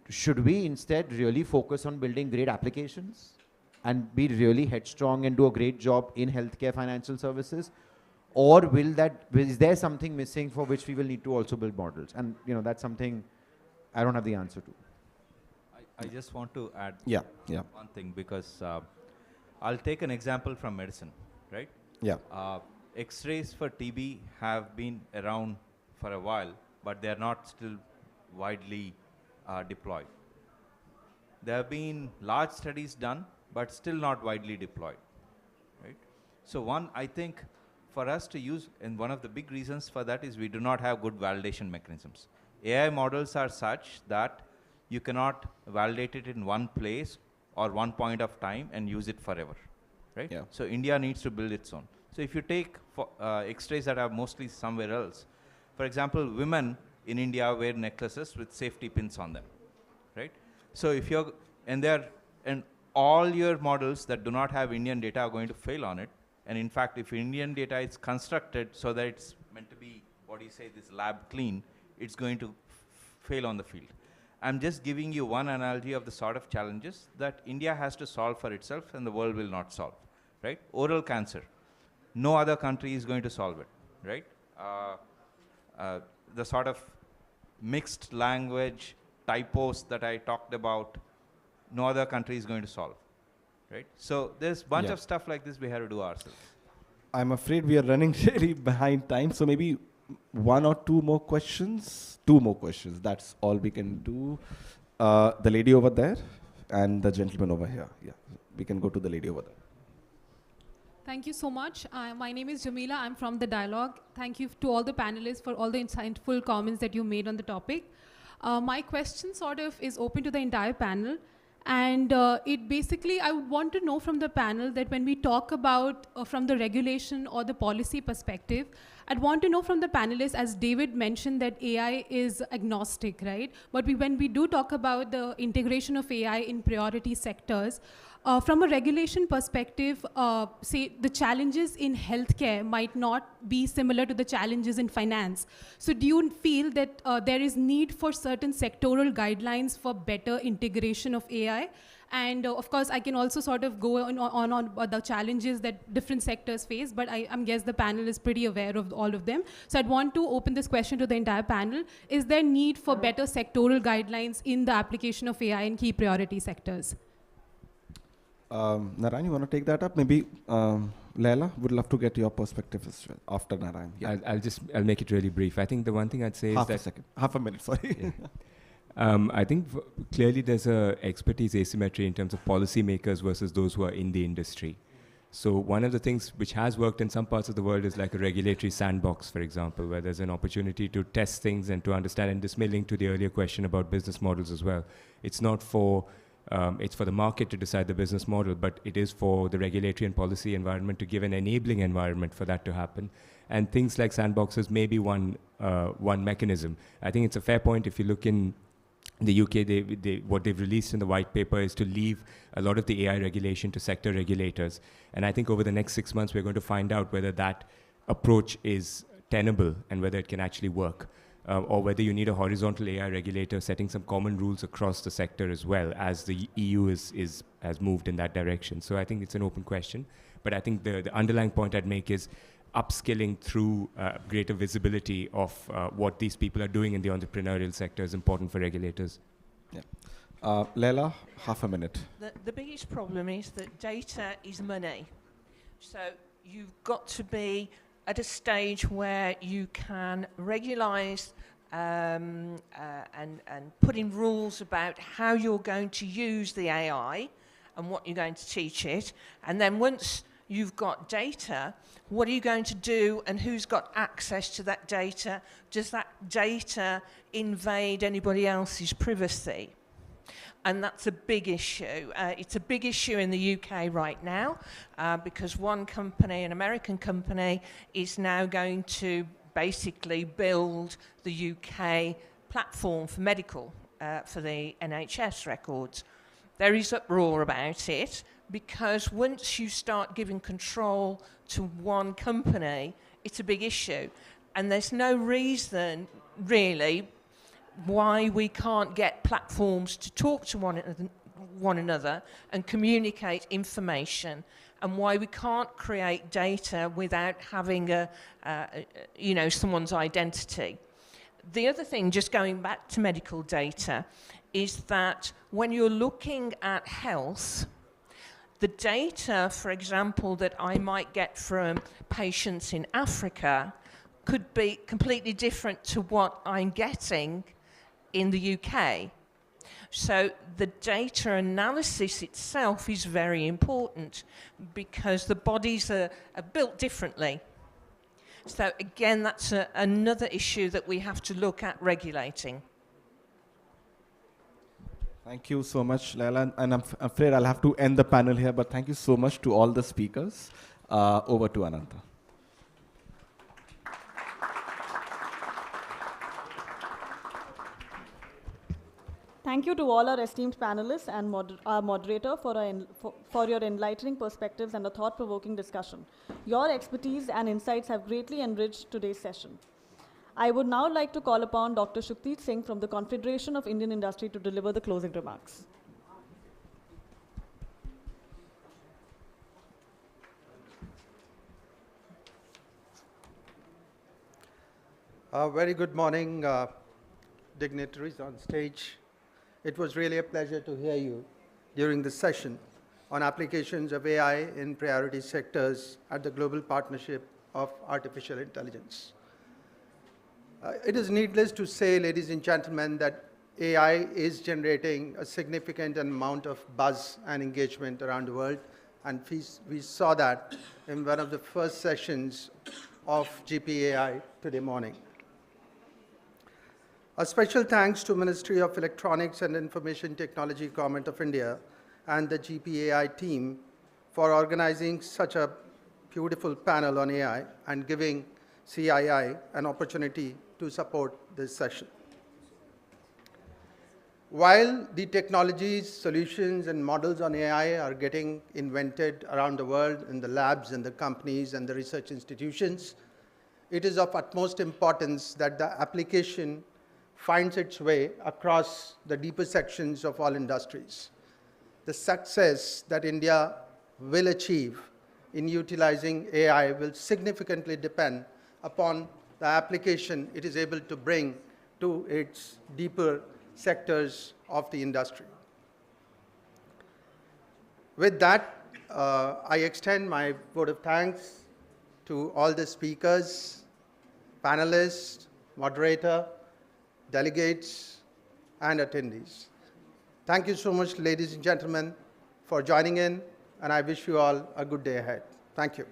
should we instead really focus on building great applications and be really headstrong and do a great job in healthcare financial services? Or is there something missing for which we will need to also build models? And that's something I don't have the answer to. I just want to add one thing, because I'll take an example from medicine, right? Yeah. X-rays for TB have been around for a while, but they're not still widely deployed. There have been large studies done, but still not widely deployed, right? So I think for us to use, and one of the big reasons for that is we do not have good validation mechanisms. AI models are such that you cannot validate it in one place or one point of time and use it forever, right? Yeah. So India needs to build its own. So if you take X-rays that are mostly somewhere else, for example, women in India wear necklaces with safety pins on them, right? So if you're, and all your models that do not have Indian data are going to fail on it. And in fact, if Indian data is constructed so that it's meant to be, what do you say, this lab clean, it's going to fail on the field. I'm just giving you one analogy of the sort of challenges that India has to solve for itself and the world will not solve, right? Oral cancer. No other country is going to solve it, right? The sort of mixed language typos that I talked about, no other country is going to solve, right? So there's a bunch of stuff like this we have to do ourselves. I'm afraid we are running really behind time, so maybe one or two more questions. Two more questions, that's all we can do. The lady over there and the gentleman over here. Yeah, we can go to the lady over there. Thank you so much. My name is Jamila. I'm from The Dialogue. Thank you to all the panelists for all the insightful comments that you made on the topic. My question sort of is open to the entire panel. And it basically, I would want to know from the panel that when we talk about from the regulation or the policy perspective, I'd want to know from the panelists, as David mentioned, that AI is agnostic, right? But when we do talk about the integration of AI in priority sectors, from a regulation perspective, say the challenges in healthcare might not be similar to the challenges in finance. So do you feel that there is need for certain sectoral guidelines for better integration of AI? And of course, I can also sort of go on the challenges that different sectors face, but I guess the panel is pretty aware of all of them. So I'd want to open this question to the entire panel. Is there need for better sectoral guidelines in the application of AI in key priority sectors? Narayan, you want to take that up? Maybe Leila, would love to get your perspective as well after Narayan. Yeah. I'll make it really brief. I think the one thing I'd say is that half a minute, sorry. Yeah. I think clearly there's a expertise asymmetry in terms of policymakers versus those who are in the industry. So one of the things which has worked in some parts of the world is like a regulatory sandbox, for example, where there's an opportunity to test things and to understand, and this may link to the earlier question about business models as well. It's not for it's for the market to decide the business model, but it is for the regulatory and policy environment to give an enabling environment for that to happen. And things like sandboxes may be one mechanism. I think it's a fair point. If you look in the UK, what they've released in the white paper is to leave a lot of the AI regulation to sector regulators. And I think over the next 6 months, we're going to find out whether that approach is tenable and whether it can actually work. Or whether you need a horizontal AI regulator setting some common rules across the sector as well, as the EU has moved in that direction. So I think it's an open question. But I think the underlying point I'd make is upskilling through greater visibility of what these people are doing in the entrepreneurial sector is important for regulators. Yeah. Leila, half a minute. The biggest problem is that data is money. So you've got to be at a stage where you can regulise and put in rules about how you're going to use the AI and what you're going to teach it. And then once you've got data, what are you going to do and who's got access to that data? Does that data invade anybody else's privacy? And that's a big issue. It's a big issue in the UK right now because one company, an American company, is now going to basically build the UK platform for medical, for the NHS records. There is uproar about it because once you start giving control to one company, it's a big issue. And there's no reason, really, why we can't get platforms to talk to one another and communicate information, and why we can't create data without having someone's identity. The other thing, just going back to medical data, is that when you're looking at health, the data, for example, that I might get from patients in Africa could be completely different to what I'm getting in the UK. So the data analysis itself is very important because the bodies are built differently. So again, that's another issue that we have to look at regulating. Thank you so much, Laila. And I'm afraid I'll have to end the panel here, but thank you so much to all the speakers. Over to Ananta. Thank you to all our esteemed panelists and our moderator for your enlightening perspectives and a thought-provoking discussion. Your expertise and insights have greatly enriched today's session. I would now like to call upon Dr. Shukdeep Singh from the Confederation of Indian Industry to deliver the closing remarks. Very good morning, dignitaries on stage. It was really a pleasure to hear you during the session on applications of AI in priority sectors at the Global Partnership of Artificial Intelligence. It is needless to say, ladies and gentlemen, that AI is generating a significant amount of buzz and engagement around the world, and we saw that in one of the first sessions of GPAI today morning. A special thanks to Ministry of Electronics and Information Technology, Government of India, and the GPAI team for organizing such a beautiful panel on AI and giving CII an opportunity to support this session. While the technologies, solutions, and models on AI are getting invented around the world in the labs and the companies and the research institutions, it is of utmost importance that the application finds its way across the deeper sections of all industries. The success that India will achieve in utilizing AI will significantly depend upon the application it is able to bring to its deeper sectors of the industry. With that, I extend my vote of thanks to all the speakers, panelists, moderator, delegates, and attendees. Thank you so much, ladies and gentlemen, for joining in, and I wish you all a good day ahead. Thank you.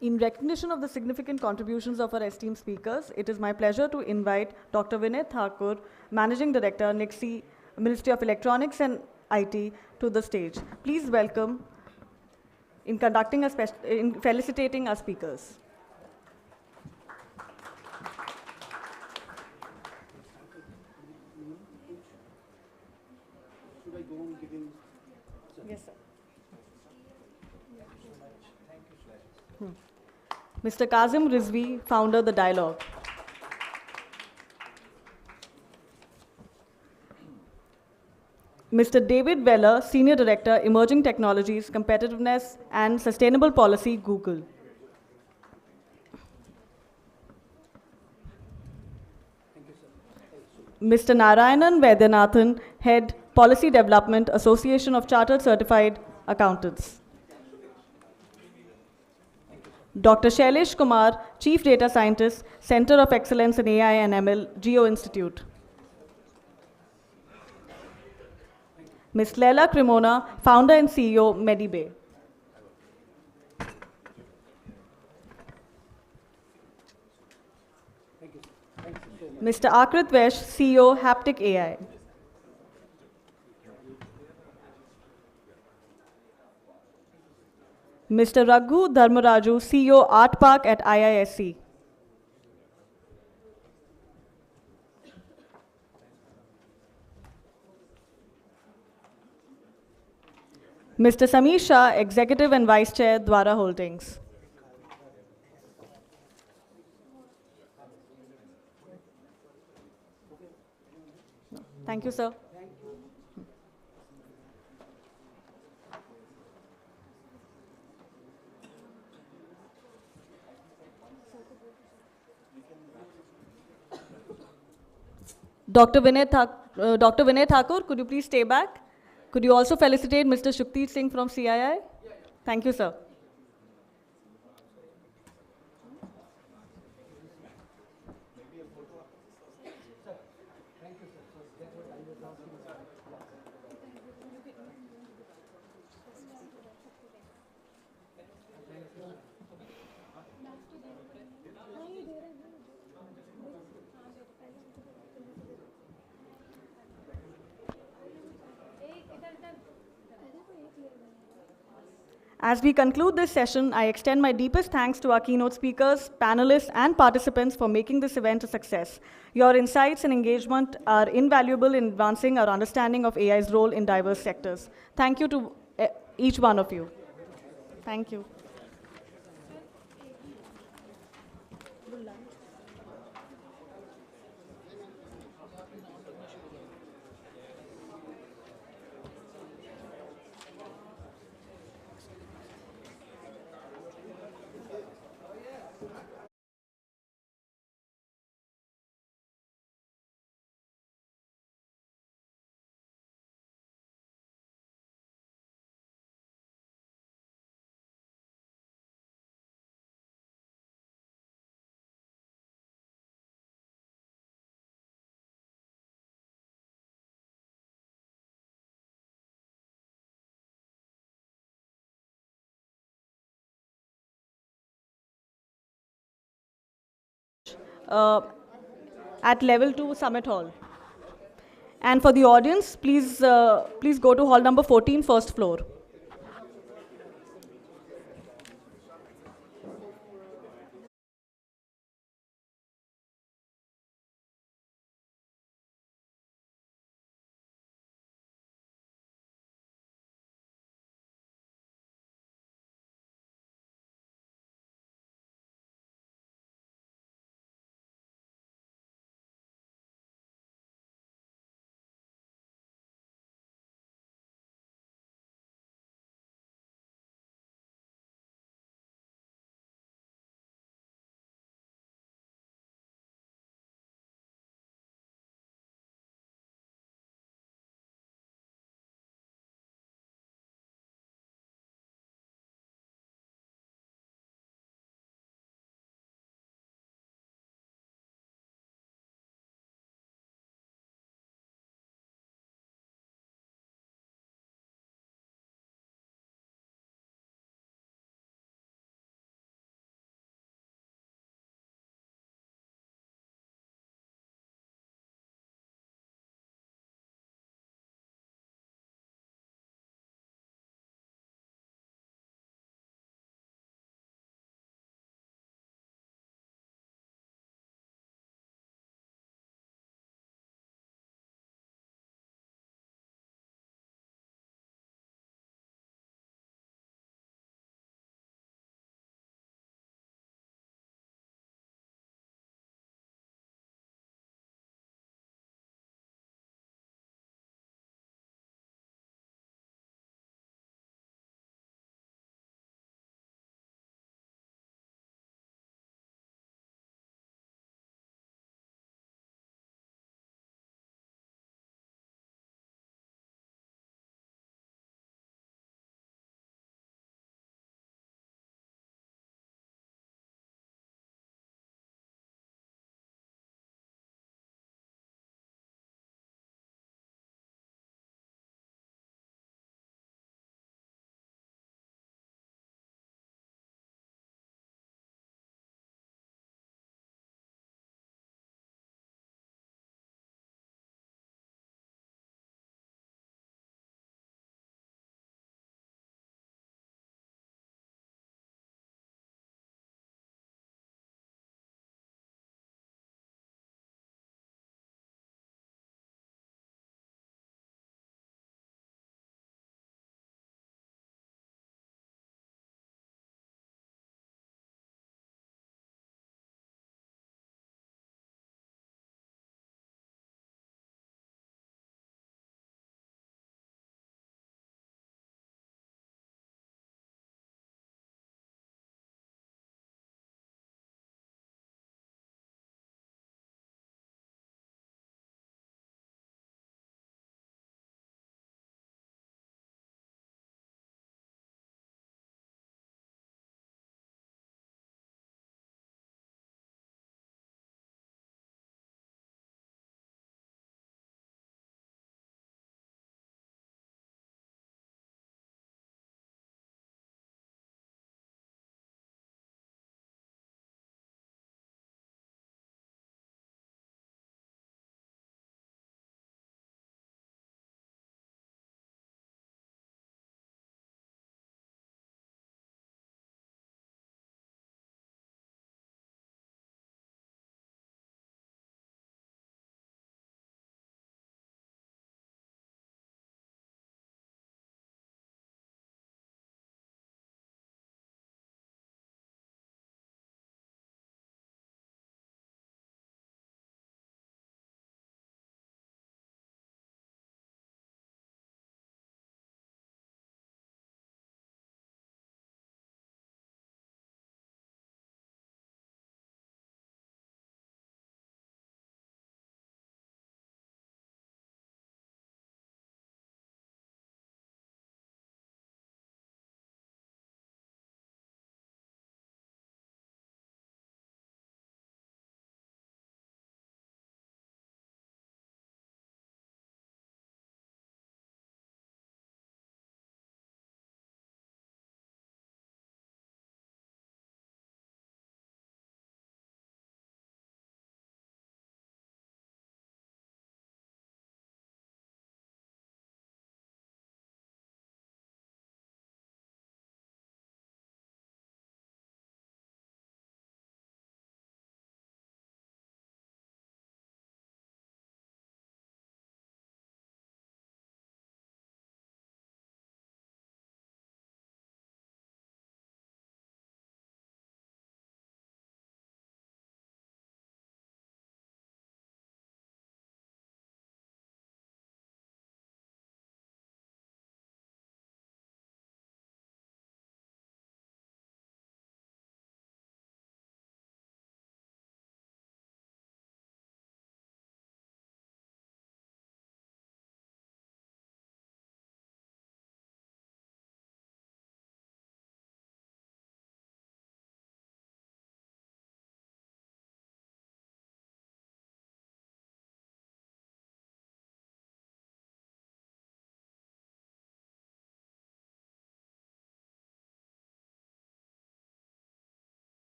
In recognition of the significant contributions of our esteemed speakers, it is my pleasure to invite Dr. Vinay Thakur, Managing Director, NIXI, Ministry of Electronics and IT, to the stage. Please welcome in felicitating our speakers. Yes, sir. Mr. Kazim Rizvi, founder, The Dialogue. Mr. David Weller, Senior Director, Emerging Technologies, Competitiveness and Sustainable Policy, Google. Mr. Narayanan Vaidyanathan, Head, Policy Development, Association of Chartered Certified Accountants. Dr. Shailesh Kumar, Chief Data Scientist, Center of Excellence in AI and ML, Geo Institute. Ms. Leila Cremona, Founder and CEO, Medibay. Mr. Akrit Vesh, CEO, Haptic AI. Mr. Raghu Dharmaraju, CEO, Art Park at IISc. Mr. Sameer Shah, Executive and Vice Chair, Dwara Holdings. Thank you, sir. Dr. Vinay Thakur, could you please stay back? Could you also felicitate Mr. Shukdeep Singh from CII? Thank you, sir. As we conclude this session, I extend my deepest thanks to our keynote speakers, panelists, and participants for making this event a success. Your insights and engagement are invaluable in advancing our understanding of AI's role in diverse sectors. Thank you to each one of you. Thank you. uh, at level 2 Summit Hall. And for the audience, please go to hall number 14, first floor.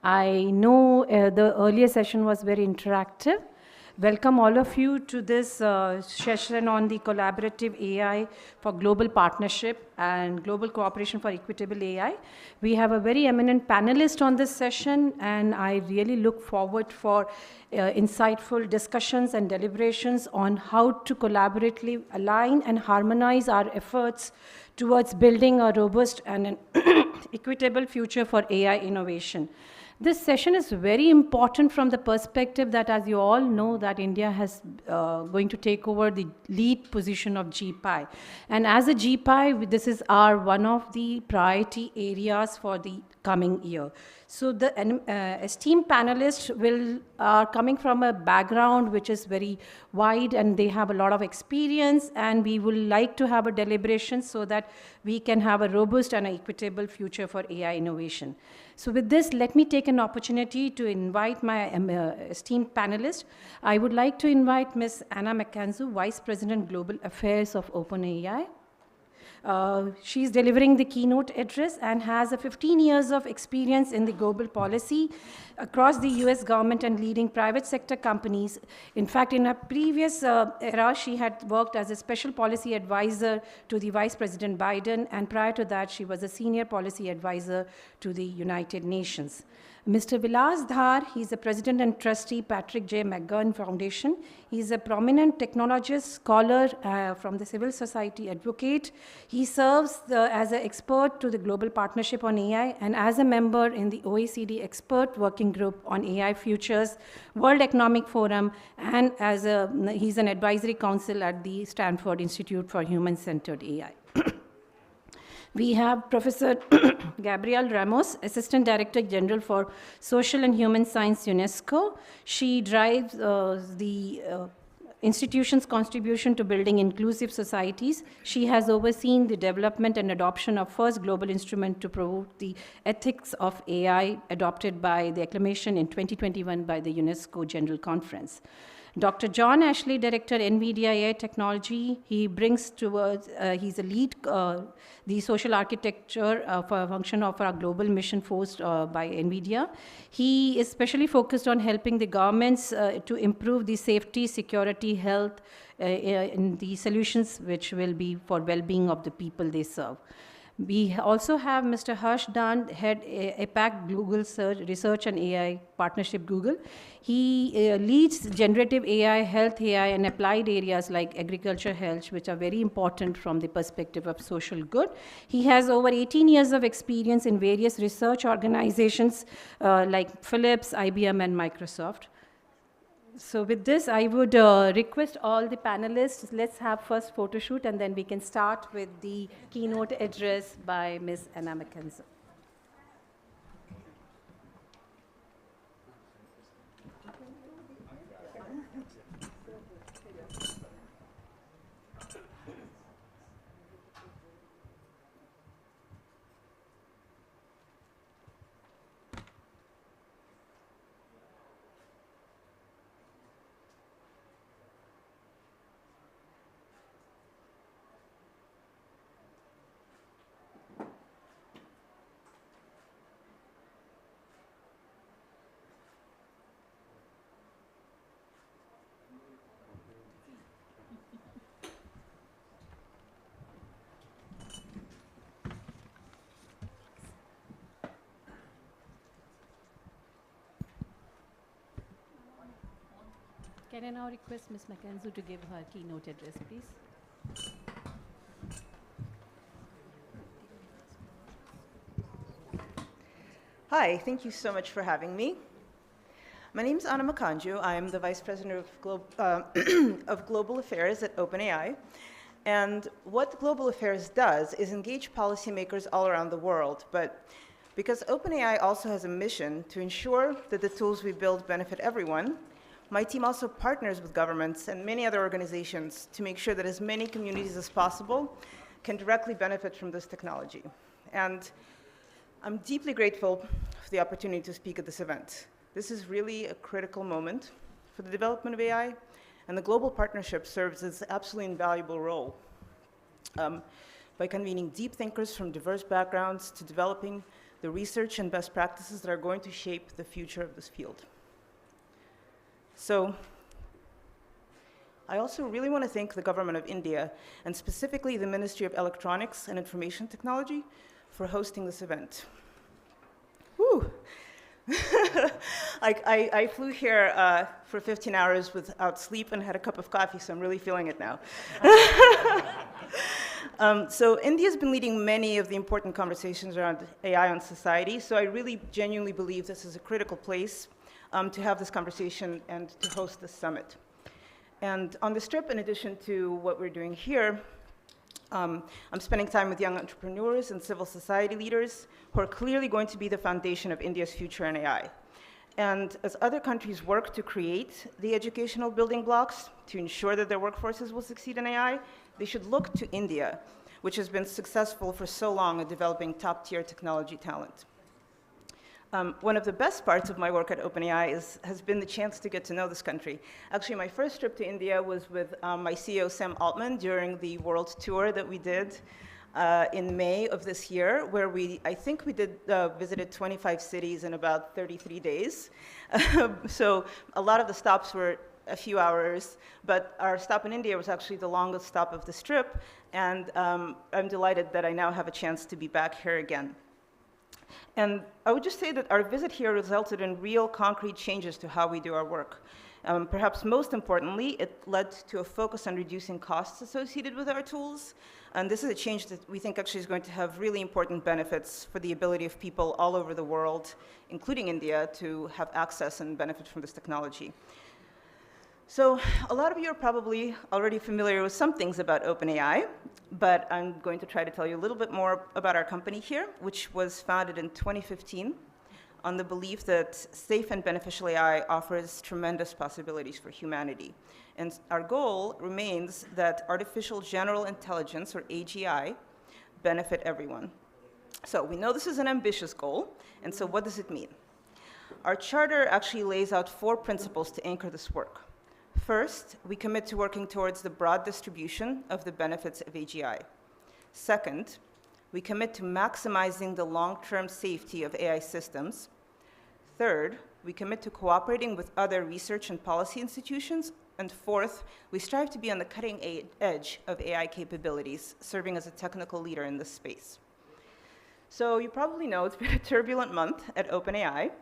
I know the earlier session was very interactive. Welcome all of you to this session on the collaborative AI for global partnership and global cooperation for equitable AI. We have a very eminent panelist on this session, and I really look forward for insightful discussions and deliberations on how to collaboratively align and harmonize our efforts towards building a robust and an equitable future for AI innovation. This session is very important from the perspective that, as you all know, that India has going to take over the lead position of GPI. And as a GPI, this is one of the priority areas for the coming year. So the esteemed panelists are coming from a background which is very wide, and they have a lot of experience, and we would like to have a deliberation so that we can have a robust and equitable future for AI innovation. So with this, let me take an opportunity to invite my esteemed panelists. I would like to invite Ms. Anna McKenzie, Vice President Global Affairs of OpenAI. She's delivering the keynote address and has 15 years of experience in the global policy across the US government and leading private sector companies. In fact, in her previous era, she had worked as a special policy advisor to the Vice President Biden, and prior to that, she was a senior policy advisor to the United Nations. Mr. Vilas Dhar, he's the president and trustee, Patrick J. McGurn Foundation. He's a prominent technologist, scholar from the civil society advocate. He serves as an expert to the Global Partnership on AI and as a member in the OECD Expert Working Group on AI Futures, World Economic Forum, and he's an advisory council at the Stanford Institute for Human-Centered AI. We have Professor Gabrielle Ramos, Assistant Director General for Social and Human Science, UNESCO. She drives the institution's contribution to building inclusive societies. She has overseen the development and adoption of first global instrument to promote the ethics of AI, adopted by the acclamation in 2021 by the UNESCO General Conference. Dr. John Ashley, Director, NVIDIA AI Technology, he brings towards, he's a lead, the social architecture for a function of our global mission forced by NVIDIA. He is specially focused on helping the governments to improve the safety, security, health, in the solutions which will be for well-being of the people they serve. We also have Mr. Harsh Dand, Head APAC Google Research and AI Partnership Google. He leads generative AI, health AI, and applied areas like agriculture health, which are very important from the perspective of social good. He has over 18 years of experience in various research organizations like Philips, IBM, and Microsoft. So with this, I would request all the panelists, let's have first photo shoot, and then we can start with the keynote address by Ms. Anna McKenzie. Can I now request Ms. McKenzie to give her keynote address, please? Hi, thank you so much for having me. My name is Anna McKenzie. I am the Vice President of Global Affairs at OpenAI. And what Global Affairs does is engage policymakers all around the world. But because OpenAI also has a mission to ensure that the tools we build benefit everyone, my team also partners with governments and many other organizations to make sure that as many communities as possible can directly benefit from this technology. And I'm deeply grateful for the opportunity to speak at this event. This is really a critical moment for the development of AI, and the global partnership serves as an absolutely invaluable role by convening deep thinkers from diverse backgrounds to developing the research and best practices that are going to shape the future of this field. So I also really want to thank the government of India, and specifically the Ministry of Electronics and Information Technology, for hosting this event. Whew. I flew here for 15 hours without sleep and had a cup of coffee, so I'm really feeling it now. So India's been leading many of the important conversations around AI on society, so I really genuinely believe this is a critical place to have this conversation and to host this summit. And on this trip, in addition to what we're doing here, I'm spending time with young entrepreneurs and civil society leaders who are clearly going to be the foundation of India's future in AI. And as other countries work to create the educational building blocks to ensure that their workforces will succeed in AI, they should look to India, which has been successful for so long at developing top-tier technology talent. One of the best parts of my work at OpenAI has been the chance to get to know this country. Actually, my first trip to India was with my CEO, Sam Altman, during the world tour that we did in May of this year, where I think we visited 25 cities in about 33 days. So a lot of the stops were a few hours, but our stop in India was actually the longest stop of this trip, and I'm delighted that I now have a chance to be back here again. And I would just say that our visit here resulted in real concrete changes to how we do our work. Perhaps most importantly, it led to a focus on reducing costs associated with our tools. And this is a change that we think actually is going to have really important benefits for the ability of people all over the world, including India, to have access and benefit from this technology. So a lot of you are probably already familiar with some things about OpenAI, but I'm going to try to tell you a little bit more about our company here, which was founded in 2015 on the belief that safe and beneficial AI offers tremendous possibilities for humanity. And our goal remains that artificial general intelligence, or AGI, benefit everyone. So we know this is an ambitious goal, and so what does it mean? Our charter actually lays out 4 principles to anchor this work. First, we commit to working towards the broad distribution of the benefits of AGI. Second, we commit to maximizing the long-term safety of AI systems. Third, we commit to cooperating with other research and policy institutions. And fourth, we strive to be on the cutting edge of AI capabilities, serving as a technical leader in this space. So you probably know it's been a turbulent month at OpenAI,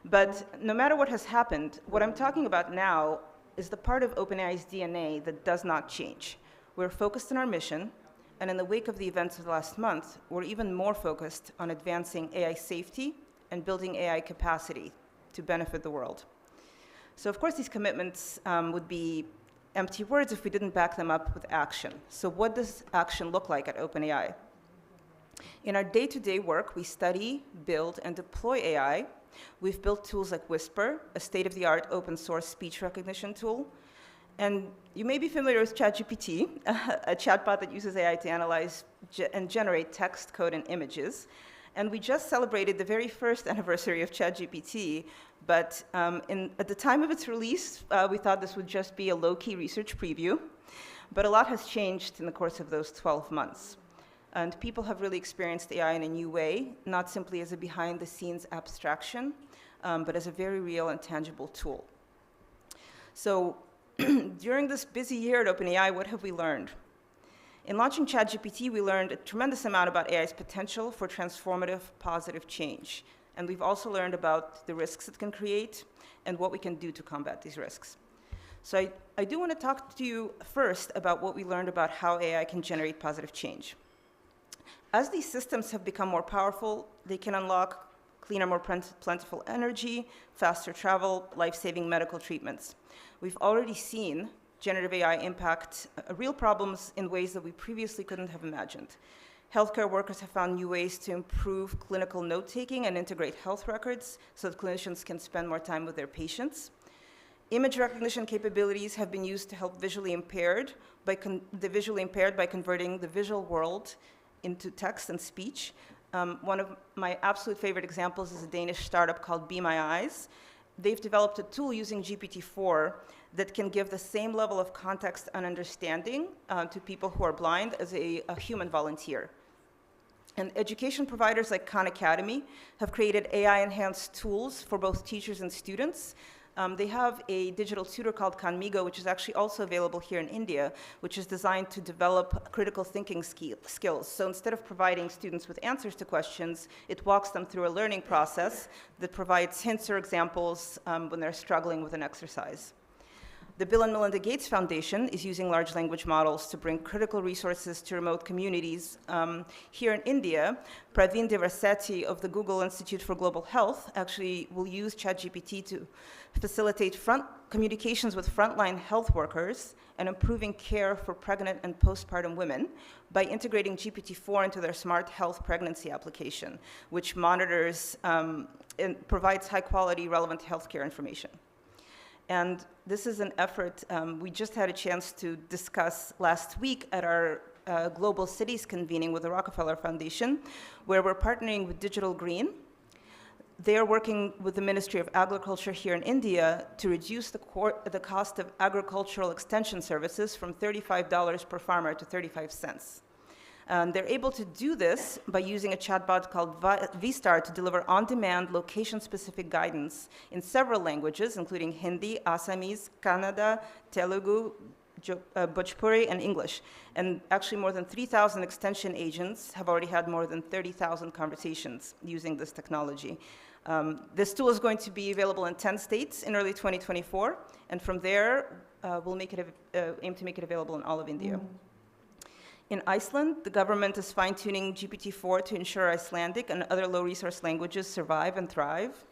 but no matter what has happened, what I'm talking about now is the part of OpenAI's DNA that does not change. We're focused on our mission, and in the wake of the events of the last month, we're even more focused on advancing AI safety and building AI capacity to benefit the world. So of course, these commitments would be empty words if we didn't back them up with action. So what does action look like at OpenAI? In our day-to-day work, we study, build, and deploy AI. We've built tools like Whisper, a state-of-the-art open-source speech recognition tool. And you may be familiar with ChatGPT, a chatbot that uses AI to analyze and generate text, code, and images. And we just celebrated the very first anniversary of ChatGPT, but at the time of its release, we thought this would just be a low-key research preview. But a lot has changed in the course of those 12 months. And people have really experienced AI in a new way, not simply as a behind-the-scenes abstraction, but as a very real and tangible tool. So during this busy year at OpenAI, what have we learned? In launching ChatGPT, we learned a tremendous amount about AI's potential for transformative, positive change. And we've also learned about the risks it can create and what we can do to combat these risks. So I do want to talk to you first about what we learned about how AI can generate positive change. As these systems have become more powerful, they can unlock cleaner, more plentiful energy, faster travel, life-saving medical treatments. We've already seen generative AI impact real problems in ways that we previously couldn't have imagined. Healthcare workers have found new ways to improve clinical note-taking and integrate health records so that clinicians can spend more time with their patients. Image recognition capabilities have been used to help the visually impaired by converting the visual world into text and speech. One of my absolute favorite examples is a Danish startup called Be My Eyes. They've developed a tool using GPT-4 that can give the same level of context and understanding to people who are blind as a human volunteer. And education providers like Khan Academy have created AI-enhanced tools for both teachers and students. They have a digital tutor called Khanmigo, which is actually also available here in India, which is designed to develop critical thinking skills. So instead of providing students with answers to questions, it walks them through a learning process that provides hints or examples when they're struggling with an exercise. The Bill and Melinda Gates Foundation is using large language models to bring critical resources to remote communities. Here in India, Praveen Devarsetti of the Google Institute for Global Health actually will use ChatGPT to facilitate communications with frontline health workers and improving care for pregnant and postpartum women by integrating GPT-4 into their smart health pregnancy application, which monitors and provides high-quality, relevant healthcare information. And this is an effort we just had a chance to discuss last week at our Global Cities convening with the Rockefeller Foundation, where we're partnering with Digital Green. They are working with the Ministry of Agriculture here in India to reduce the cost of agricultural extension services from $35 per farmer to 35 cents. They're able to do this by using a chatbot called VStar to deliver on-demand, location-specific guidance in several languages, including Hindi, Assamese, Kannada, Telugu, Bhojpuri, and English. And actually, more than 3,000 extension agents have already had more than 30,000 conversations using this technology. This tool is going to be available in 10 states in early 2024, and from there, we'll aim to make it available in all of India. In Iceland, the government is fine-tuning GPT-4 to ensure Icelandic and other low-resource languages survive and thrive.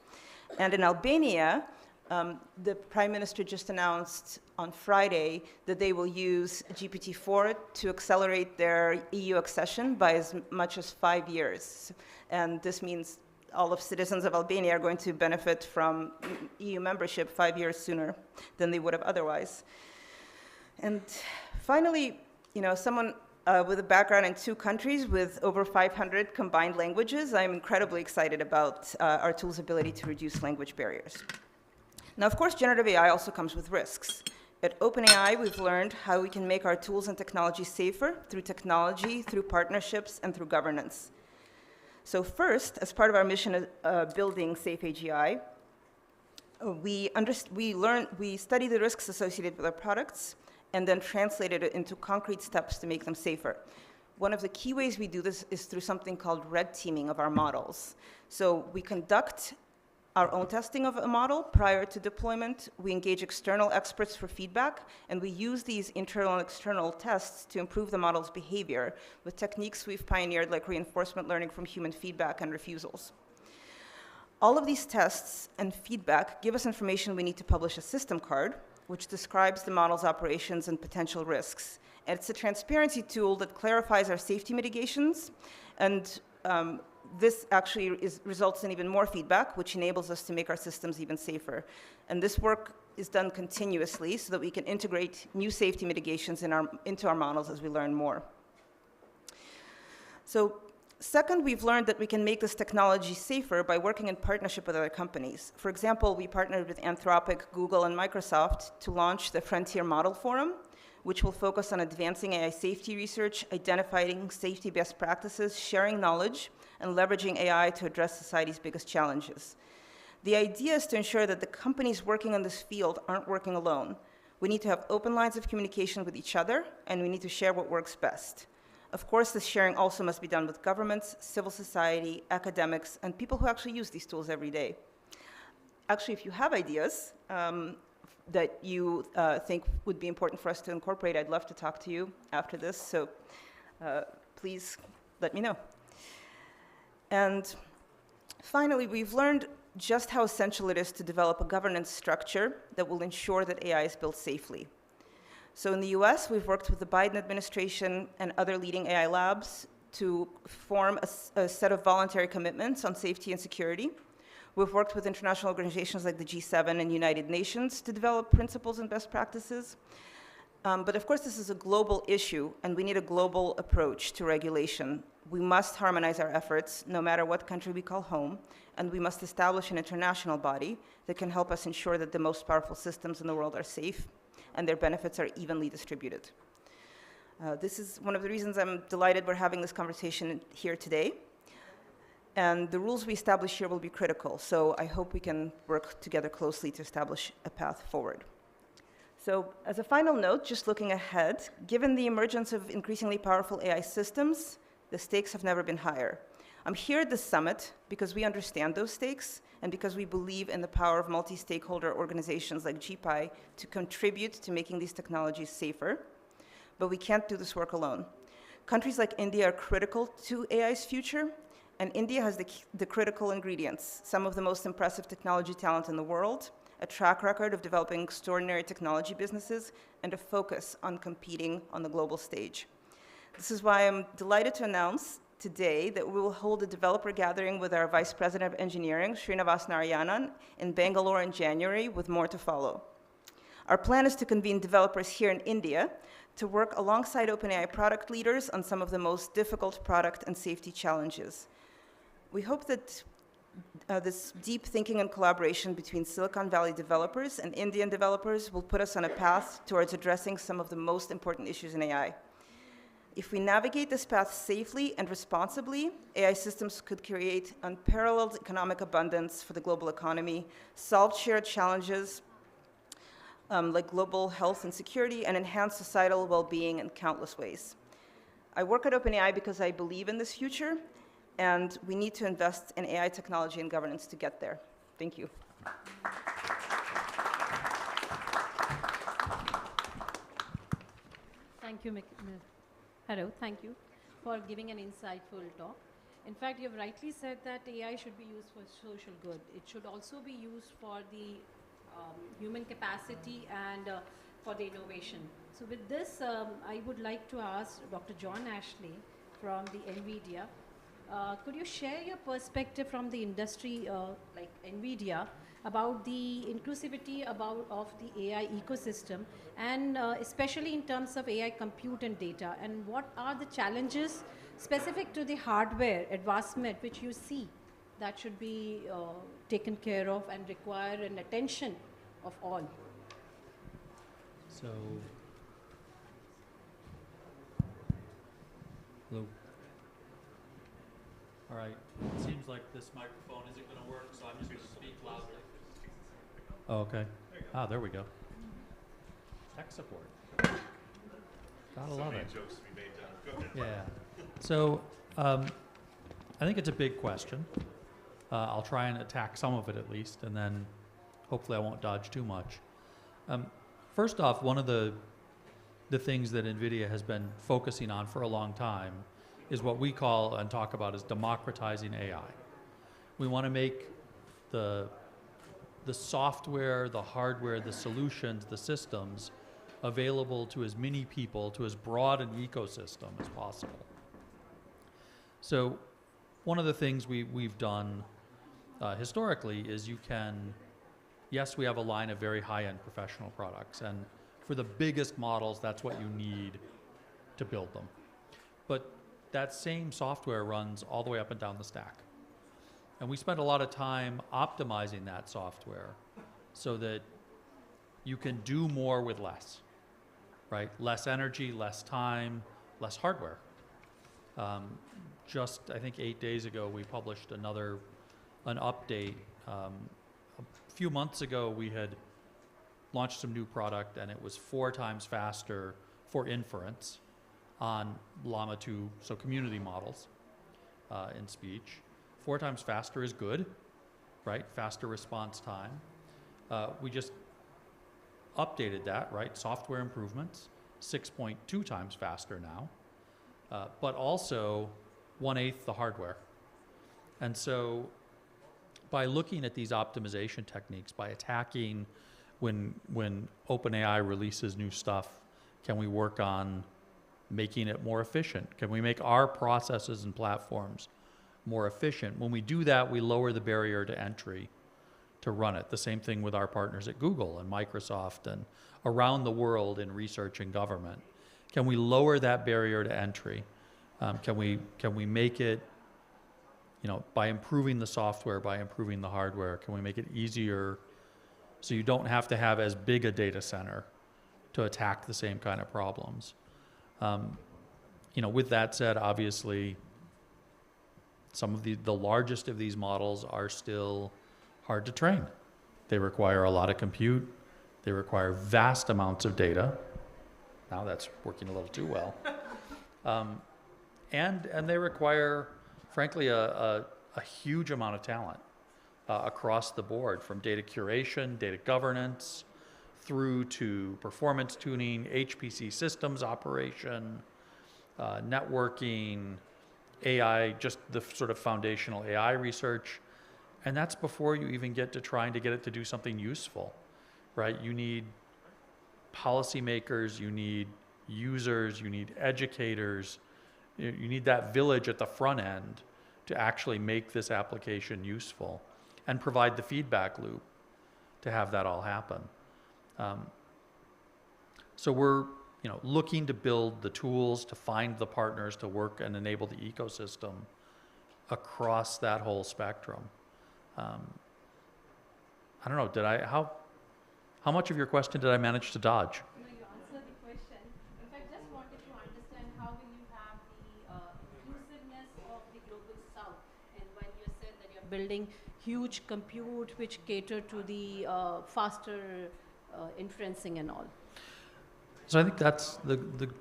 And in Albania, the Prime Minister just announced on Friday that they will use GPT-4 to accelerate their EU accession by as much as 5 years. And this means all of citizens of Albania are going to benefit from EU membership 5 years sooner than they would have otherwise. And finally, someone with a background in 2 countries with over 500 combined languages, I'm incredibly excited about our tool's ability to reduce language barriers. Now, of course, generative AI also comes with risks. At OpenAI, we've learned how we can make our tools and technology safer through technology, through partnerships, and through governance. So first, as part of our mission of building Safe AGI, we study the risks associated with our products, and then translated it into concrete steps to make them safer. One of the key ways we do this is through something called red teaming of our models. So we conduct our own testing of a model prior to deployment. We engage external experts for feedback, and we use these internal and external tests to improve the model's behavior with techniques we've pioneered like reinforcement learning from human feedback and refusals. All of these tests and feedback give us information we need to publish a system card, which describes the model's operations and potential risks. And it's a transparency tool that clarifies our safety mitigations, and this actually results in even more feedback, which enables us to make our systems even safer. And this work is done continuously so that we can integrate new safety mitigations into our models as we learn more. So second, we've learned that we can make this technology safer by working in partnership with other companies. For example, we partnered with Anthropic, Google, and Microsoft to launch the Frontier Model Forum, which will focus on advancing AI safety research, identifying safety best practices, sharing knowledge, and leveraging AI to address society's biggest challenges. The idea is to ensure that the companies working on this field aren't working alone. We need to have open lines of communication with each other, and we need to share what works best. Of course, this sharing also must be done with governments, civil society, academics, and people who actually use these tools every day. Actually, if you have ideas that you think would be important for us to incorporate, I'd love to talk to you after this, so please let me know. And finally, we've learned just how essential it is to develop a governance structure that will ensure that AI is built safely. So in the US, we've worked with the Biden administration and other leading AI labs to form a set of voluntary commitments on safety and security. We've worked with international organizations like the G7 and United Nations to develop principles and best practices. But of course, this is a global issue, and we need a global approach to regulation. We must harmonize our efforts, no matter what country we call home, and we must establish an international body that can help us ensure that the most powerful systems in the world are safe and their benefits are evenly distributed. This is one of the reasons I'm delighted we're having this conversation here today. And the rules we establish here will be critical, so I hope we can work together closely to establish a path forward. So as a final note, just looking ahead, given the emergence of increasingly powerful AI systems, the stakes have never been higher. I'm here at this summit because we understand those stakes and because we believe in the power of multi-stakeholder organizations like GPI to contribute to making these technologies safer. But we can't do this work alone. Countries like India are critical to AI's future, and India has the critical ingredients, some of the most impressive technology talent in the world, a track record of developing extraordinary technology businesses, and a focus on competing on the global stage. This is why I'm delighted to announce today that we will hold a developer gathering with our Vice President of Engineering, Srinivas Narayanan, in Bangalore in January, with more to follow. Our plan is to convene developers here in India to work alongside OpenAI product leaders on some of the most difficult product and safety challenges. We hope that this deep thinking and collaboration between Silicon Valley developers and Indian developers will put us on a path towards addressing some of the most important issues in AI. If we navigate this path safely and responsibly, AI systems could create unparalleled economic abundance for the global economy, solve shared challenges like global health and security, and enhance societal well-being in countless ways. I work at OpenAI because I believe in this future, and we need to invest in AI technology and governance to get there. Thank you. Thank you, hello, thank you for giving an insightful talk. In fact, you've rightly said that AI should be used for social good. It should also be used for the human capacity and for the innovation. So with this, I would like to ask Dr. John Ashley from the NVIDIA. Could you share your perspective from the industry like NVIDIA about the inclusivity of the AI ecosystem, and especially in terms of AI compute and data, and what are the challenges specific to the hardware advancement which you see that should be taken care of and require an attention of all? So, hello. All right, it seems like this microphone isn't going to work, so I'm just going to speak loudly. Oh, okay. Ah, there we go. Tech support. Gotta love it. Jokes to be made down. Go ahead. Yeah. So, I think it's a big question. I'll try and attack some of it at least, and then hopefully I won't dodge too much. First off, one of the things that NVIDIA has been focusing on for a long time is what we call and talk about as democratizing AI. We want to make the software, the hardware, the solutions, the systems available to as many people, to as broad an ecosystem as possible. So one of the things we've done historically is yes, we have a line of very high-end professional products, and for the biggest models, that's what you need to build them. But that same software runs all the way up and down the stack. And we spend a lot of time optimizing that software so that you can do more with less, right? Less energy, less time, less hardware. Just, I think 8 days ago, we published an update. A few months ago, we had launched some new product, and it was 4 times faster for inference on Llama 2, so community models in speech. 4 times faster is good, right? Faster response time. We just updated that, right? Software improvements, 6.2 times faster now, but also 1/8 the hardware. And so by looking at these optimization techniques, by attacking when OpenAI releases new stuff, can we work on making it more efficient? Can we make our processes and platforms more efficient? When we do that, we lower the barrier to entry to run it. The same thing with our partners at Google and Microsoft and around the world in research and government. Can we lower that barrier to entry? Can we make it, by improving the software, by improving the hardware, can we make it easier so you don't have to have as big a data center to attack the same kind of problems? With that said, obviously, some of the largest of these models are still hard to train. They require a lot of compute. They require vast amounts of data. Now that's working a little too well. And they require, frankly, a huge amount of talent across the board, from data curation, data governance, through to performance tuning, HPC systems operation, networking, AI, just the sort of foundational AI research. And that's before you even get to trying to get it to do something useful, right? You need policymakers, you need users, you need educators, you need that village at the front end to actually make this application useful and provide the feedback loop to have that all happen. So we're looking to build the tools, to find the partners to work and enable the ecosystem across that whole spectrum. I don't know, how much of your question did I manage to dodge? No, you answered the question. In fact, just wanted to understand how will you have the inclusiveness of the global south, and when you said that you're building huge compute which cater to the faster inferencing and all. So I think that's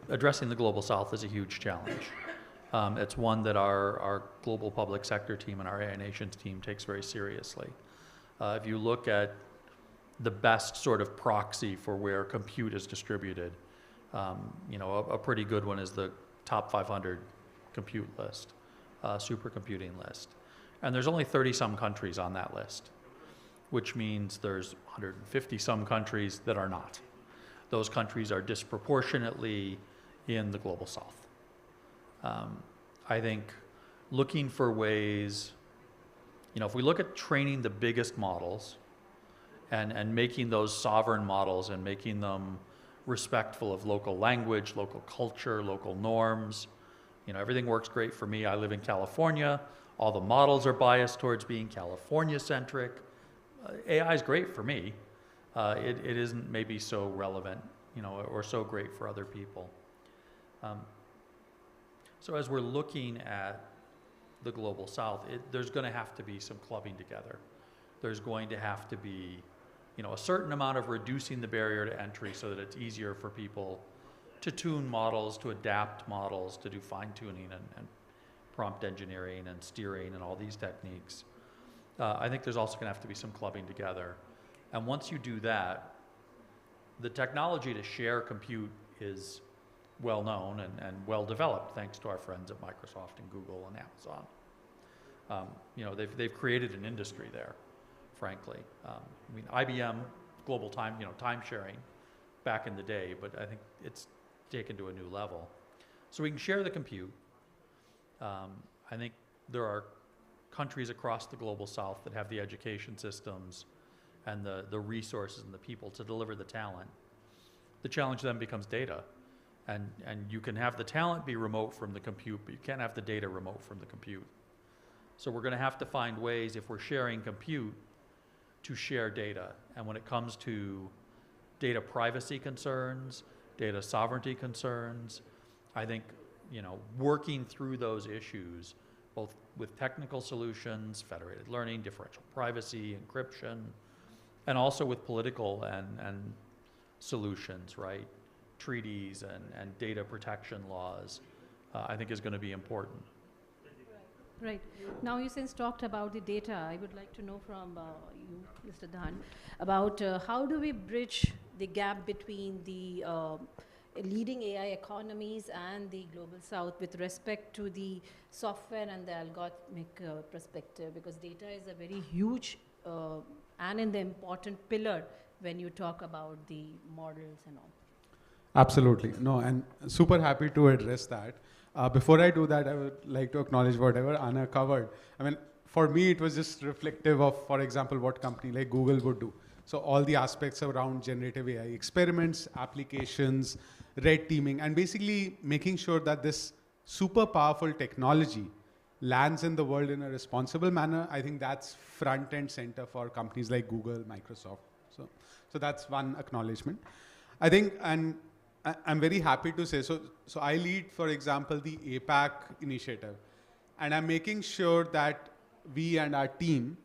addressing the global south is a huge challenge. It's one that our global public sector team and our AI Nations team takes very seriously. If you look at the best sort of proxy for where compute is distributed, a pretty good one is the top 500 compute list, supercomputing list. And there's only 30-some countries on that list, which means there's 150-some countries that are not. Those countries are disproportionately in the global south. I think looking for ways, if we look at training the biggest models and making those sovereign models and making them respectful of local language, local culture, local norms, everything works great for me. I live in California. All the models are biased towards being California-centric. AI is great for me. It isn't maybe so relevant, or so great for other people. So as we're looking at the global south, there's going to have to be some clubbing together. There's going to have to be, a certain amount of reducing the barrier to entry so that it's easier for people to tune models, to adapt models, to do fine-tuning and prompt engineering and steering and all these techniques. I think there's also going to have to be some clubbing together. And once you do that, the technology to share compute is well known and well developed, thanks to our friends at Microsoft and Google and Amazon. They've created an industry there, frankly. IBM, global time sharing back in the day, but I think it's taken to a new level. So we can share the compute. I think there are countries across the global south that have the education systems and the resources and the people to deliver the talent. The challenge then becomes data. And you can have the talent be remote from the compute, but you can't have the data remote from the compute. So we're going to have to find ways, if we're sharing compute, to share data. And when it comes to data privacy concerns, data sovereignty concerns, I think, working through those issues, both with technical solutions, federated learning, differential privacy, encryption, and also with political and solutions, right? Treaties and data protection laws, I think is going to be important. Right. Now you since talked about the data, I would like to know from you, Mr. Dhan, about how do we bridge the gap between the leading AI economies and the global south with respect to the software and the algorithmic perspective, because data is a very huge and an important pillar when you talk about the models and all. Absolutely. No, and super happy to address that. Before I do that, I would like to acknowledge whatever Anna covered. For me, it was just reflective of, for example, what company like Google would do. So all the aspects around generative AI experiments, applications, red teaming, and basically making sure that this super powerful technology lands in the world in a responsible manner. I think that's front and center for companies like Google, Microsoft. So that's one acknowledgement. I think, and I'm very happy to say, so I lead, for example, the APAC initiative, and I'm making sure that we and our team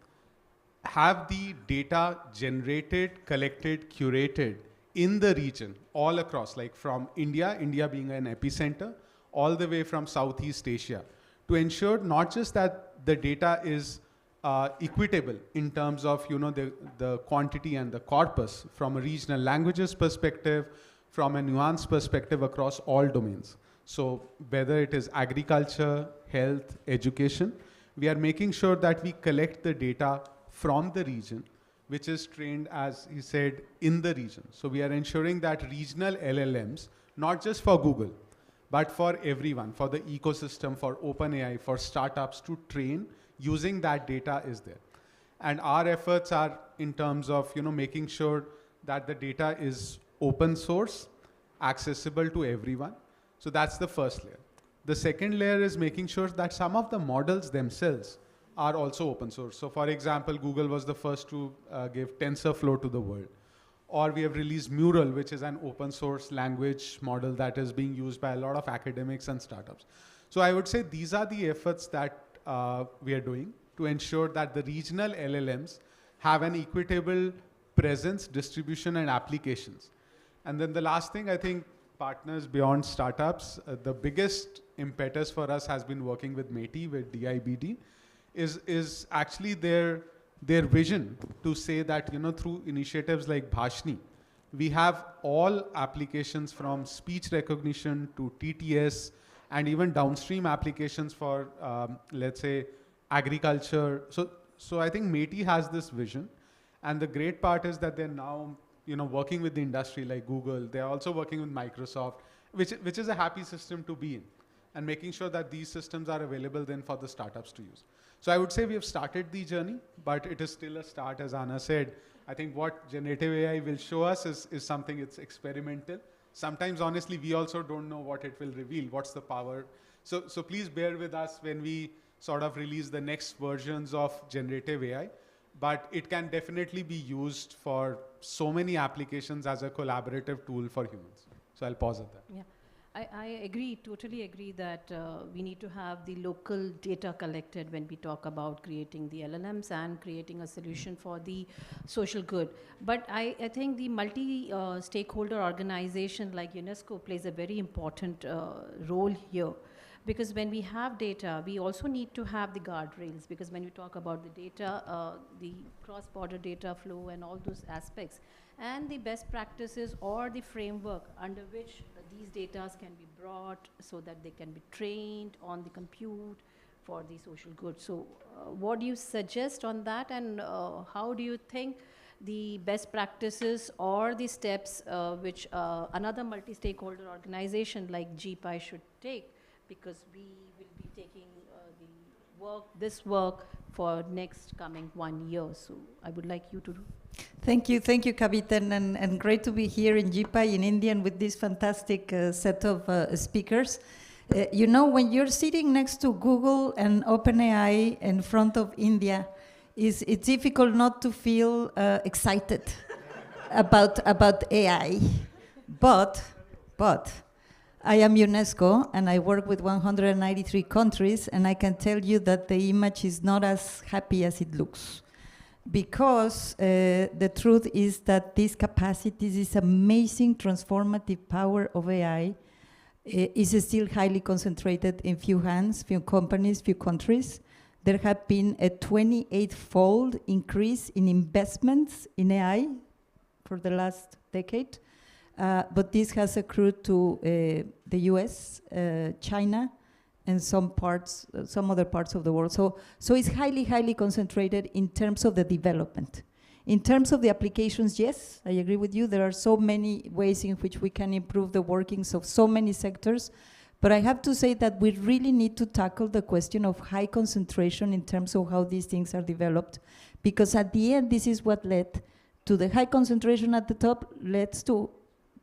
have the data generated, collected, curated in the region, all across, like from India being an epicenter, all the way from Southeast Asia, to ensure not just that the data is equitable in terms of the quantity and the corpus from a regional languages perspective, from a nuance perspective across all domains. So whether it is agriculture, health, education, we are making sure that we collect the data from the region, which is trained, as he said, in the region. So we are ensuring that regional LLMs, not just for Google, but for everyone, for the ecosystem, for OpenAI, for startups to train, using that data is there. And our efforts are in terms of making sure that the data is open source, accessible to everyone. So that's the first layer. The second layer is making sure that some of the models themselves are also open source. So for example, Google was the first to give TensorFlow to the world. Or we have released Mural, which is an open source language model that is being used by a lot of academics and startups. So I would say these are the efforts that we are doing to ensure that the regional LLMs have an equitable presence, distribution, and applications. And then the last thing, I think partners beyond startups, the biggest impetus for us has been working with METI, with DIBD, is actually their vision to say that through initiatives like Bhashni, we have all applications from speech recognition to TTS and even downstream applications for let's say agriculture. So I think METI has this vision, and the great part is that they're now working with the industry like Google. They're also working with Microsoft, which is a happy system to be in, and making sure that these systems are available then for the startups to use. So I would say we have started the journey, but it is still a start, as Anna said. I think what generative AI will show us is something it's experimental. Sometimes, honestly, we also don't know what it will reveal, what's the power. So please bear with us when we sort of release the next versions of generative AI, but it can definitely be used for so many applications as a collaborative tool for humans. So I'll pause at that. Yeah. I agree, totally agree that we need to have the local data collected when we talk about creating the LLMs and creating a solution for the social good. But I think the multi-stakeholder organization like UNESCO plays a very important role here. Because when we have data, we also need to have the guardrails, because when you talk about the data, the cross-border data flow and all those aspects, and the best practices or the framework under which these data can be brought so that they can be trained on the compute for the social good. So what do you suggest on that, and how do you think the best practices or the steps which another multi-stakeholder organization like GPI should take, because we will be taking this work for next coming 1 year. So I would like you to do. Thank you, Kavitan, and great to be here in GPI in India and with this fantastic set of speakers. When you're sitting next to Google and OpenAI in front of India, it's difficult not to feel excited about AI. But I am UNESCO and I work with 193 countries, and I can tell you that the image is not as happy as it looks. Because the truth is that this capacity, this amazing transformative power of AI is still highly concentrated in few hands, few companies, few countries. There have been a 28-fold increase in investments in AI for the last decade. But this has accrued to the US, China, and some other parts of the world. So it's highly concentrated in terms of the development. In terms of the applications, yes, I agree with you. There are so many ways in which we can improve the workings of so many sectors. But I have to say that we really need to tackle the question of high concentration in terms of how these things are developed. Because at the end, this is what led to the high concentration at the top, leads to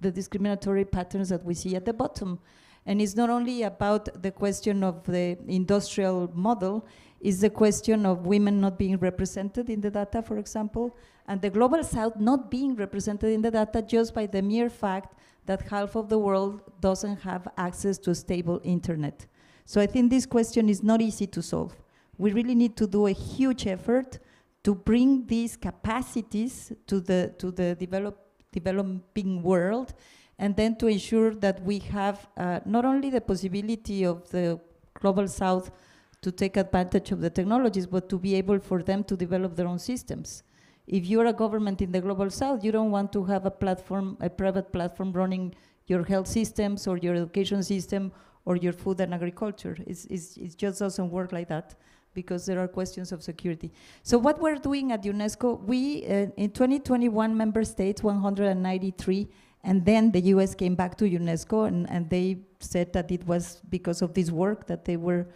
the discriminatory patterns that we see at the bottom. And it's not only about the question of the industrial model, it's the question of women not being represented in the data, for example, and the Global South not being represented in the data just by the mere fact that half of the world doesn't have access to a stable internet. So I think this question is not easy to solve. We really need to do a huge effort to bring these capacities to the developing world, and then to ensure that we have not only the possibility of the Global South to take advantage of the technologies, but to be able for them to develop their own systems. If you're a government in the Global South, you don't want to have a platform, a private platform running your health systems or your education system or your food and agriculture. It just doesn't work like that, because there are questions of security. So what we're doing at UNESCO, we, in 2021 member states, 193, and then the US came back to UNESCO, and they said that it was because of this work that they were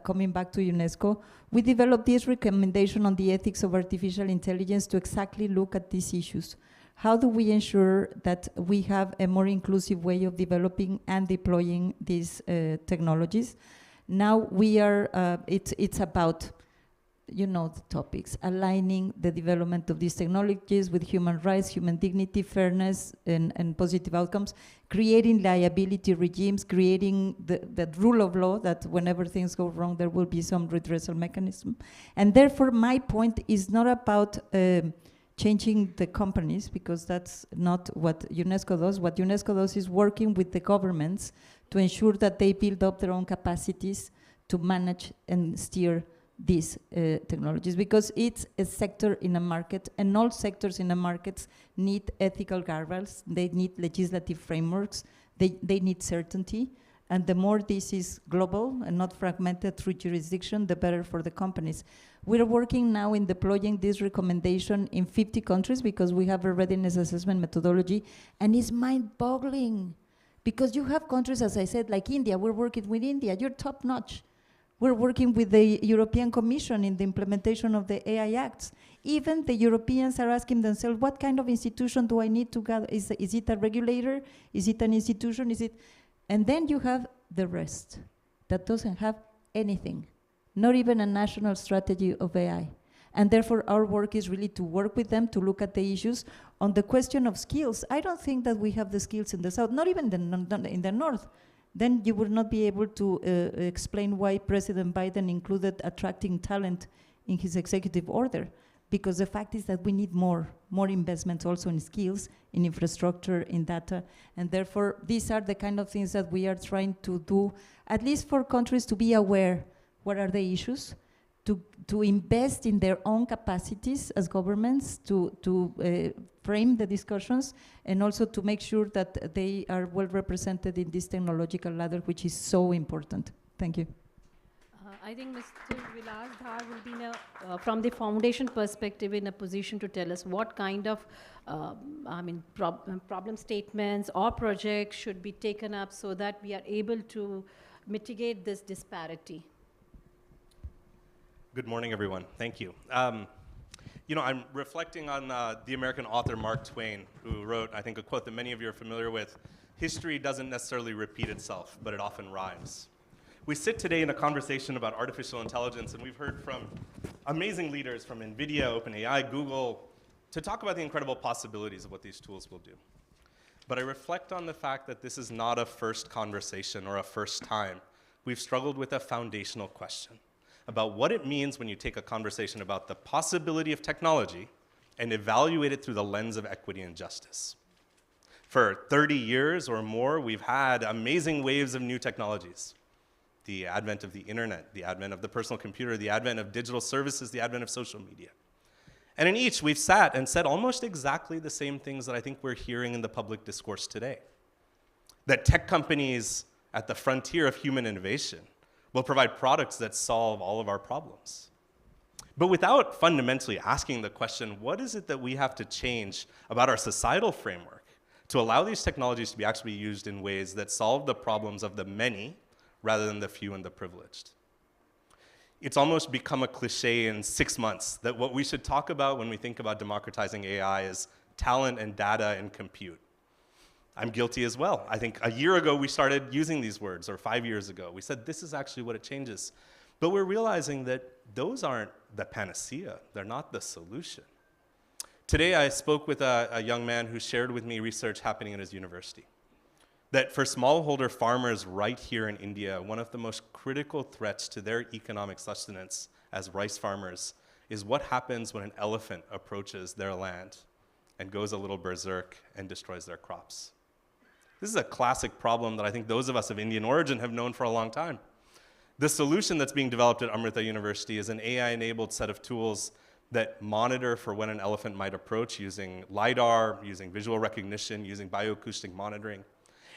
coming back to UNESCO. We developed this recommendation on the ethics of artificial intelligence to exactly look at these issues. How do we ensure that we have a more inclusive way of developing and deploying these technologies? Now we are, it's about, you know, the topics, aligning the development of these technologies with human rights, human dignity, fairness, and positive outcomes, creating liability regimes, creating the rule of law, that whenever things go wrong, there will be some redressal mechanism. And therefore, my point is not about changing the companies, because that's not what UNESCO does. What UNESCO does is working with the governments to ensure that they build up their own capacities to manage and steer these technologies, because it's a sector in a market, and all sectors in a market need ethical guardrails, they need legislative frameworks, they need certainty, and the more this is global and not fragmented through jurisdiction, the better for the companies. We're working now in deploying this recommendation in 50 countries, because we have a readiness assessment methodology, and it's mind-boggling, because you have countries, as I said, like India. We're working with India, you're top-notch. We're working with the European Commission in the implementation of the AI Acts. Even the Europeans are asking themselves, what kind of institution do I need to gather? Is it a regulator? Is it an institution? Is it? And then you have the rest that doesn't have anything, not even a national strategy of AI. And therefore, our work is really to work with them, to look at the issues. On the question of skills, I don't think that we have the skills in the South, not even in the North. Then you would not be able to explain why President Biden included attracting talent in his executive order, because the fact is that we need more investments also in skills, in infrastructure, in data, and therefore these are the kind of things that we are trying to do, at least for countries to be aware what are the issues, to invest in their own capacities as governments, to frame the discussions, and also to make sure that they are well represented in this technological ladder, which is so important. Thank you. I think Mr. Vilas Dhar will be, from the foundation perspective, in a position to tell us what kind of problem statements or projects should be taken up so that we are able to mitigate this disparity. Good morning, everyone. Thank you. You know, I'm reflecting on the American author Mark Twain, who wrote, I think, a quote that many of you are familiar with: "History doesn't necessarily repeat itself, but it often rhymes." We sit today in a conversation about artificial intelligence, and we've heard from amazing leaders from NVIDIA, OpenAI, Google, to talk about the incredible possibilities of what these tools will do. But I reflect on the fact that this is not a first conversation or a first time. We've struggled with a foundational question about what it means when you take a conversation about the possibility of technology and evaluate it through the lens of equity and justice. For 30 years or more, we've had amazing waves of new technologies. The advent of the internet, the advent of the personal computer, the advent of digital services, the advent of social media. And in each, we've sat and said almost exactly the same things that I think we're hearing in the public discourse today. That tech companies at the frontier of human innovation will provide products that solve all of our problems. But without fundamentally asking the question, what is it that we have to change about our societal framework to allow these technologies to be actually used in ways that solve the problems of the many rather than the few and the privileged? It's almost become a cliche in 6 months that what we should talk about when we think about democratizing AI is talent and data and compute. I'm guilty as well. I think a year ago we started using these words, or 5 years ago. We said this is actually what it changes. But we're realizing that those aren't the panacea. They're not the solution. Today I spoke with a young man who shared with me research happening at his university. that for smallholder farmers right here in India, one of the most critical threats to their economic sustenance as rice farmers is what happens when an elephant approaches their land and goes a little berserk and destroys their crops. This is a classic problem that I think those of us of Indian origin have known for a long time. The solution that's being developed at Amrita University is an AI-enabled set of tools that monitor for when an elephant might approach using LiDAR, using visual recognition, using bioacoustic monitoring,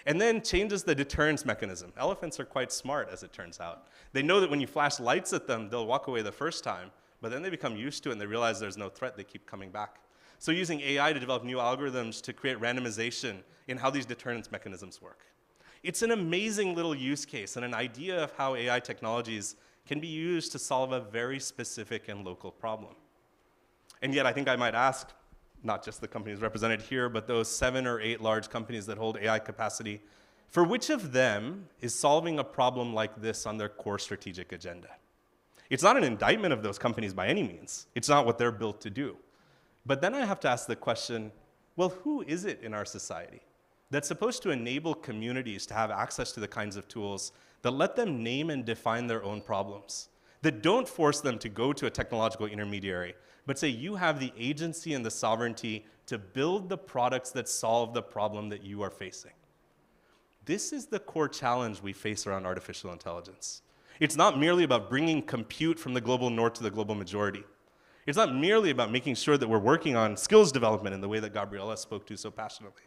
and then changes the deterrence mechanism. Elephants are quite smart, as it turns out. They know that when you flash lights at them, they'll walk away the first time, but then they become used to it and they realize there's no threat, they keep coming back. So using AI to develop new algorithms to create randomization in how these deterrence mechanisms work. It's an amazing little use case and an idea of how AI technologies can be used to solve a very specific and local problem. And yet I think I might ask, not just the companies represented here, but those 7 or 8 large companies that hold AI capacity, for which of them is solving a problem like this on their core strategic agenda? It's not an indictment of those companies by any means. It's not what they're built to do. But then I have to ask the question, well, who is it in our society that's supposed to enable communities to have access to the kinds of tools that let them name and define their own problems, that don't force them to go to a technological intermediary, but say you have the agency and the sovereignty to build the products that solve the problem that you are facing? This is the core challenge we face around artificial intelligence. It's not merely about bringing compute from the global north to the global majority. It's not merely about making sure that we're working on skills development in the way that Gabriela spoke to so passionately,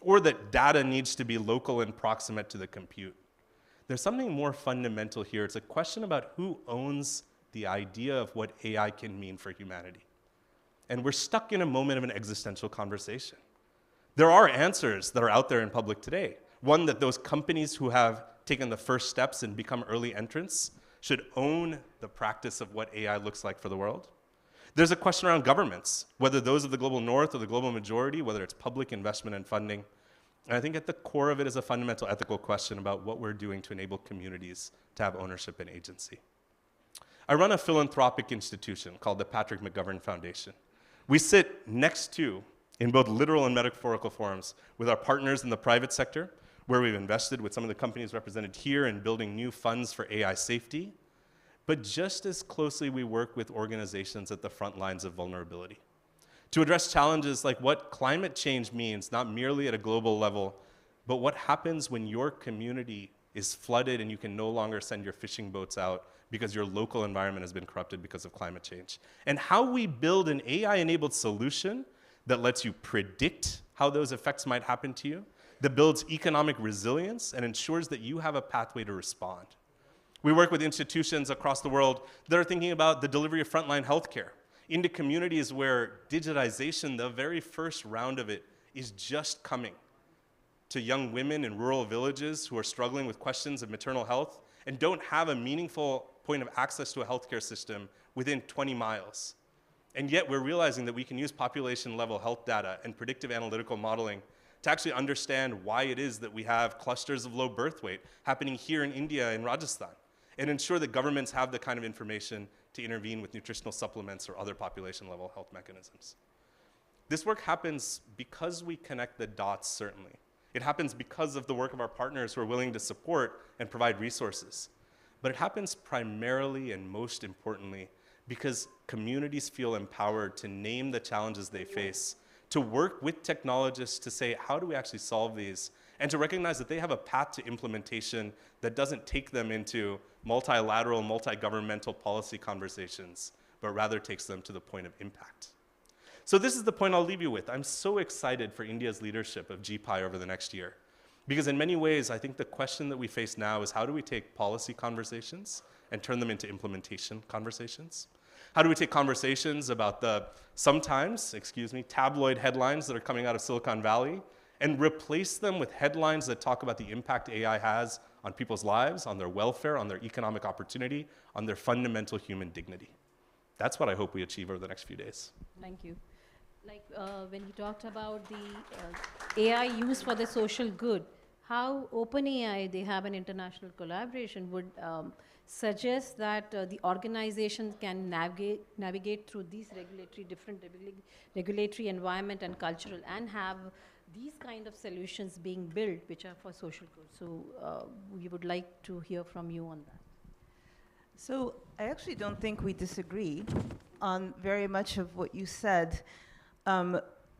or that data needs to be local and proximate to the compute. There's something more fundamental here. It's a question about who owns the idea of what AI can mean for humanity. And we're stuck in a moment of an existential conversation. There are answers that are out there in public today. One, that those companies who have taken the first steps and become early entrants should own the practice of what AI looks like for the world. There's a question around governments, whether those of the global north or the global majority, whether it's public investment and funding. And I think at the core of it is a fundamental ethical question about what we're doing to enable communities to have ownership and agency. I run a philanthropic institution called the Patrick McGovern Foundation. We sit next to, in both literal and metaphorical forms, with our partners in the private sector, where we've invested with some of the companies represented here in building new funds for AI safety. But just as closely, we work with organizations at the front lines of vulnerability to address challenges like what climate change means, not merely at a global level, but what happens when your community is flooded and you can no longer send your fishing boats out because your local environment has been corrupted because of climate change. And how we build an AI-enabled solution that lets you predict how those effects might happen to you, that builds economic resilience and ensures that you have a pathway to respond. We work with institutions across the world that are thinking about the delivery of frontline healthcare into communities where digitization, the very first round of it, is just coming to young women in rural villages who are struggling with questions of maternal health and don't have a meaningful point of access to a healthcare system within 20 miles. And yet we're realizing that we can use population-level health data and predictive analytical modeling to actually understand why it is that we have clusters of low birth weight happening here in India and Rajasthan, and ensure that governments have the kind of information to intervene with nutritional supplements or other population-level health mechanisms. This work happens because we connect the dots, certainly. It happens because of the work of our partners who are willing to support and provide resources. But it happens primarily and most importantly because communities feel empowered to name the challenges they face, to work with technologists to say, how do we actually solve these? And to recognize that they have a path to implementation that doesn't take them into multilateral, multi-governmental policy conversations, but rather takes them to the point of impact. So this is the point I'll leave you with. I'm so excited for India's leadership of GPI over the next year. Because in many ways, I think the question that we face now is how do we take policy conversations and turn them into implementation conversations? How do we take conversations about the sometimes, tabloid headlines that are coming out of Silicon Valley and replace them with headlines that talk about the impact AI has on people's lives, on their welfare, on their economic opportunity, on their fundamental human dignity? That's what I hope we achieve over the next few days. Thank you. Like when you talked about the AI used for the social good, how OpenAI, they have an international collaboration, would suggest that the organizations can navigate through these different regulatory environment and cultural, and have these kind of solutions being built which are for social good. So we would like to hear from you on that. So I actually don't think we disagree on very much of what you said.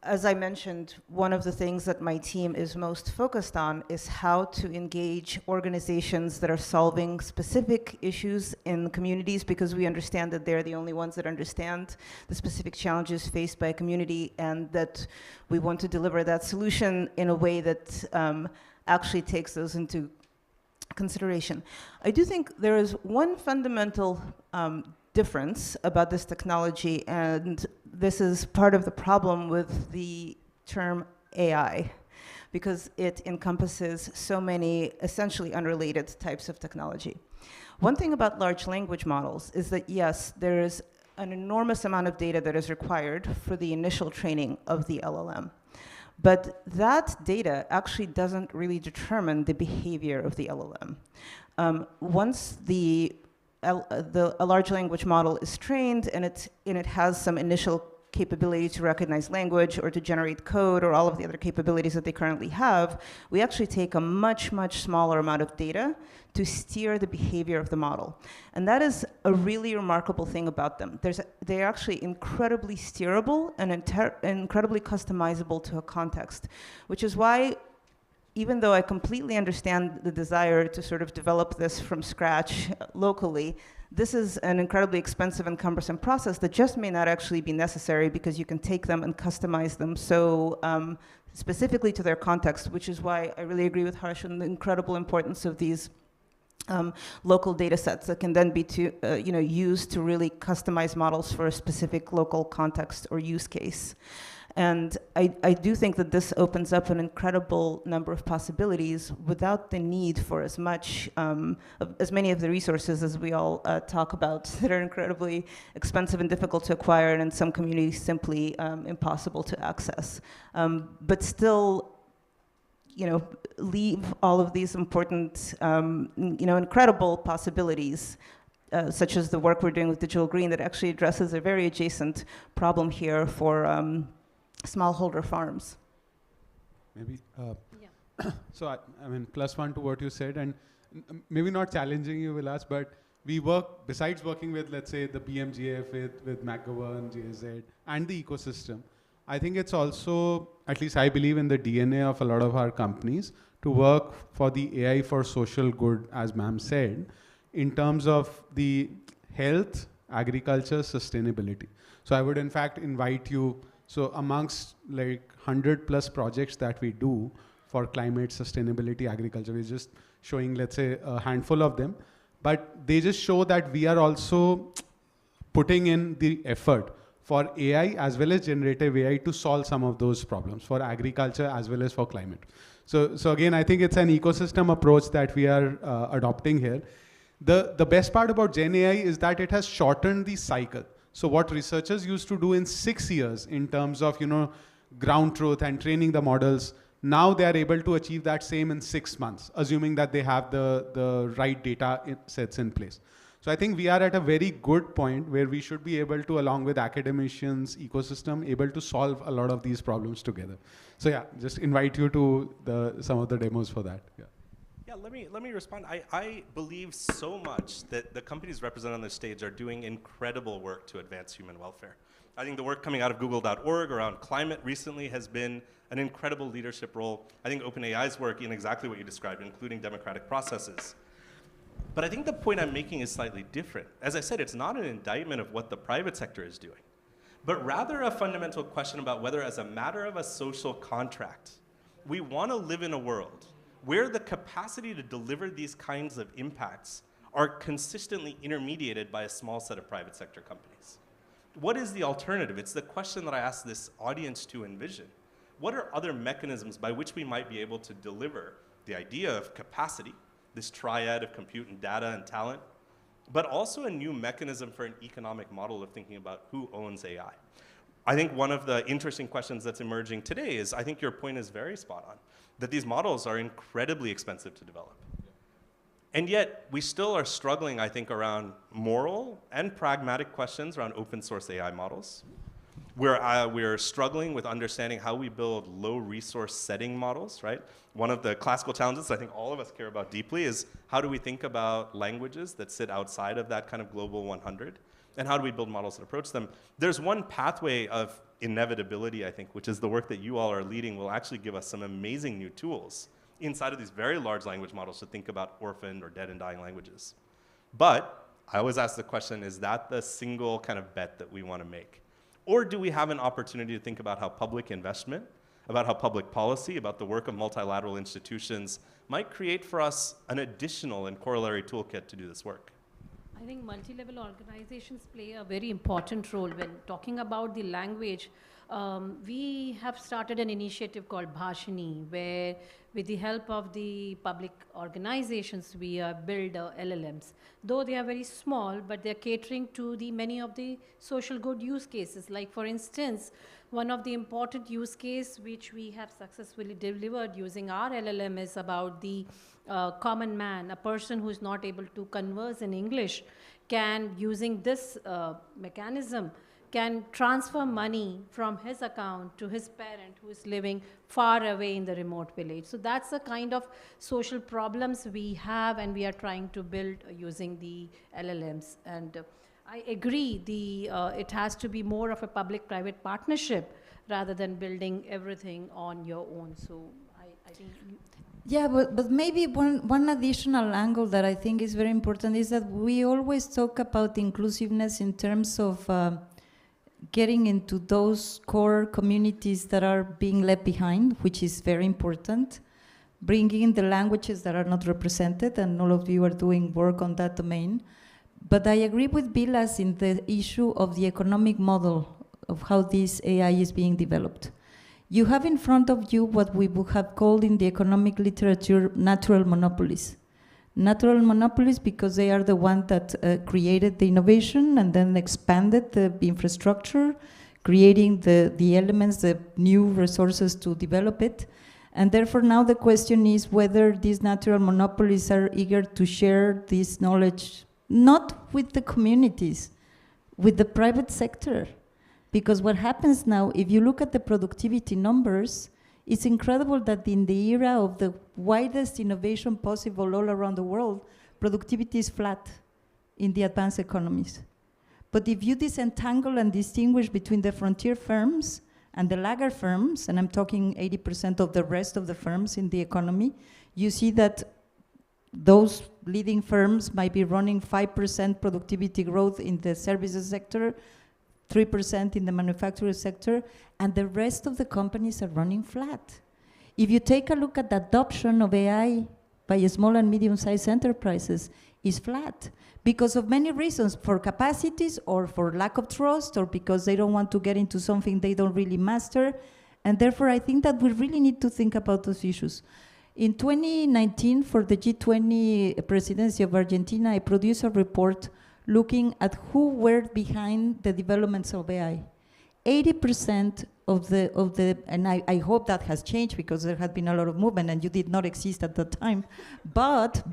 As I mentioned, one of the things that my team is most focused on is how to engage organizations that are solving specific issues in communities, because we understand that they're the only ones that understand the specific challenges faced by a community, and that we want to deliver that solution in a way that actually takes those into consideration. I do think there is one fundamental difference about this technology, and this is part of the problem with the term AI, because it encompasses so many essentially unrelated types of technology. One thing about large language models is that, yes, there is an enormous amount of data that is required for the initial training of the LLM. But that data actually doesn't really determine the behavior of the LLM. Once a large language model is trained and it has some initial capability to recognize language or to generate code or all of the other capabilities that they currently have, we actually take a much, much smaller amount of data to steer the behavior of the model. And that is a really remarkable thing about them. They're actually incredibly steerable and incredibly customizable to a context, which is why, even though I completely understand the desire to sort of develop this from scratch locally, this is an incredibly expensive and cumbersome process that just may not actually be necessary, because you can take them and customize them so specifically to their context, which is why I really agree with Harsh on the incredible importance of these local data sets that can then be used to really customize models for a specific local context or use case. And I do think that this opens up an incredible number of possibilities without the need for as many of the resources as we all talk about that are incredibly expensive and difficult to acquire, and in some communities simply impossible to access. But still, leave all of these important, incredible possibilities, such as the work we're doing with Digital Green that actually addresses a very adjacent problem here for smallholder farms. Maybe. So I mean, +1 to what you said, and maybe not challenging you, Vilas, but we work, besides working with, let's say, the BMGF, with McGovern, GSZ, and the ecosystem, I think it's also, at least I believe in the DNA of a lot of our companies, to work for the AI for social good, as ma'am said, in terms of the health, agriculture, sustainability. So I would in fact invite you, so amongst like 100+ projects that we do for climate, sustainability, agriculture, we're just showing, let's say, a handful of them, but they just show that we are also putting in the effort for AI as well as generative AI to solve some of those problems for agriculture as well as for climate. So again, I think it's an ecosystem approach that we are adopting here. The best part about Gen AI is that it has shortened the cycle. So what researchers used to do in 6 years in terms of, ground truth and training the models, now they are able to achieve that same in 6 months, assuming that they have the right data sets in place. So I think we are at a very good point where we should be able to, along with academicians, ecosystem, able to solve a lot of these problems together. So yeah, just invite you to some of the demos for that. Yeah. Yeah, let me respond. I believe so much that the companies represented on this stage are doing incredible work to advance human welfare. I think the work coming out of Google.org around climate recently has been an incredible leadership role. I think OpenAI's work in exactly what you described, including democratic processes. But I think the point I'm making is slightly different. As I said, it's not an indictment of what the private sector is doing, but rather a fundamental question about whether, as a matter of a social contract, we want to live in a world where the capacity to deliver these kinds of impacts are consistently intermediated by a small set of private sector companies. What is the alternative? It's the question that I ask this audience to envision. What are other mechanisms by which we might be able to deliver the idea of capacity, this triad of compute and data and talent, but also a new mechanism for an economic model of thinking about who owns AI? I think one of the interesting questions that's emerging today is, I think your point is very spot on, that these models are incredibly expensive to develop. And yet, we still are struggling, I think, around moral and pragmatic questions around open source AI models. we're struggling with understanding how we build low resource setting models, right? One of the classical challenges I think all of us care about deeply is how do we think about languages that sit outside of that kind of global 100? And how do we build models that approach them? There's one pathway of inevitability, I think, which is the work that you all are leading will actually give us some amazing new tools inside of these very large language models to think about orphaned or dead and dying languages. But I always ask the question, is that the single kind of bet that we want to make? Or do we have an opportunity to think about how public investment, about how public policy, about the work of multilateral institutions might create for us an additional and corollary toolkit to do this work? I think multi-level organizations play a very important role when talking about the language. We have started an initiative called Bhashini, where with the help of the public organizations, we build LLMs. Though they are very small, but they're catering to the many of the social good use cases. Like for instance, one of the important use case which we have successfully delivered using our LLM is about the common man, a person who is not able to converse in English, can, using this mechanism, can transfer money from his account to his parent who is living far away in the remote village. So that's the kind of social problems we have and we are trying to build using the LLMs. And I agree, it has to be more of a public-private partnership rather than building everything on your own. So I think... Yeah, but maybe one additional angle that I think is very important is that we always talk about inclusiveness in terms of getting into those core communities that are being left behind, which is very important, bringing in the languages that are not represented, and all of you are doing work on that domain. But I agree with Vilas in the issue of the economic model of how this AI is being developed. You have in front of you what we would have called in the economic literature natural monopolies. Natural monopolies because they are the ones that created the innovation and then expanded the infrastructure, creating the elements, the new resources to develop it. And therefore now the question is whether these natural monopolies are eager to share this knowledge, not with the communities, with the private sector. Because what happens now, if you look at the productivity numbers, it's incredible that in the era of the widest innovation possible all around the world, productivity is flat in the advanced economies. But if you disentangle and distinguish between the frontier firms and the laggard firms, and I'm talking 80% of the rest of the firms in the economy, you see that those leading firms might be running 5% productivity growth in the services sector, 3% in the manufacturing sector, and the rest of the companies are running flat. If you take a look at the adoption of AI by small and medium-sized enterprises, is flat because of many reasons, for capacities or for lack of trust or because they don't want to get into something they don't really master. And therefore, I think that we really need to think about those issues. In 2019, for the G20 presidency of Argentina, I produced a report looking at who were behind the developments of AI. 80% of the, and I hope that has changed because there has been a lot of movement and you did not exist at that time, but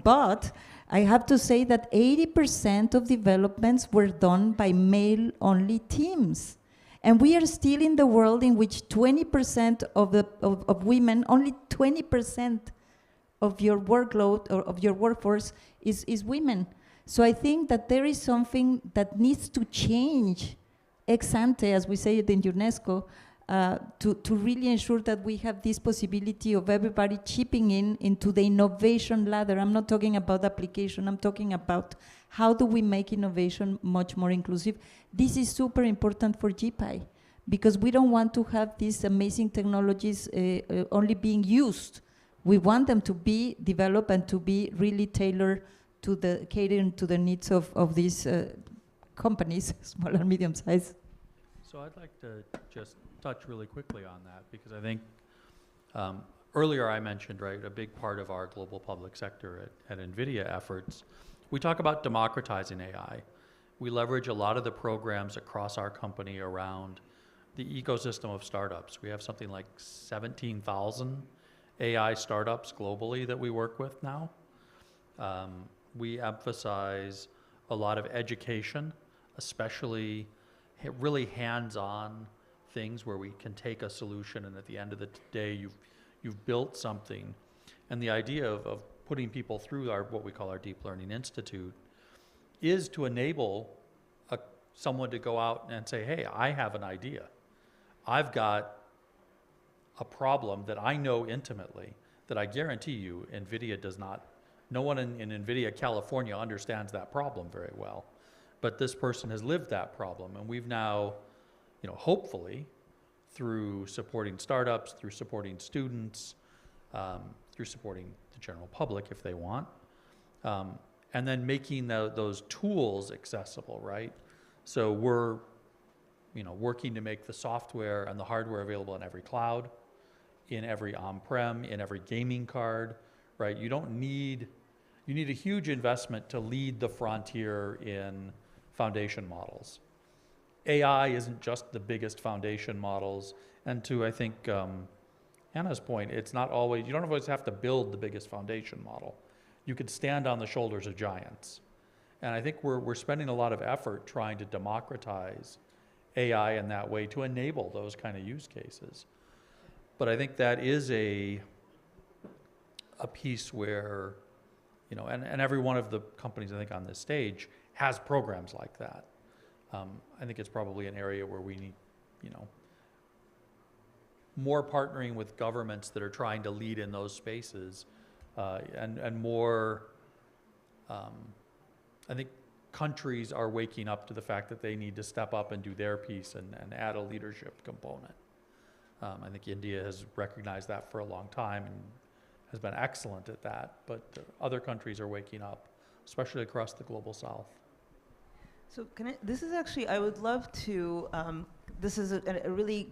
I have to say that 80% of developments were done by male-only teams. And we are still in the world in which 20% of women, only 20% of your workload or of your workforce is women. So I think that there is something that needs to change ex ante, as we say it in UNESCO, to really ensure that we have this possibility of everybody chipping into the innovation ladder. I'm not talking about application, I'm talking about how do we make innovation much more inclusive. This is super important for GPI because we don't want to have these amazing technologies only being used. We want them to be developed and to be really tailored to the catering to the needs of these companies, small and medium size. So I'd like to just touch really quickly on that because I think earlier I mentioned, right, a big part of our global public sector at NVIDIA efforts, we talk about democratizing AI. We leverage a lot of the programs across our company around the ecosystem of startups. We have something like 17,000 AI startups globally that we work with now. We emphasize a lot of education, especially really hands-on things where we can take a solution and at the end of the day you've built something. And the idea of putting people through what we call our Deep Learning Institute is to enable someone to go out and say, hey, I have an idea. I've got a problem that I know intimately that I guarantee you NVIDIA does not, no one in NVIDIA California understands that problem very well. But this person has lived that problem, and we've now, hopefully, through supporting startups, through supporting students, through supporting the general public if they want, and then making those tools accessible, right? So we're, working to make the software and the hardware available in every cloud, in every on-prem, in every gaming card, right? You need a huge investment to lead the frontier in foundation models. AI isn't just the biggest foundation models, and to, I think, Anna's point, it's not always, you don't always have to build the biggest foundation model. You could stand on the shoulders of giants. And I think we're spending a lot of effort trying to democratize AI in that way to enable those kind of use cases. But I think that is a piece where, and every one of the companies I think on this stage has programs like that. I think it's probably an area where we need, more partnering with governments that are trying to lead in those spaces, and more, I think countries are waking up to the fact that they need to step up and do their piece and add a leadership component. I think India has recognized that for a long time and has been excellent at that, but other countries are waking up, especially across the global south. So this is actually, I would love to, this is a really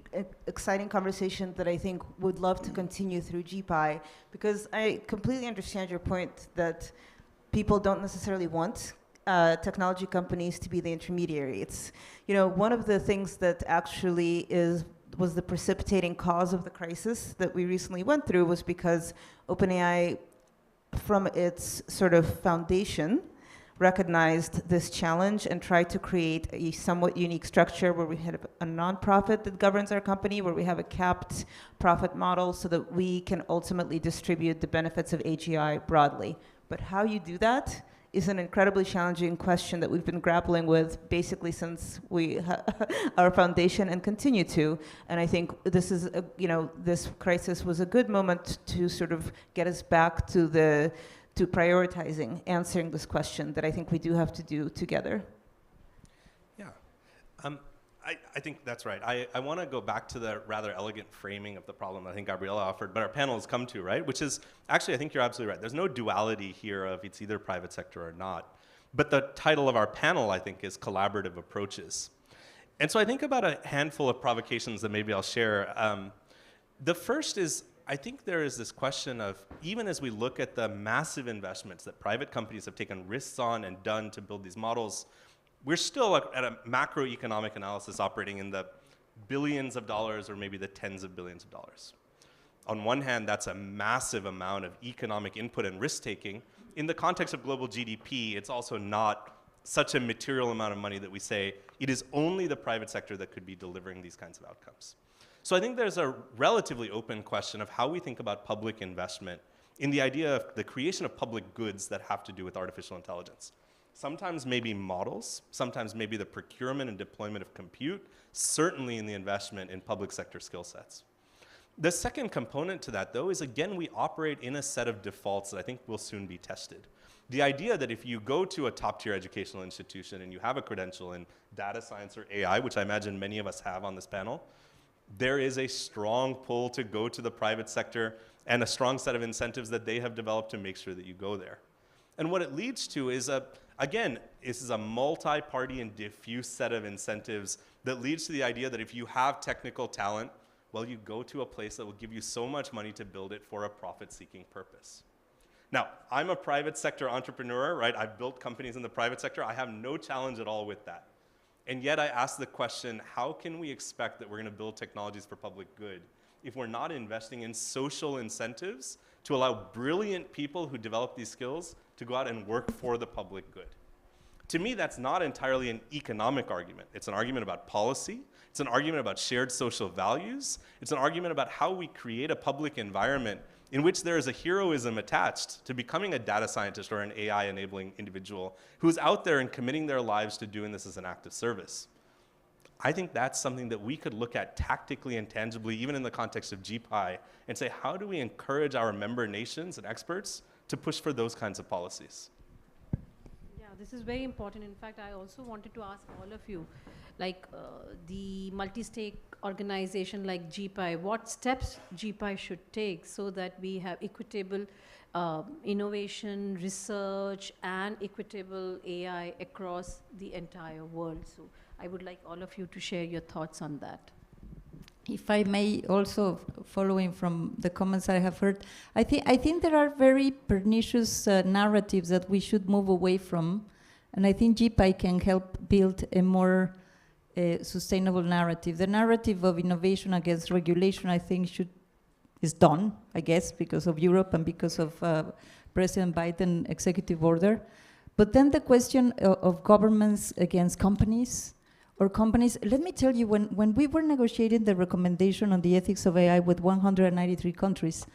exciting conversation that I think would love to continue through GPI, because I completely understand your point that people don't necessarily want technology companies to be the intermediary. It's, one of the things that actually was the precipitating cause of the crisis that we recently went through was because OpenAI, from its sort of foundation, recognized this challenge and tried to create a somewhat unique structure where we had a nonprofit that governs our company, where we have a capped profit model so that we can ultimately distribute the benefits of AGI broadly. But how you do that is an incredibly challenging question that we've been grappling with basically since our foundation and continue to. And I think this is, this crisis was a good moment to sort of get us back to prioritizing answering this question that I think we do have to do together. Yeah, I think that's right. I want to go back to the rather elegant framing of the problem that I think Gabriela offered, but our panel has come to, right? Which is, actually, I think you're absolutely right. There's no duality here of it's either private sector or not. But the title of our panel, I think, is Collaborative Approaches. And so I think about a handful of provocations that maybe I'll share. The first is, I think there is this question of, even as we look at the massive investments that private companies have taken risks on and done to build these models, we're still at a macroeconomic analysis operating in the billions of dollars or maybe the tens of billions of dollars. On one hand, that's a massive amount of economic input and risk-taking. In the context of global GDP, it's also not such a material amount of money that we say it is only the private sector that could be delivering these kinds of outcomes. So I think there's a relatively open question of how we think about public investment in the idea of the creation of public goods that have to do with artificial intelligence. Sometimes maybe models, sometimes maybe the procurement and deployment of compute, certainly in the investment in public sector skill sets. The second component to that, though, is again, we operate in a set of defaults that I think will soon be tested. The idea that if you go to a top-tier educational institution and you have a credential in data science or AI, which I imagine many of us have on this panel, there is a strong pull to go to the private sector and a strong set of incentives that they have developed to make sure that you go there. And what it leads to is, again, this is a multi-party and diffuse set of incentives that leads to the idea that if you have technical talent, well, you go to a place that will give you so much money to build it for a profit-seeking purpose. Now, I'm a private sector entrepreneur, right? I've built companies in the private sector. I have no challenge at all with that. And yet I ask the question, how can we expect that we're going to build technologies for public good if we're not investing in social incentives to allow brilliant people who develop these skills to go out and work for the public good? To me, that's not entirely an economic argument. It's an argument about policy. It's It's an argument about shared social values. It's an argument about how we create a public environment in which there is a heroism attached to becoming a data scientist or an AI-enabling individual who's out there and committing their lives to doing this as an act of service. I think that's something that we could look at tactically and tangibly, even in the context of GPI, and say, how do we encourage our member nations and experts to push for those kinds of policies? Yeah, this is very important. In fact, I also wanted to ask all of you, like the multi-stake organization like GPI, what steps GPI should take so that we have equitable innovation, research, and equitable AI across the entire world. So I would like all of you to share your thoughts on that. If I may also, following from the comments I have heard, I think there are very pernicious narratives that we should move away from, and I think GPI can help build a more sustainable narrative. The narrative of innovation against regulation, I think, is done, I guess, because of Europe and because of President Biden executive order. But then the question of governments against companies, or companies, let me tell you, when we were negotiating the recommendation on the ethics of AI with 193 countries,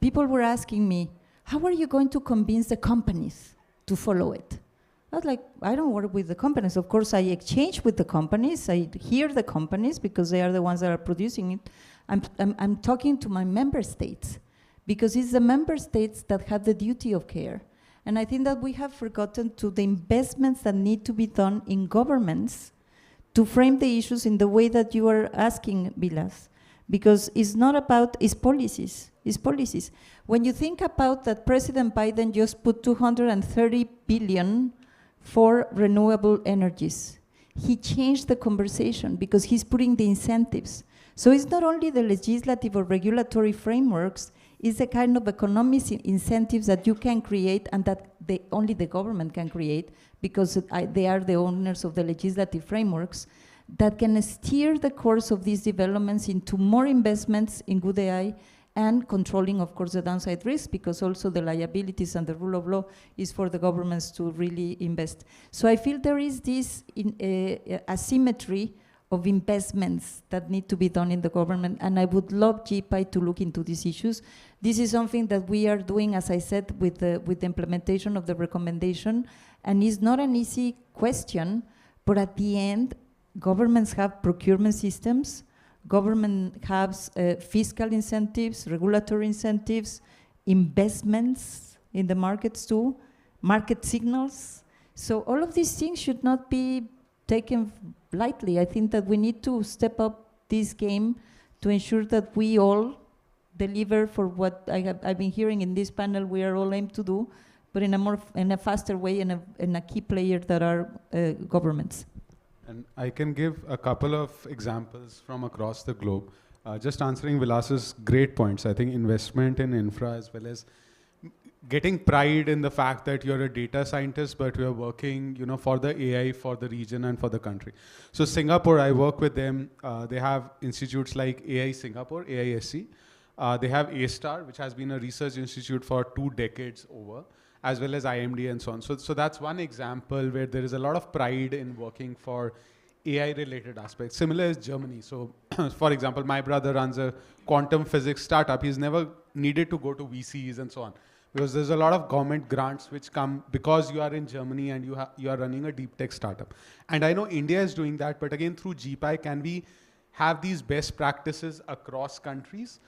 people were asking me, how are you going to convince the companies to follow it? I was like, I don't work with the companies. Of course, I exchange with the companies. I hear the companies because they are the ones that are producing it. I'm talking to my member states because it's the member states that have the duty of care. And I think that we have forgotten to the investments that need to be done in governments to frame the issues in the way that you are asking, Vilas, because it's not about, it's policies. When you think about that President Biden just put $230 billion for renewable energies, he changed the conversation because he's putting the incentives. So it's not only the legislative or regulatory frameworks, it's the kind of economic incentives that you can create and that only the government can create because they are the owners of the legislative frameworks that can steer the course of these developments into more investments in good AI and controlling, of course, the downside risk, because also the liabilities and the rule of law is for the governments to really invest. So I feel there is this asymmetry of investments that need to be done in the government, and I would love GPI to look into these issues. This is something that we are doing, as I said, with the implementation of the recommendation, and it's not an easy question, but at the end, governments have procurement systems, government has fiscal incentives, regulatory incentives, investments in the markets too, market signals. So all of these things should not be taken lightly. I think that we need to step up this game to ensure that we all deliver for what I've been hearing in this panel we are all aimed to do, but in a faster way, and a key player that are governments. And I can give a couple of examples from across the globe. Just answering Vilas's great points, I think investment in infra as well as getting pride in the fact that you're a data scientist, but you're working, for the AI, for the region and for the country. So Singapore, I work with them. They have institutes like AI Singapore, AISC. They have A-STAR, which has been a research institute for 2 decades over, as well as IMD and so on. So that's one example where there is a lot of pride in working for AI-related aspects. Similar is Germany. So for example, my brother runs a quantum physics startup. He's never needed to go to VCs and so on, because there's a lot of government grants which come because you are in Germany and you are running a deep tech startup. And I know India is doing that, but again, through GPI, can we have these best practices across countries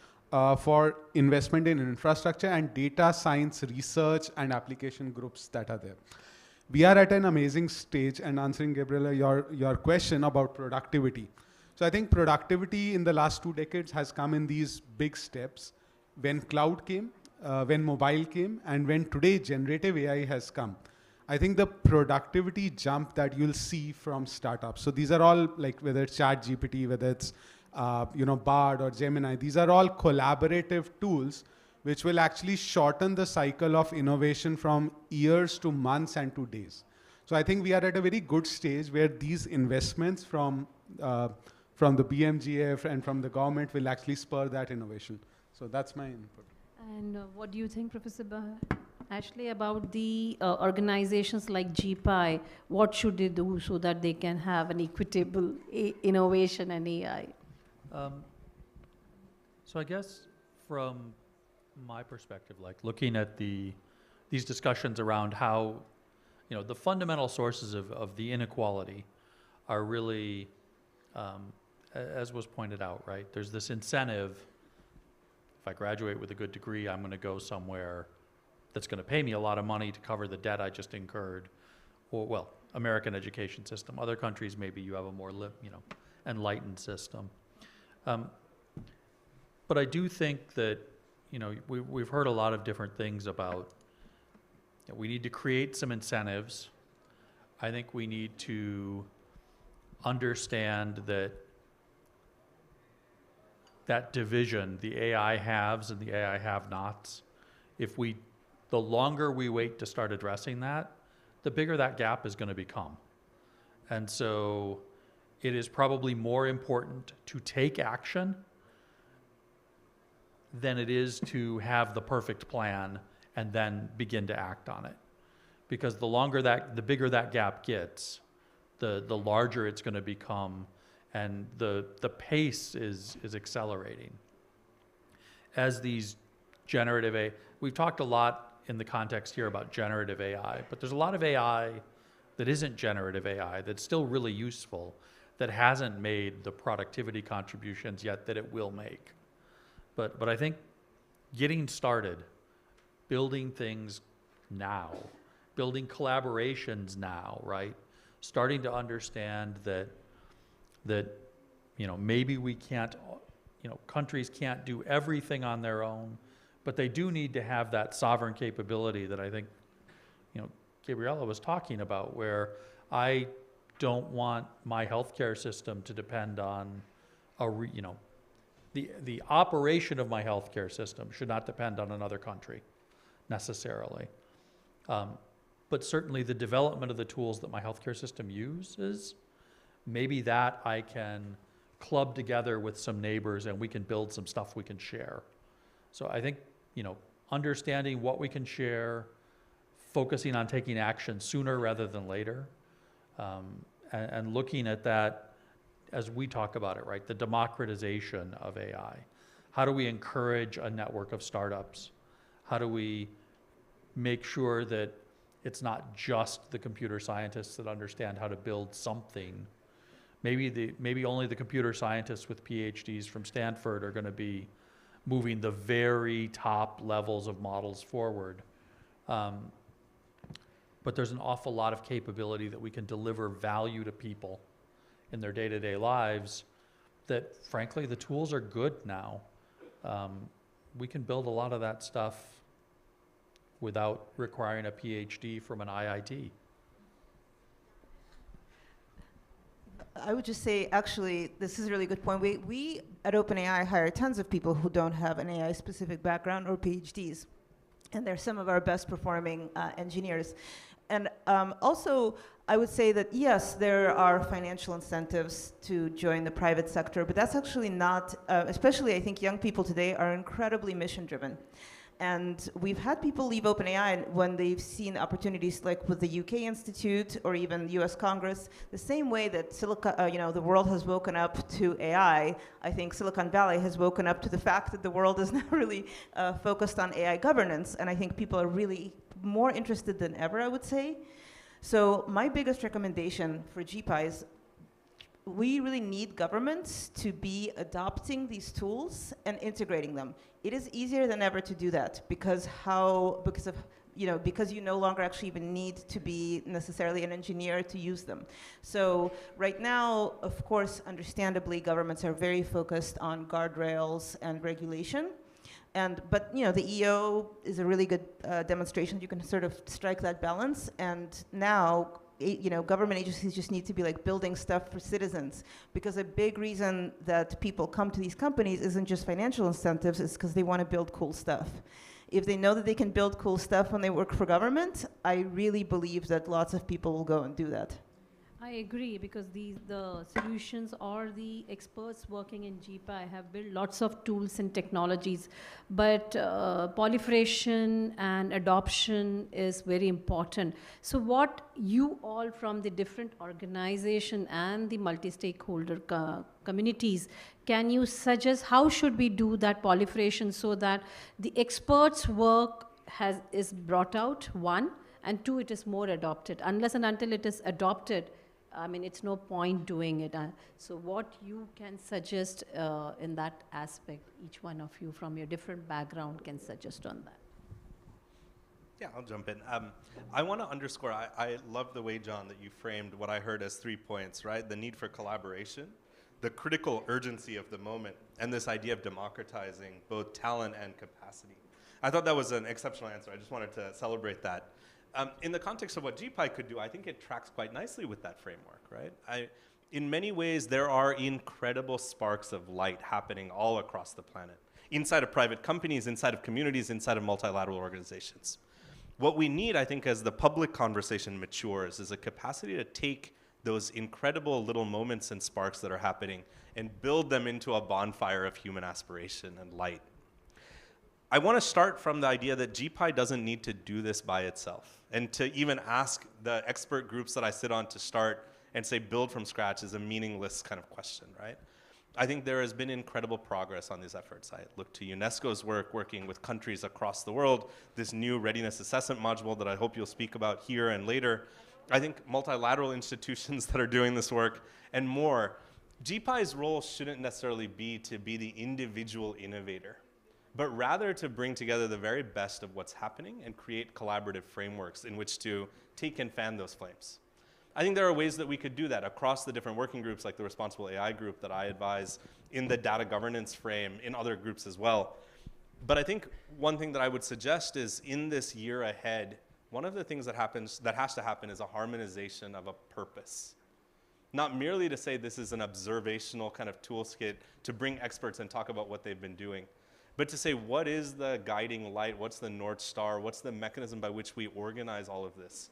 for investment in infrastructure and data science research and application groups that are there? We are at an amazing stage, and answering, Gabriela, your question about productivity. So I think productivity in the last 2 decades has come in these big steps. When cloud came, when mobile came, and when today generative AI has come, I think the productivity jump that you'll see from startups. So these are all, like, whether it's ChatGPT, whether it's Bard or Gemini, these are all collaborative tools which will actually shorten the cycle of innovation from years to months and to days. So I think we are at a very good stage where these investments from the BMGF and from the government will actually spur that innovation. So that's my input. And what do you think, Professor Bahar? actually about the organizations like GPI. What should they do so that they can have an equitable innovation and AI? So I guess from my perspective, like looking at these discussions around how, the fundamental sources of the inequality are really, as was pointed out, right? There's this incentive. If I graduate with a good degree, I'm going to go somewhere that's going to pay me a lot of money to cover the debt I just incurred. Or, well, American education system. Other countries, maybe you have a more, enlightened system. But I do think that, we've heard a lot of different things about, we need to create some incentives. I think we need to understand that division, the AI haves and the AI have-nots, the longer we wait to start addressing that, the bigger that gap is going to become. And so it is probably more important to take action than it is to have the perfect plan and then begin to act on it. Because the bigger that gap gets, the larger it's going to become, and the pace is accelerating. As these generative AI, we've talked a lot in the context here about generative AI, but there's a lot of AI that isn't generative AI that's still really useful, that hasn't made the productivity contributions yet that it will make. But I think getting started, building things now, building collaborations now, right? Starting to understand that maybe we can't, countries can't do everything on their own, but they do need to have that sovereign capability that I think, Gabriela was talking about, where I don't want my healthcare system to depend on the operation of my healthcare system should not depend on another country necessarily. But certainly the development of the tools that my healthcare system uses, maybe that I can club together with some neighbors and we can build some stuff we can share. So I think, understanding what we can share, focusing on taking action sooner rather than later, and looking at that as we talk about it, right? The democratization of AI. How do we encourage a network of startups? How do we make sure that it's not just the computer scientists that understand how to build something? Maybe only the computer scientists with PhDs from Stanford are going to be moving the very top levels of models forward. But there's an awful lot of capability that we can deliver value to people in their day-to-day lives that, frankly, the tools are good now. We can build a lot of that stuff without requiring a PhD from an IIT. I would just say, actually, this is a really good point. We at OpenAI hire tons of people who don't have an AI-specific background or PhDs, and they're some of our best performing engineers. And also, I would say that, yes, there are financial incentives to join the private sector, but that's actually not, especially I think young people today are incredibly mission-driven. And we've had people leave OpenAI when they've seen opportunities like with the UK Institute or even US Congress, the same way that the world has woken up to AI. I think Silicon Valley has woken up to the fact that the world is now really focused on AI governance, and I think people are really more interested than ever, I would say. So my biggest recommendation for GPI is we really need governments to be adopting these tools and integrating them. It is easier than ever to do that because you no longer actually even need to be necessarily an engineer to use them. So right now, of course, understandably, governments are very focused on guardrails and regulation. But the EO is a really good demonstration. You can sort of strike that balance. And now, government agencies just need to be like building stuff for citizens, because a big reason that people come to these companies isn't just financial incentives, it's because they want to build cool stuff. If they know that they can build cool stuff when they work for government, I really believe that lots of people will go and do that. I agree, because the solutions or the experts working in GPI have built lots of tools and technologies, but proliferation and adoption is very important. So what you all from the different organization and the multi-stakeholder communities, can you suggest how should we do that proliferation so that the experts' work is brought out, one, and two, it is more adopted. Unless and until it is adopted, I mean, it's no point doing it. So what you can suggest in that aspect, each one of you from your different background can suggest on that. Yeah, I'll jump in. I want to underscore, I love the way, John, that you framed what I heard as 3 points, right? The need for collaboration, the critical urgency of the moment, and this idea of democratizing both talent and capacity. I thought that was an exceptional answer. I just wanted to celebrate that. In the context of what GPI could do, I think it tracks quite nicely with that framework, right? In many ways, there are incredible sparks of light happening all across the planet, inside of private companies, inside of communities, inside of multilateral organizations. What we need, I think, as the public conversation matures, is a capacity to take those incredible little moments and sparks that are happening and build them into a bonfire of human aspiration and light. I want to start from the idea that GPI doesn't need to do this by itself. And to even ask the expert groups that I sit on to start and say build from scratch is a meaningless kind of question, right? I think there has been incredible progress on these efforts. I look to UNESCO's work, working with countries across the world, this new readiness assessment module that I hope you'll speak about here and later. I think multilateral institutions that are doing this work and more. GPI's role shouldn't necessarily be to be the individual innovator, but rather to bring together the very best of what's happening and create collaborative frameworks in which to take and fan those flames. I think there are ways that we could do that across the different working groups, like the Responsible AI group that I advise, in the data governance frame, in other groups as well. But I think one thing that I would suggest is in this year ahead, one of the things that has to happen is a harmonization of a purpose. Not merely to say this is an observational kind of toolkit to bring experts and talk about what they've been doing, but to say what is the guiding light, what's the North Star, what's the mechanism by which we organize all of this.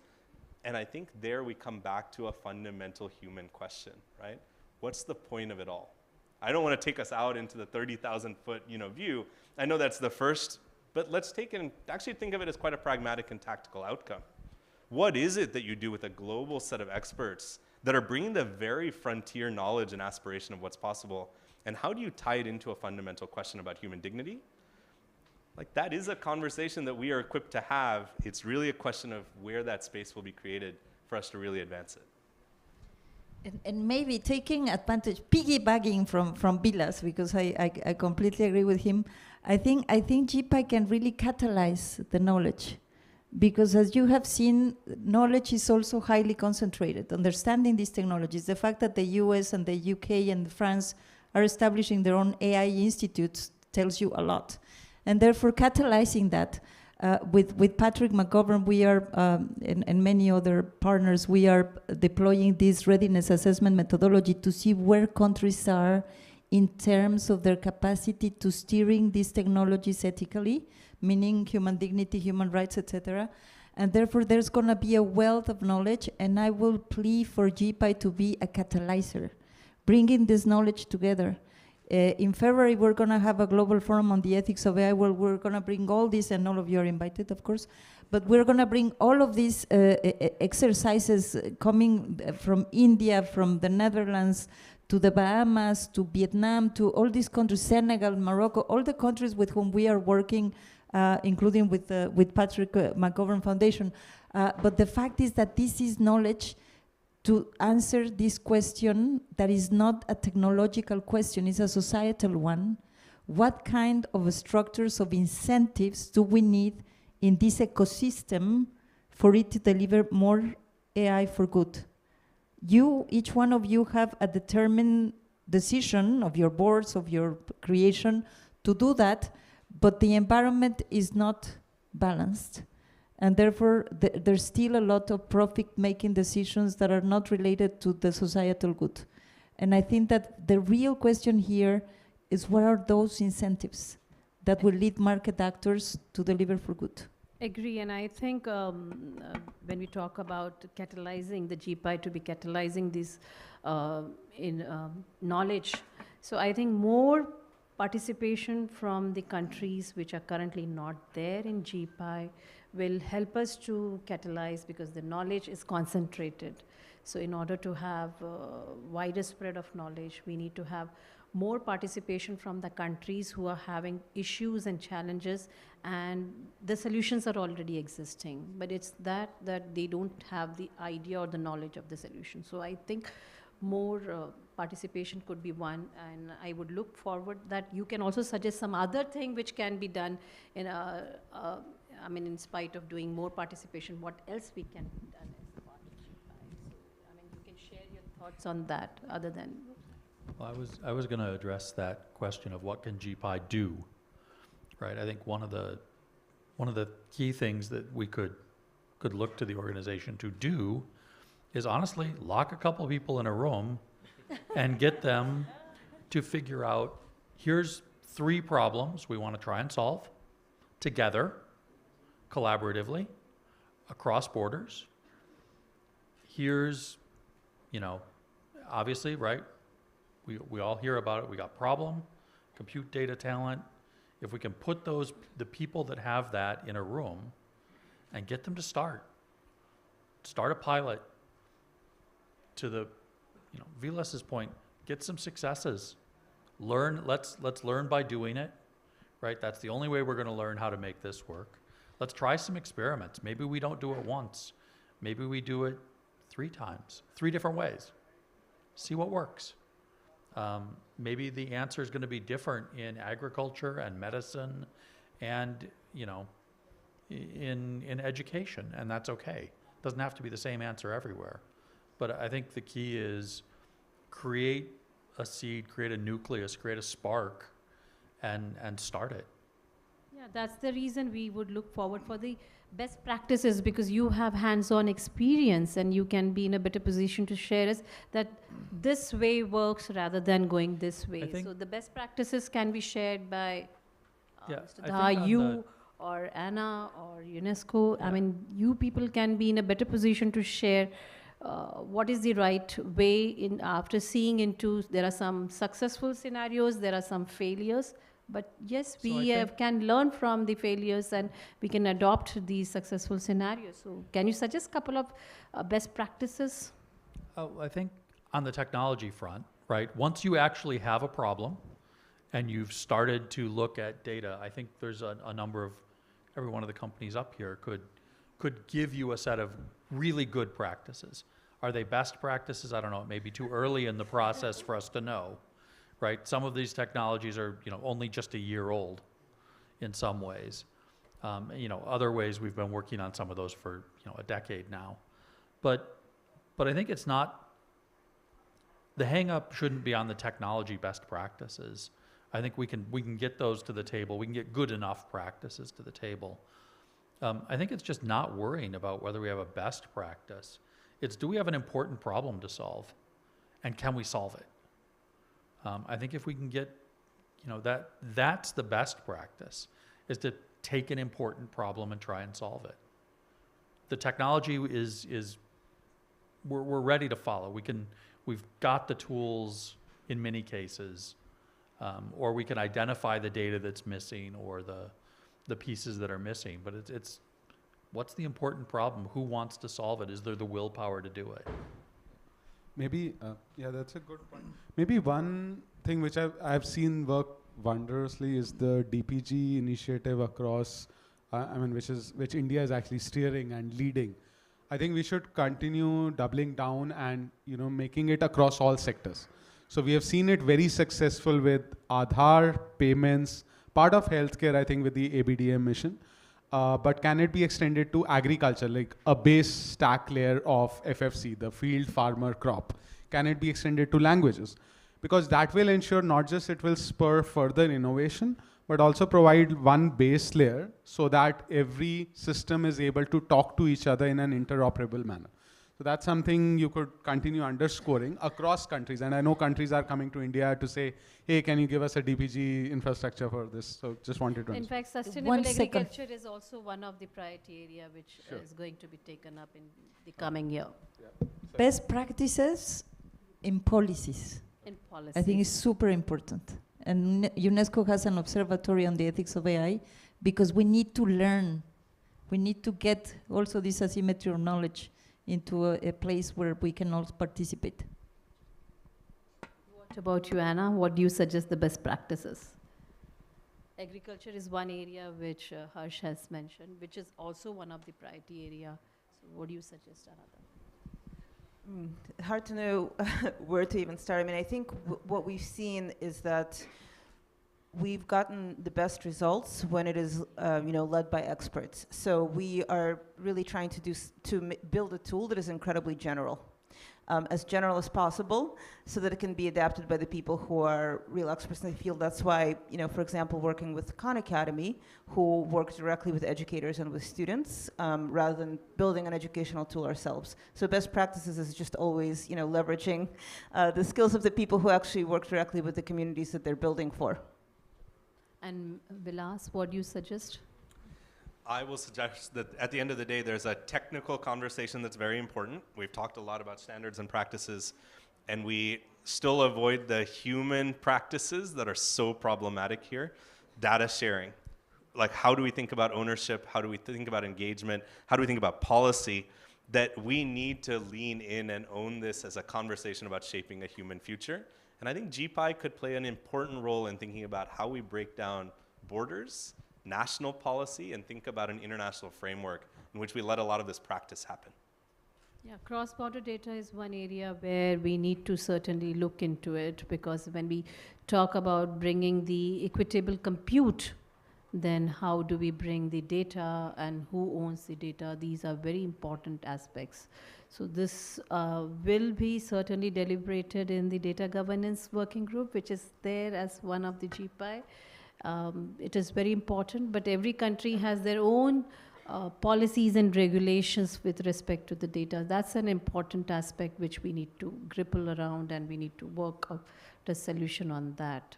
And I think there we come back to a fundamental human question, right? What's the point of it all? I don't want to take us out into the 30,000 foot view. I know that's the first, but let's take it and actually think of it as quite a pragmatic and tactical outcome. What is it that you do with a global set of experts that are bringing the very frontier knowledge and aspiration of what's possible? And how do you tie it into a fundamental question about human dignity? Like, that is a conversation that we are equipped to have. It's really a question of where that space will be created for us to really advance it. And maybe taking advantage, piggybacking from Vilas, because I completely agree with him. I think GPI can really catalyze the knowledge, because as you have seen, knowledge is also highly concentrated. Understanding these technologies, the fact that the US and the UK and France are establishing their own AI institutes tells you a lot. And therefore, catalyzing that with Patrick McGovern, we are, and many other partners, we are deploying this readiness assessment methodology to see where countries are in terms of their capacity to steering these technologies ethically, meaning human dignity, human rights, etc. And therefore, there's going to be a wealth of knowledge, and I will plea for GPI to be a catalyzer, bringing this knowledge together. In February, we're going to have a global forum on the ethics of AI, where we're going to bring all this, and all of you are invited, of course, but we're going to bring all of these exercises coming from India, from the Netherlands, to the Bahamas, to Vietnam, to all these countries, Senegal, Morocco, all the countries with whom we are working, including with Patrick McGovern Foundation. But the fact is that this is knowledge to answer this question that is not a technological question, it's a societal one. What kind of structures of incentives do we need in this ecosystem for it to deliver more AI for good? Each one of you have a determined decision of your boards, of your creation to do that, but the environment is not balanced. And therefore, there's still a lot of profit-making decisions that are not related to the societal good. And I think that the real question here is, what are those incentives that will lead market actors to deliver for good? Agree, and I think when we talk about catalyzing the GPI to be catalyzing this in knowledge, so I think more participation from the countries which are currently not there in GPI will help us to catalyze, because the knowledge is concentrated. So in order to have wider spread of knowledge, we need to have more participation from the countries who are having issues and challenges, and the solutions are already existing, but it's that they don't have the idea or the knowledge of the solution. So I think more participation could be one, and I would look forward that you can also suggest some other thing which can be done in I mean, in spite of doing more participation, what else we can do done as part of GPI. So, I mean, you can share your thoughts on that other than. Well, I was going to address that question of what can GPI do, right? I think one of the key things that we could look to the organization to do is honestly lock a couple of people in a room and get them to figure out, here's 3 problems we want to try and solve together, collaboratively, across borders. Here's, obviously, right? We all hear about it. We got problem, compute data talent. If we can put the people that have that in a room and get them to start a pilot to the, Vilas's point, get some successes. Let's learn by doing it, right? That's the only way we're going to learn how to make this work. Let's try some experiments. Maybe we don't do it once. Maybe we do it 3 times, 3 different ways. See what works. Maybe the answer is going to be different in agriculture and medicine and, in education, and that's okay. Doesn't have to be the same answer everywhere. But I think the key is create a seed, create a nucleus, create a spark, and start it. Yeah, that's the reason we would look forward for the best practices, because you have hands-on experience and you can be in a better position to share us that this way works rather than going this way. So the best practices can be shared by Mr. Daha, you or Anna or UNESCO. Yeah. I mean, you people can be in a better position to share what is the right way in after seeing into, there are some successful scenarios, there are some failures. But yes, we can learn from the failures and we can adopt these successful scenarios. So can you suggest a couple of best practices? I think on the technology front, right, once you actually have a problem and you've started to look at data, I think there's a number of, every one of the companies up here could give you a set of really good practices. Are they best practices? I don't know. It may be too early in the process for us to know. Right, some of these technologies are, only just a year old, in some ways. Other ways we've been working on some of those for, a decade now. But I think it's not. The hang-up shouldn't be on the technology best practices. I think we can get those to the table. We can get good enough practices to the table. I think it's just not worrying about whether we have a best practice. It's, do we have an important problem to solve, and can we solve it? I think if we can get, that's the best practice, is to take an important problem and try and solve it. The technology we're ready to follow. We've got the tools in many cases, or we can identify the data that's missing or the pieces that are missing. But it's what's the important problem? Who wants to solve it? Is there the willpower to do it? Maybe, that's a good point. Maybe one thing which I've seen work wondrously is the DPG initiative across, which India is actually steering and leading. I think we should continue doubling down and making it across all sectors. So we have seen it very successful with Aadhaar payments, part of healthcare, I think, with the ABDM mission. But can it be extended to agriculture, like a base stack layer of FFC, the field farmer crop? Can it be extended to languages? Because that will ensure not just it will spur further innovation, but also provide one base layer so that every system is able to talk to each other in an interoperable manner. So that's something you could continue underscoring across countries. And I know countries are coming to India to say, hey, can you give us a DPG infrastructure for this? So just wanted to In understand. fact, sustainable agriculture is also one of the priority area which is going to be taken up in the coming year. Best practices in policies. In I think it's super important. And UNESCO has an observatory on the ethics of AI because we need to learn. We need to get also this asymmetry of knowledge into a place where we can also participate. What about you, Anna? What do you suggest the best practices? Agriculture is one area which Harsh has mentioned, which is also one of the priority area. So what do you suggest, Anna? Hard to know where to even start. I mean, I think what we've seen is that we've gotten the best results when it is, led by experts. So we are really trying to build a tool that is incredibly general as possible, so that it can be adapted by the people who are real experts in the field. That's why, for example, working with Khan Academy, who work directly with educators and with students, rather than building an educational tool ourselves. So best practices is just always, leveraging the skills of the people who actually work directly with the communities that they're building for. And Vilas, what do you suggest? I will suggest that at the end of the day, there's a technical conversation that's very important. We've talked a lot about standards and practices, and we still avoid the human practices that are so problematic here. Data sharing. Like, how do we think about ownership? How do we think about engagement? How do we think about policy? That we need to lean in and own this as a conversation about shaping a human future. And I think GPI could play an important role in thinking about how we break down borders, national policy, and think about an international framework in which we let a lot of this practice happen. Yeah, cross-border data is one area where we need to certainly look into it, because when we talk about bringing the equitable compute, then how do we bring the data and who owns the data? These are very important aspects. So this will be certainly deliberated in the data governance working group, which is there as one of the GPI. It is very important, but every country has their own policies and regulations with respect to the data. That's an important aspect which we need to grapple around, and we need to work out the solution on that.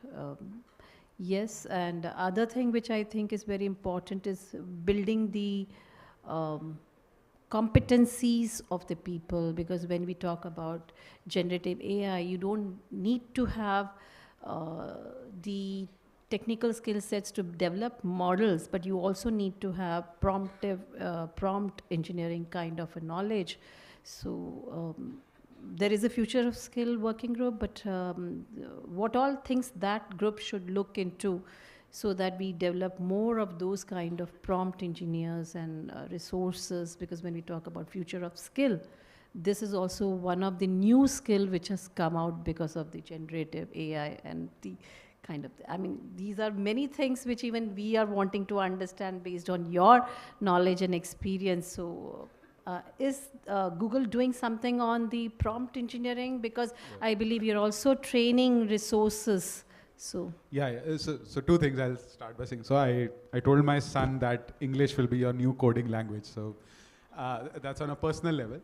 Yes, and the other thing which I think is very important is building the competencies of the people, because when we talk about generative AI, you don't need to have the technical skill sets to develop models, but you also need to have prompt engineering kind of a knowledge. So there is a future of skill working group, but what all things that group should look into, so that we develop more of those kind of prompt engineers and resources, because when we talk about future of skill, this is also one of the new skill which has come out because of the generative AI and the kind of, I mean, these are many things which even we are wanting to understand based on your knowledge and experience. So is Google doing something on the prompt engineering? Because I believe you're also training resources. So so two things I'll start by saying. So I told my son that English will be your new coding language. So that's on a personal level.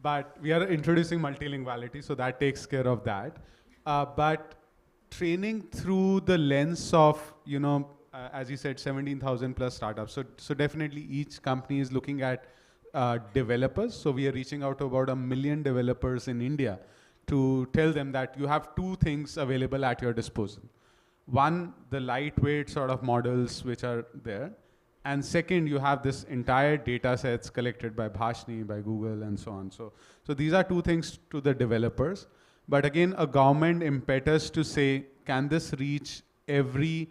But we are introducing multilinguality, so that takes care of that. But training through the lens of, as you said, 17,000 plus startups. So definitely each company is looking at developers. So we are reaching out to about 1 million developers in India to tell them that you have two things available at your disposal. One, the lightweight sort of models which are there. And second, you have this entire data sets collected by Bhashni, by Google, and so on. So these are two things to the developers. But again, a government impetus to say, can this reach every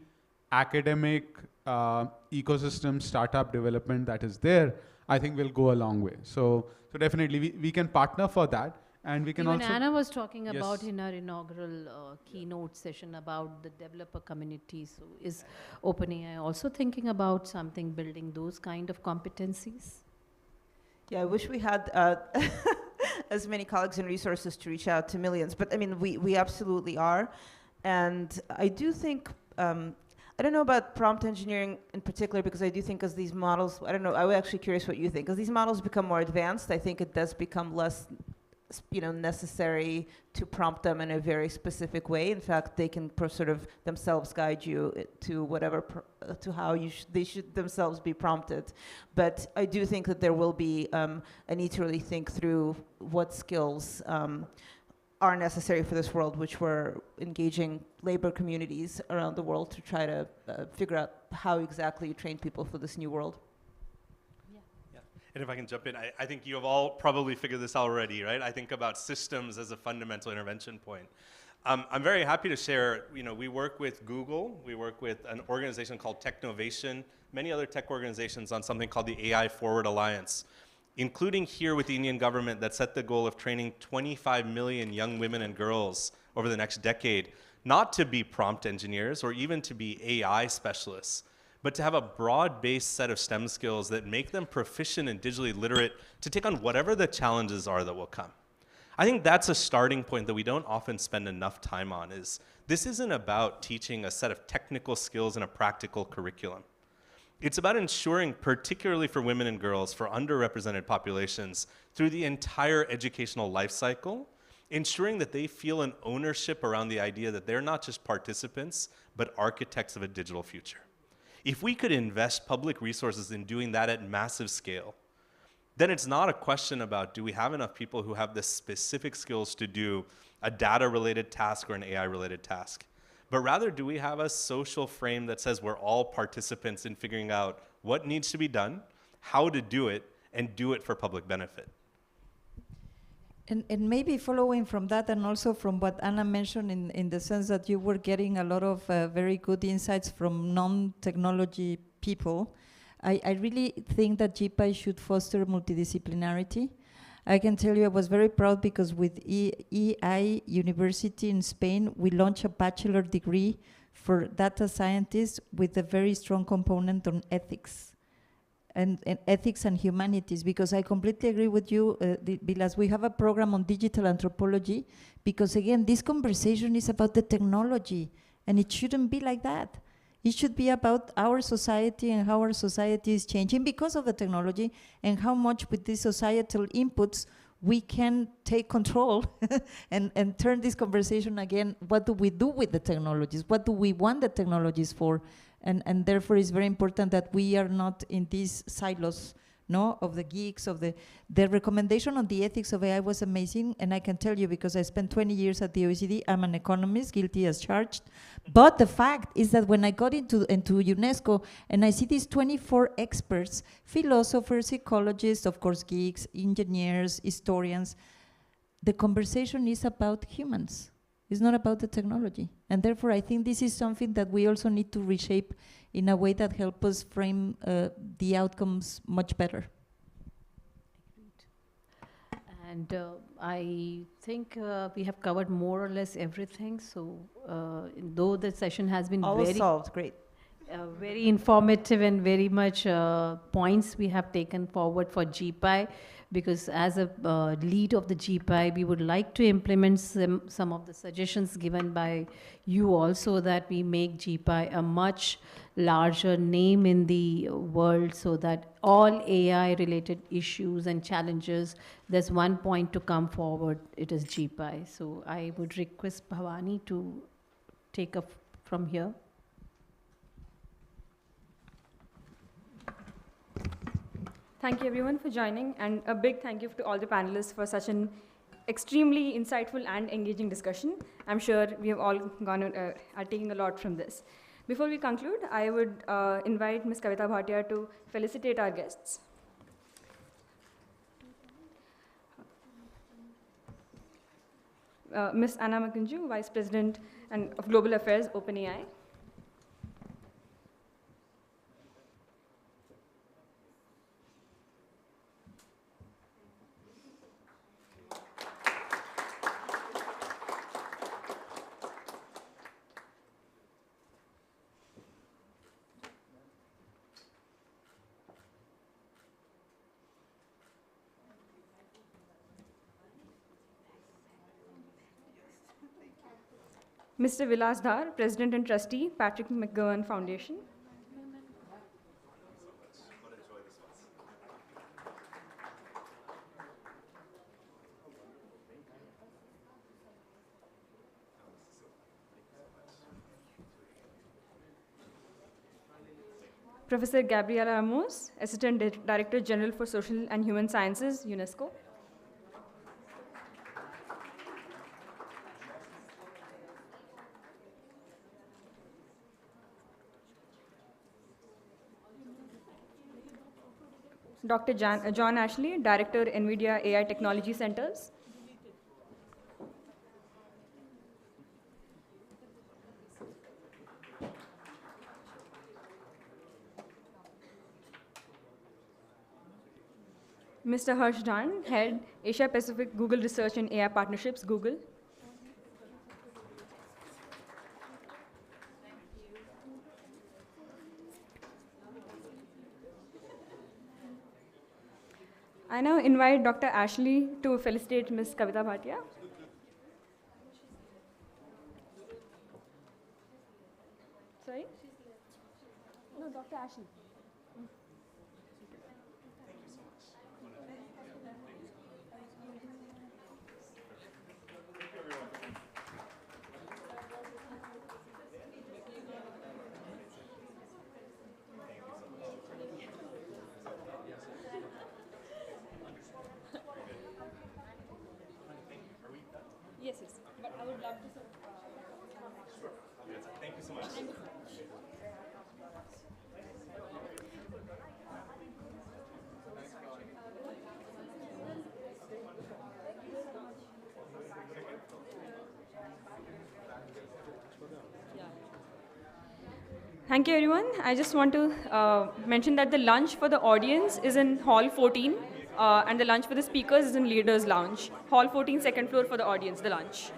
academic ecosystem startup development that is there, I think will go a long way. So definitely we can partner for that. And we can even also— Anna was talking about in her inaugural keynote session about the developer community. So is OpenAI also thinking about something, building those kind of competencies? Yeah, I wish we had as many colleagues and resources to reach out to millions. But I mean, we absolutely are. And I do think, I don't know about prompt engineering in particular, because I do think as these models, I don't know, I was actually curious what you think. As these models become more advanced, I think it does become less, necessary to prompt them in a very specific way. In fact, they can sort of themselves guide you to whatever, to how they should themselves be prompted. But I do think that there will be a need to really think through what skills are necessary for this world, which we're engaging labor communities around the world to try to figure out how exactly you train people for this new world. And if I can jump in, I think you have all probably figured this out already, right? I think about systems as a fundamental intervention point. I'm very happy to share, we work with Google, we work with an organization called Technovation, many other tech organizations on something called the AI Forward Alliance, including here with the Indian government that set the goal of training 25 million young women and girls over the next decade, not to be prompt engineers or even to be AI specialists, but to have a broad-based set of STEM skills that make them proficient and digitally literate to take on whatever the challenges are that will come. I think that's a starting point that we don't often spend enough time on. This isn't about teaching a set of technical skills in a practical curriculum. It's about ensuring, particularly for women and girls, for underrepresented populations, through the entire educational life cycle, ensuring that they feel an ownership around the idea that they're not just participants, but architects of a digital future. If we could invest public resources in doing that at massive scale, then it's not a question about do we have enough people who have the specific skills to do a data-related task or an AI-related task, but rather do we have a social frame that says we're all participants in figuring out what needs to be done, how to do it, and do it for public benefit. And maybe following from that and also from what Anna mentioned in the sense that you were getting a lot of very good insights from non-technology people, I really think that GPI should foster multidisciplinarity. I can tell you I was very proud because with EI University in Spain, we launched a bachelor degree for data scientists with a very strong component on ethics. And ethics and humanities, because I completely agree with you, Vilas. We have a program on digital anthropology, because again, this conversation is about the technology, and it shouldn't be like that. It should be about our society and how our society is changing because of the technology, and how much with these societal inputs we can take control and turn this conversation again. What do we do with the technologies? What do we want the technologies for? And therefore it's very important that we are not in these silos, of the geeks, of the recommendation on the ethics of AI was amazing. And I can tell you, because I spent 20 years at the OECD, I'm an economist, guilty as charged. But the fact is that when I got into UNESCO and I see these 24 experts, philosophers, psychologists, of course, geeks, engineers, historians, the conversation is about humans. It's not about the technology. And therefore, I think this is something that we also need to reshape in a way that helps us frame the outcomes much better. And I think we have covered more or less everything. So though the session has been all solved, great. Very informative and very much points we have taken forward for GPI, because as a lead of the GPI, we would like to implement some of the suggestions given by you all, so that we make GPI a much larger name in the world, so that all AI related issues and challenges, there's one point to come forward, it is GPI. So I would request Bhavani to take up from here. Thank you everyone for joining, and a big thank you to all the panelists for such an extremely insightful and engaging discussion. I'm sure we have all are taking a lot from this. Before we conclude, I would invite Ms. Kavita Bhatia to felicitate our guests. Ms. Anna Makunju, Vice President of Global Affairs, OpenAI. Mr. Vilas Dhar, President and Trustee, Patrick McGowan Foundation. Professor Gabriela Ramos, Assistant Director General for Social and Human Sciences, UNESCO. Dr. John Ashley, Director, NVIDIA AI Technology Centers. Mr. Harsh Dhan, Head, Asia Pacific Google Research and AI Partnerships, Google. I now invite Dr. Ashley to felicitate Ms. Kavita Bhatia. Sorry? No, Dr. Ashley. Yes, yes. But I would love to. Thank you so much. Thank you so much. Thank you, everyone. I just want to mention that the lunch for the audience is in Hall 14, and the lunch for the speakers is in Leaders Lounge. Hall 14, second floor for the audience, the lunch.